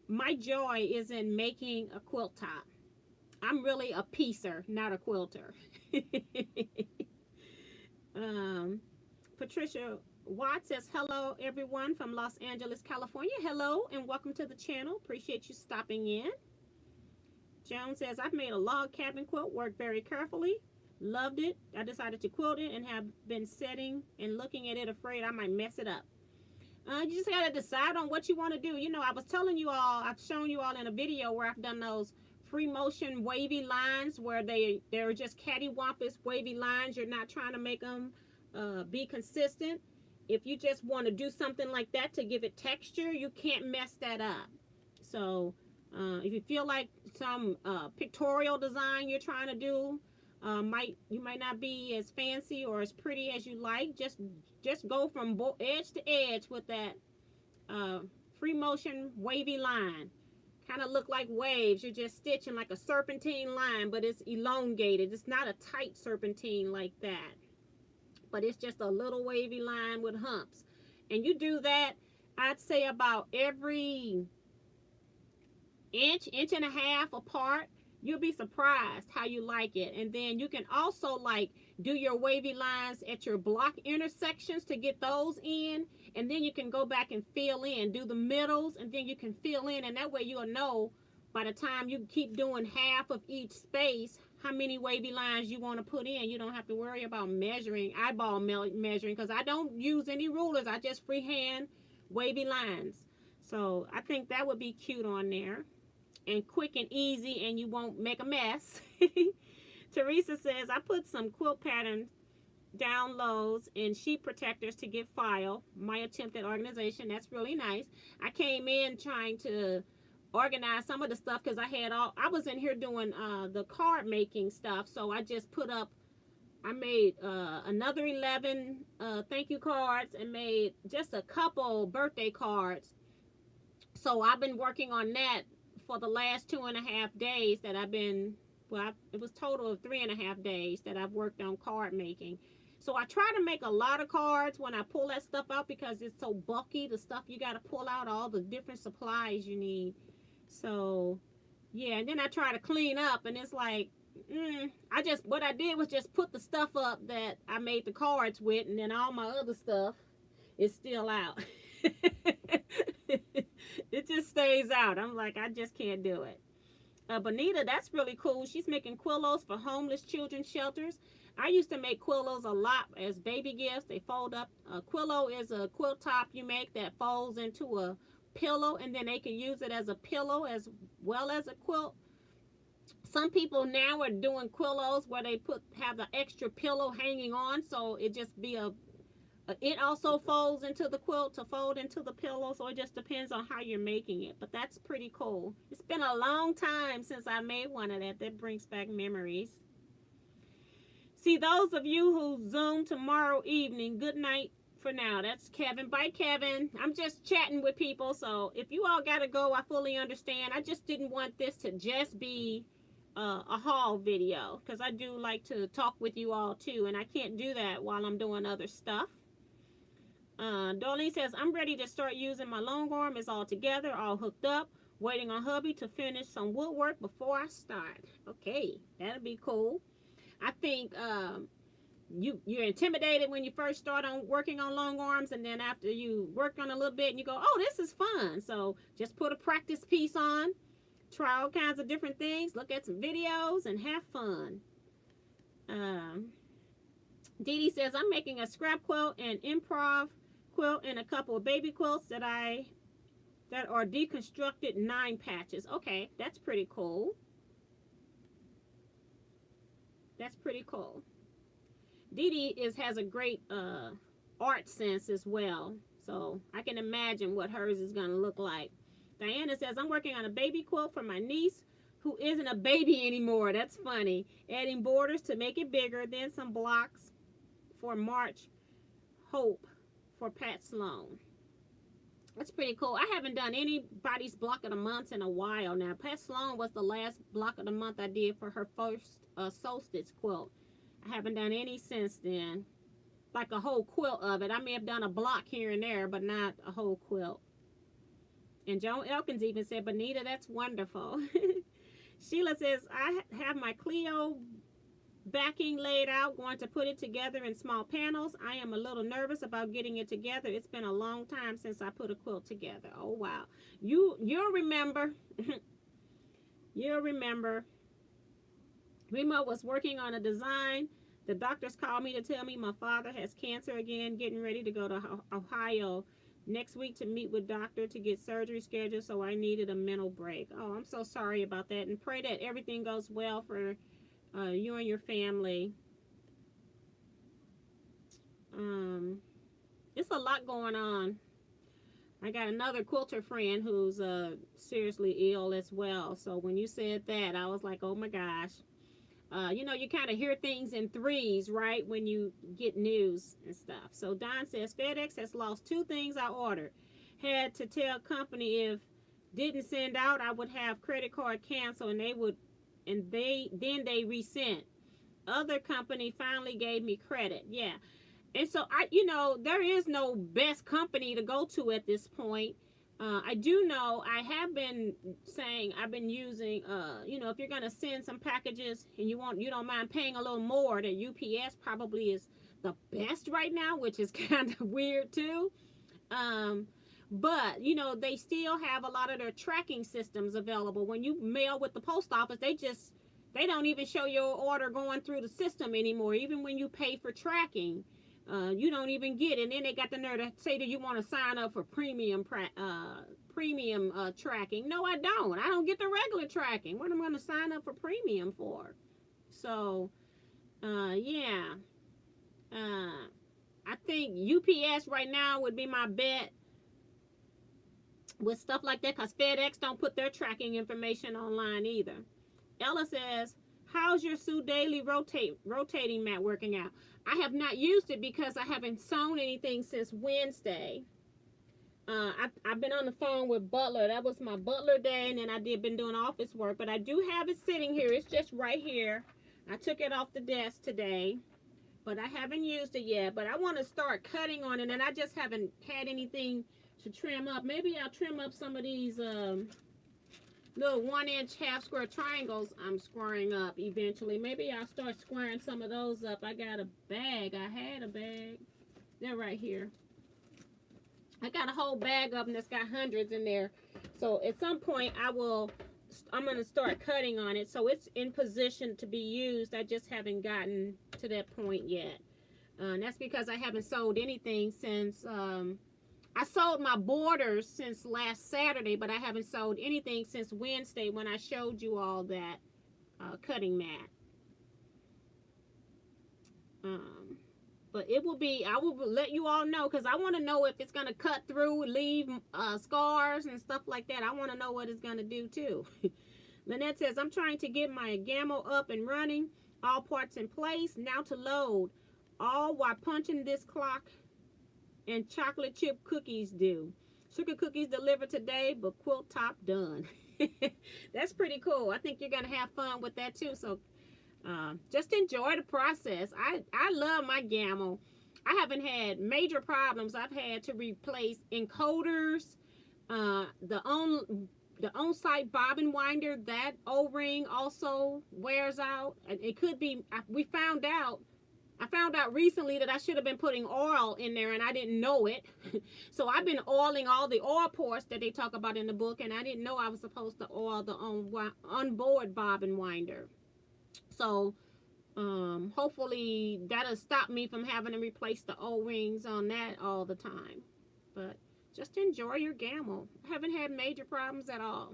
My joy is in making a quilt top. I'm really a piecer, not a quilter. Patricia Watt says, hello everyone from Los Angeles, California. Hello and welcome to the channel. Appreciate you stopping in. Joan says, I've made a log cabin quilt, worked very carefully, loved it. I decided to quilt it and have been setting and looking at it, afraid I might mess it up. You just got to decide on what you want to do. You know, I was telling you all, I've shown you all in a video where I've done those free motion wavy lines where they're just cattywampus wavy lines. You're not trying to make them be consistent. If you just want to do something like that to give it texture, you can't mess that up. So if you feel like some pictorial design you're trying to do you might not be as fancy or as pretty as you like, just go from edge to edge with that free motion wavy line. Kind of look like waves. You're just stitching like a serpentine line, but it's elongated. It's not a tight serpentine like that, but it's just a little wavy line with humps. And you do that, I'd say about every inch and a half apart. You'll be surprised how you like it. And then you can also like do your wavy lines at your block intersections to get those in, and then you can go back and fill in, do the middles, and then you can fill in, and that way you'll know by the time you keep doing half of each space how many wavy lines you want to put in. You don't have to worry about eyeball measuring, because I don't use any rulers. I just freehand wavy lines. So I think that would be cute on there. And quick and easy, and you won't make a mess. Teresa says, I put some quilt pattern downloads in sheet protectors to get file. My attempt at organization. That's really nice. I came in trying to organize some of the stuff because I was in here doing the card making stuff. So I just I made another 11 thank you cards and made just a couple birthday cards. So I've been working on that for the last 2.5 days that I've been, it was total of 3.5 days that I've worked on card making. So I try to make a lot of cards when I pull that stuff out because it's so bulky, the stuff you got to pull out, all the different supplies you need. So yeah, and then I try to clean up, and it's like, what I did was just put the stuff up that I made the cards with, and then all my other stuff is still out. It just stays out. I'm like, I just can't do it. Bonita, that's really cool. She's making quillos for homeless children shelters. I used to make quillos a lot as baby gifts. They fold up. A quillo is a quilt top you make that folds into a pillow, and then they can use it as a pillow as well as a quilt. Some people now are doing quillos where they have the extra pillow hanging on, so it just be a It also folds into the quilt to fold into the pillow, so it just depends on how you're making it. But that's pretty cool. It's been a long time since I made one of that. That brings back memories. See, those of you who Zoom tomorrow evening, good night for now. That's Kevin. Bye, Kevin. I'm just chatting with people, so if you all got to go, I fully understand. I just didn't want this to just be a haul video, because I do like to talk with you all too, and I can't do that while I'm doing other stuff. Darlene says, I'm ready to start using my long arm. It's all together, all hooked up, waiting on hubby to finish some woodwork before I start. Okay, that'll be cool. I think you're intimidated when you first start on working on long arms, and then after you work on a little bit and you go, oh, this is fun. So just put a practice piece on, try all kinds of different things, look at some videos, and have fun. Dee Dee says, I'm making a scrap quilt and improv quilt and a couple of baby quilts that are deconstructed 9 patches. Okay, that's pretty cool. That's pretty cool. Dee Dee has a great art sense as well, so I can imagine what hers is going to look like. Diana says, I'm working on a baby quilt for my niece who isn't a baby anymore. That's funny. Adding borders to make it bigger, then some blocks for March Hope for Pat Sloan. That's pretty cool. I haven't done anybody's block of the month in a while now. Pat Sloan was the last block of the month I did for her first solstice quilt. I haven't done any since then. Like a whole quilt of it. I may have done a block here and there, but not a whole quilt. And Joan Elkins even said, Bonita, that's wonderful. Sheila says, I have my Clio backing laid out, going to put it together in small panels. I am a little nervous about getting it together. It's been a long time since I put a quilt together. Oh, wow. You'll remember. You'll remember. Remo was working on a design. The doctors called me to tell me my father has cancer again, getting ready to go to Ohio next week to meet with doctor to get surgery scheduled, so I needed a mental break. Oh, I'm so sorry about that, and pray that everything goes well for you and your family. It's a lot going on. I got another quilter friend who's seriously ill as well, so when you said that, I was like, oh my gosh. You know, you kind of hear things in threes, right, when you get news and stuff. So Don says, FedEx has lost 2 things I ordered. Had to tell company if didn't send out, I would have credit card cancel, and then they resent. Other company finally gave me credit. Yeah. And so you know, there is no best company to go to at this point. I do know I have been saying I've been using, you know, if you're going to send some packages and you don't mind paying a little more, that UPS probably is the best right now, which is kind of weird too. But, you know, they still have a lot of their tracking systems available. When you mail with the post office, they don't even show your order going through the system anymore. Even when you pay for tracking. You don't even get it. And then they got the nerve to say that you want to sign up for premium tracking. No, I don't. I don't get the regular tracking. What am I going to sign up for premium for? So, yeah. I think UPS right now would be my bet with stuff like that, because FedEx don't put their tracking information online either. Ella says, how's your Sue Daily rotating mat working out? I have not used it because I haven't sewn anything since Wednesday. I've been on the phone with Butler. That was my Butler day, and then I been doing office work. But I do have it sitting here. It's just right here. I took it off the desk today, but I haven't used it yet. But I want to start cutting on it, and I just haven't had anything to trim up. Maybe I'll trim up some of these little 1-inch half square triangles I'm squaring up eventually. Maybe I'll start squaring some of those up. I got a bag. I had a bag. They're right here. I got a whole bag of them that's got hundreds in there. So at some point I'm going to start cutting on it. So it's in position to be used. I just haven't gotten to that point yet. And that's because I haven't sewed anything since I sewed my borders since last Saturday, but I haven't sewed anything since Wednesday when I showed you all that cutting mat. But it will be, I will let you all know, because I want to know if it's going to cut through, leave scars and stuff like that. I want to know what it's going to do too. Lynette says, I'm trying to get my gammo up and running, all parts in place, now to load, all while punching this clock and chocolate chip cookies due. Sugar cookies delivered today, but quilt top done. That's pretty cool. I think you're going to have fun with that too. So just enjoy the process. I love my gammo. I haven't had major problems. I've had to replace encoders, the on-site bobbin winder, that O-ring also wears out. It could be, I found out recently that I should have been putting oil in there and I didn't know it. So I've been oiling all the oil ports that they talk about in the book, and I didn't know I was supposed to oil the onboard bobbin winder. So hopefully that'll stop me from having to replace the O-rings on that all the time. But just enjoy your gammo. I haven't had major problems at all.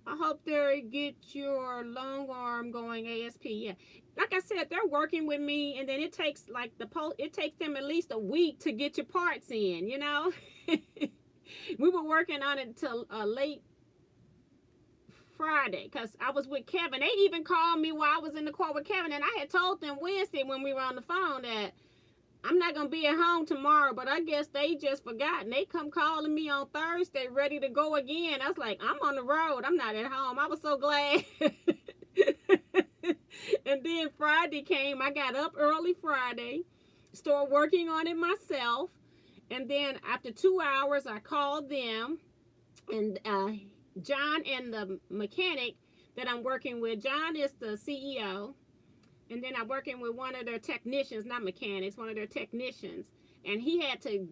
I hope they get your long arm going ASP. Yeah, like I said, they're working with me, and then it takes like it takes them at least a week to get your parts in, you know. We were working on it till late Friday, because I was with Kevin. They even called me while I was in the car with Kevin, and I had told them Wednesday when we were on the phone that I'm not going to be at home tomorrow, but I guess they just forgot. And they come calling me on Thursday ready to go again. I was like, I'm on the road. I'm not at home. I was so glad. And then Friday came. I got up early Friday, started working on it myself. And then after 2 hours, I called them. And John and the mechanic that I'm working with, John is the CEO. And then I'm working with one of their technicians, not mechanics, one of their technicians. And he had to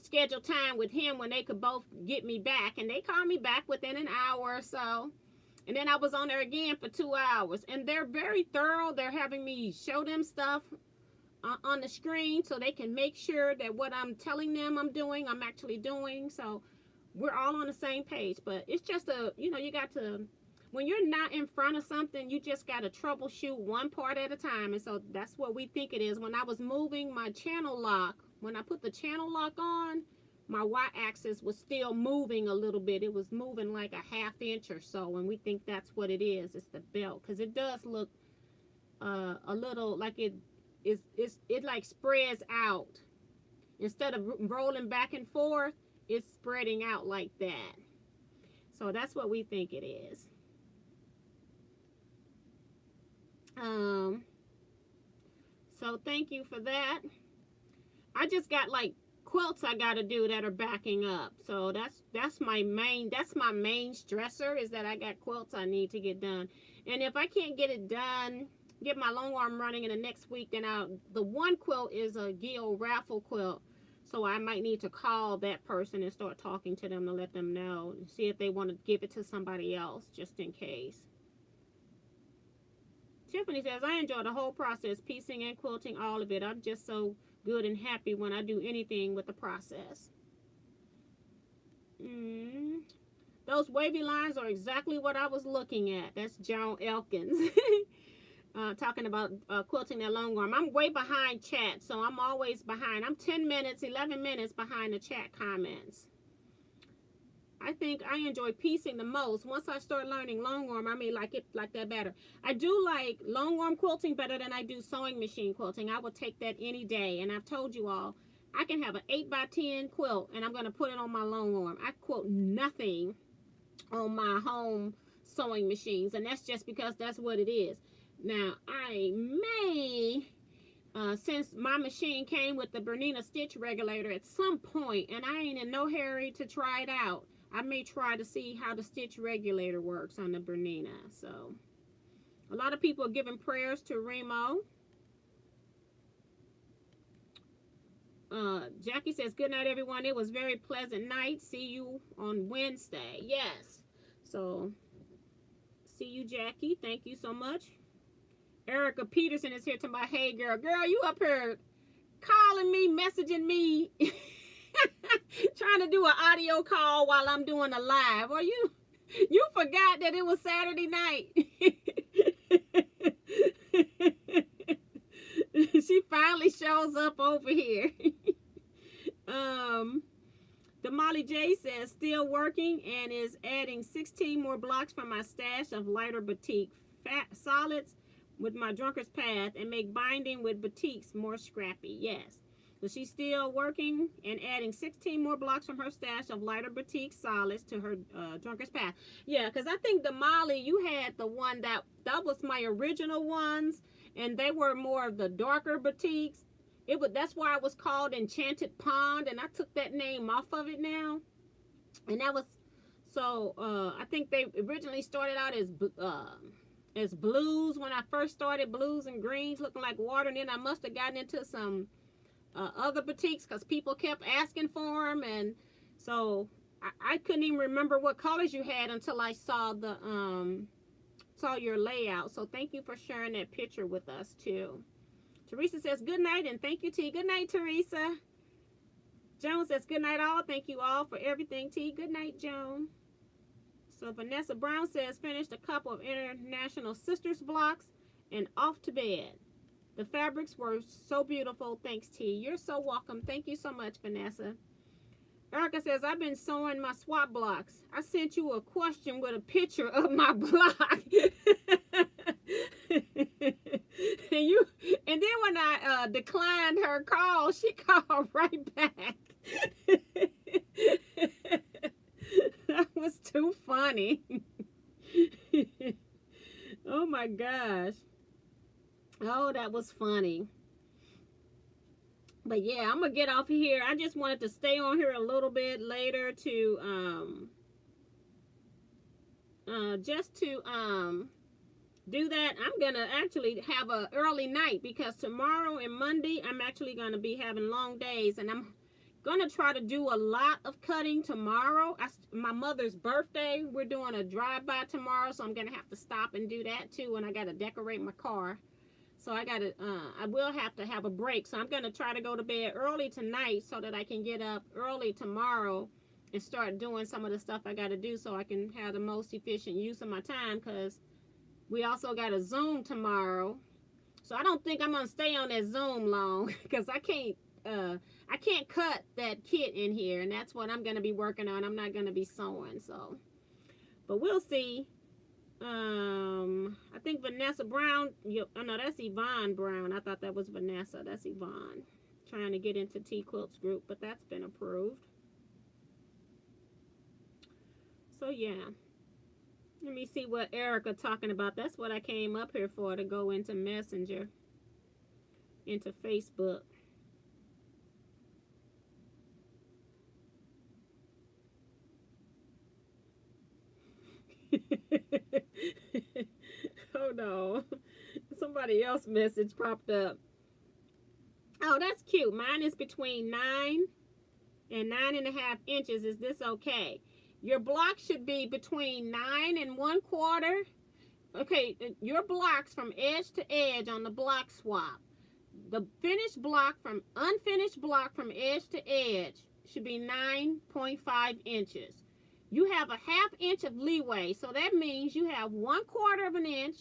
schedule time with him when they could both get me back. And they called me back within an hour or so. And then I was on there again for 2 hours. And they're very thorough. They're having me show them stuff on the screen so they can make sure that what I'm telling them I'm doing, I'm actually doing. So we're all on the same page. But it's just you got to... When you're not in front of something, you just got to troubleshoot one part at a time. And so that's what we think it is. When I was moving my channel lock, when I put the channel lock on, my Y-axis was still moving a little bit. It was moving like a ½ inch or so. And we think that's what it is. It's the belt. Because it does look a little like it like spreads out. Instead of rolling back and forth, it's spreading out like that. So that's what we think it is. So thank you for that. I just got like quilts I got to do that are backing up. So that's my main stressor, is that I got quilts I need to get done. And if I can't get it done, get my long arm running in the next week, then the one quilt is a Gil raffle quilt. So I might need to call that person and start talking to them to let them know and see if they want to give it to somebody else just in case. Tiffany says, I enjoy the whole process, piecing and quilting, all of it. I'm just so good and happy when I do anything with the process. Those wavy lines are exactly what I was looking at. That's Joan Elkins. Talking about quilting that long arm. I'm way behind chat, so I'm always behind. I'm 10 minutes, 11 minutes behind the chat comments. I think I enjoy piecing the most. Once I start learning long arm, I may like it like that better. I do like long arm quilting better than I do sewing machine quilting. I will take that any day. And I've told you all, I can have an 8x10 quilt and I'm going to put it on my long arm. I quilt nothing on my home sewing machines. And that's just because that's what it is. Now, I may, since my machine came with the Bernina stitch regulator at some point, and I ain't in no hurry to try it out, I may try to see how the stitch regulator works on the Bernina. So, a lot of people are giving prayers to Remo. Jackie says, good night, everyone. It was a very pleasant night. See you on Wednesday. Yes. So, see you, Jackie. Thank you so much. Erica Peterson is here to my, hey, girl. Girl, you up here calling me, messaging me. Trying to do an audio call while I'm doing a live. Or you forgot that it was Saturday night. She She finally shows up over here. The Molly J says, still working and is adding 16 more blocks from my stash of lighter batik solids with my Drunkard's Path and make binding with batiks more scrappy. Yes. So she's still working and adding 16 more blocks from her stash of lighter batik solids to her Drunkard's Path. Yeah, because I think the Molly, you had the one that was my original ones, and they were more of the darker batiks. That's why it was called Enchanted Pond, and I took that name off of it now. And that was, so I think they originally started out as blues when I first started, blues and greens looking like water, and then I must have gotten into some other batiks because people kept asking for them, and so I couldn't even remember what colors you had until I saw saw your layout. So thank you for sharing that picture with us too. Teresa says, good night, and thank you, T. Good night, Teresa. Joan says, good night, all. Thank you all for everything, T. Good night, Joan. So Vanessa Brown says, finished a couple of International Sisters blocks and off to bed. The fabrics were so beautiful. Thanks, T. You're so welcome. Thank you so much, Vanessa. Erica says, I've been sewing my swap blocks. I sent you a question with a picture of my block. And then when I declined her call, she called right back. That was too funny. Oh my gosh. Oh, that was funny. But yeah, I'm gonna get off of here. I just wanted to stay on here a little bit later to just to do that. I'm gonna actually have a early night because tomorrow and Monday I'm actually gonna be having long days, and I'm gonna try to do a lot of cutting tomorrow. My mother's birthday, we're doing a drive-by tomorrow, so I'm gonna have to stop and do that too, and I gotta decorate my car. So I will have to have a break. So I'm going to try to go to bed early tonight so that I can get up early tomorrow and start doing some of the stuff I got to do so I can have the most efficient use of my time, because we also got a Zoom tomorrow. So I don't think I'm going to stay on that Zoom long because I can't cut that kit in here, and that's what I'm going to be working on. I'm not going to be sewing, so, but we'll see. I think Vanessa Brown, oh no, that's Yvonne Brown. I thought that was Vanessa. That's Yvonne. Trying to get into Teaquilts group, but that's been approved. So yeah. Let me see what Erica talking about. That's what I came up here for, to go into Messenger, into Facebook. Oh no, somebody else's message popped up. Oh, that's cute. Mine is between 9 and 9.5 inches. Is this okay? Your block should be between 9 and 1/4. Okay, your blocks from edge to edge on the block swap. The finished block from unfinished block from edge to edge should be 9.5 inches. You have a 1/2 inch of leeway, so that means you have 1/4 of an inch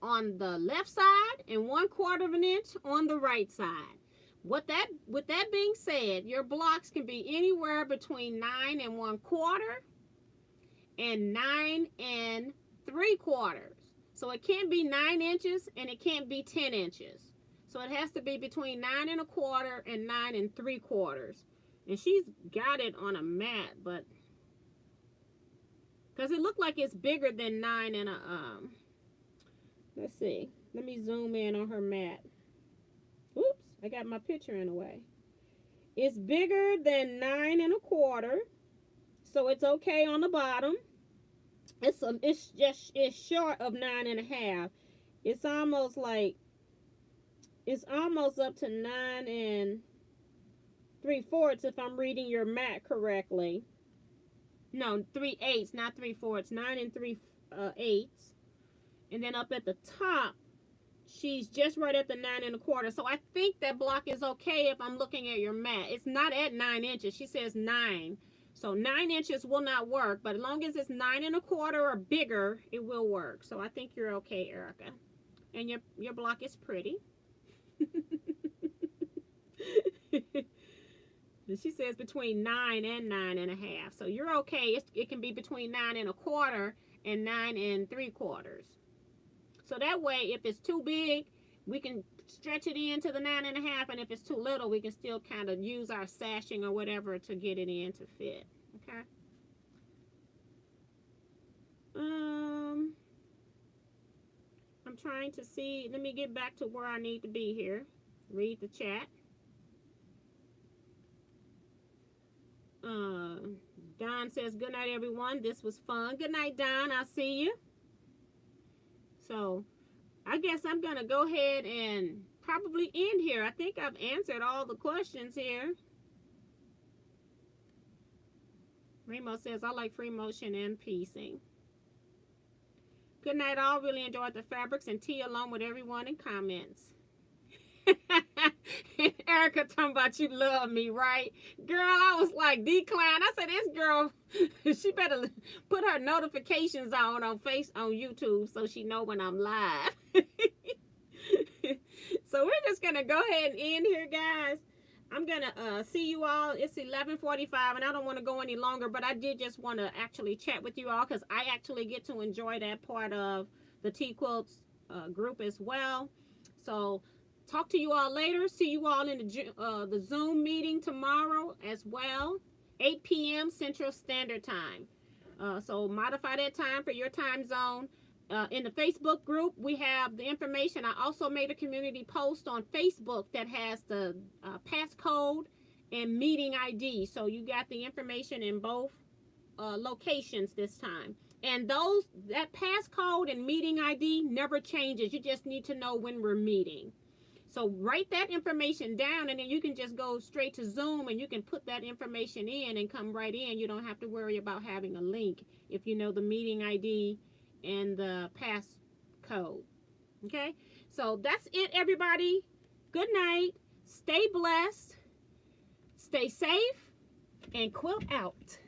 on the left side and 1/4 inch on the right side. With that being said, your blocks can be anywhere between 9 and 1/4 and 9 and 3/4. So it can't be 9 inches and it can't be 10 inches. So it has to be between 9 1/4 and 9 3/4. And she's got it on a mat, but because it looked like it's bigger than 9 and let's see. Let me zoom in on her mat. Oops, I got my picture in the way. It's bigger than 9 1/4, so it's okay on the bottom. It's short of 9 1/2. It's almost up to 9 3/4 if I'm reading your mat correctly. No, 3/8, not 3/4. 9 3/8. And then up at the top, she's just right at the 9 1/4. So I think that block is okay if I'm looking at your mat. It's not at 9 inches. She says 9. So 9 inches will not work, but as long as it's 9 1/4 or bigger, it will work. So I think you're okay, Erica. And your block is pretty. She says between 9 and 9.5. So you're okay. It can be between 9 1/4 and 9 3/4. So that way, if it's too big, we can stretch it into the 9.5, and if it's too little, we can still kind of use our sashing or whatever to get it in to fit. Okay. I'm trying to see. Let me get back to where I need to be here. Read the chat. Don says, good night, everyone. This was fun. Good night, Don. I'll see you. So, I guess I'm going to go ahead and probably end here. I think I've answered all the questions here. Remo says, I like free motion and piecing. Good night, all. Really enjoyed the fabrics and tea along with everyone in comments. Erica talking about you love me, right? Girl, I was like, decline. I said, this girl, she better put her notifications on YouTube so she know when I'm live. So we're just going to go ahead and end here, guys. I'm going to see you all. It's 11:45, and I don't want to go any longer, but I did just want to actually chat with you all because I actually get to enjoy that part of the Teaquilts group as well. So talk to you all later. See you all in the Zoom meeting tomorrow as well, 8 p.m. Central Standard Time. So modify that time for your time zone. In the Facebook group, we have the information. I also made a community post on Facebook that has the passcode and meeting ID. So you got the information in both locations this time. And that passcode and meeting ID never changes. You just need to know when we're meeting. So write that information down, and then you can just go straight to Zoom and you can put that information in and come right in. You don't have to worry about having a link if you know the meeting ID and the passcode. Okay, so that's it, everybody. Good night. Stay blessed, stay safe, and quilt out.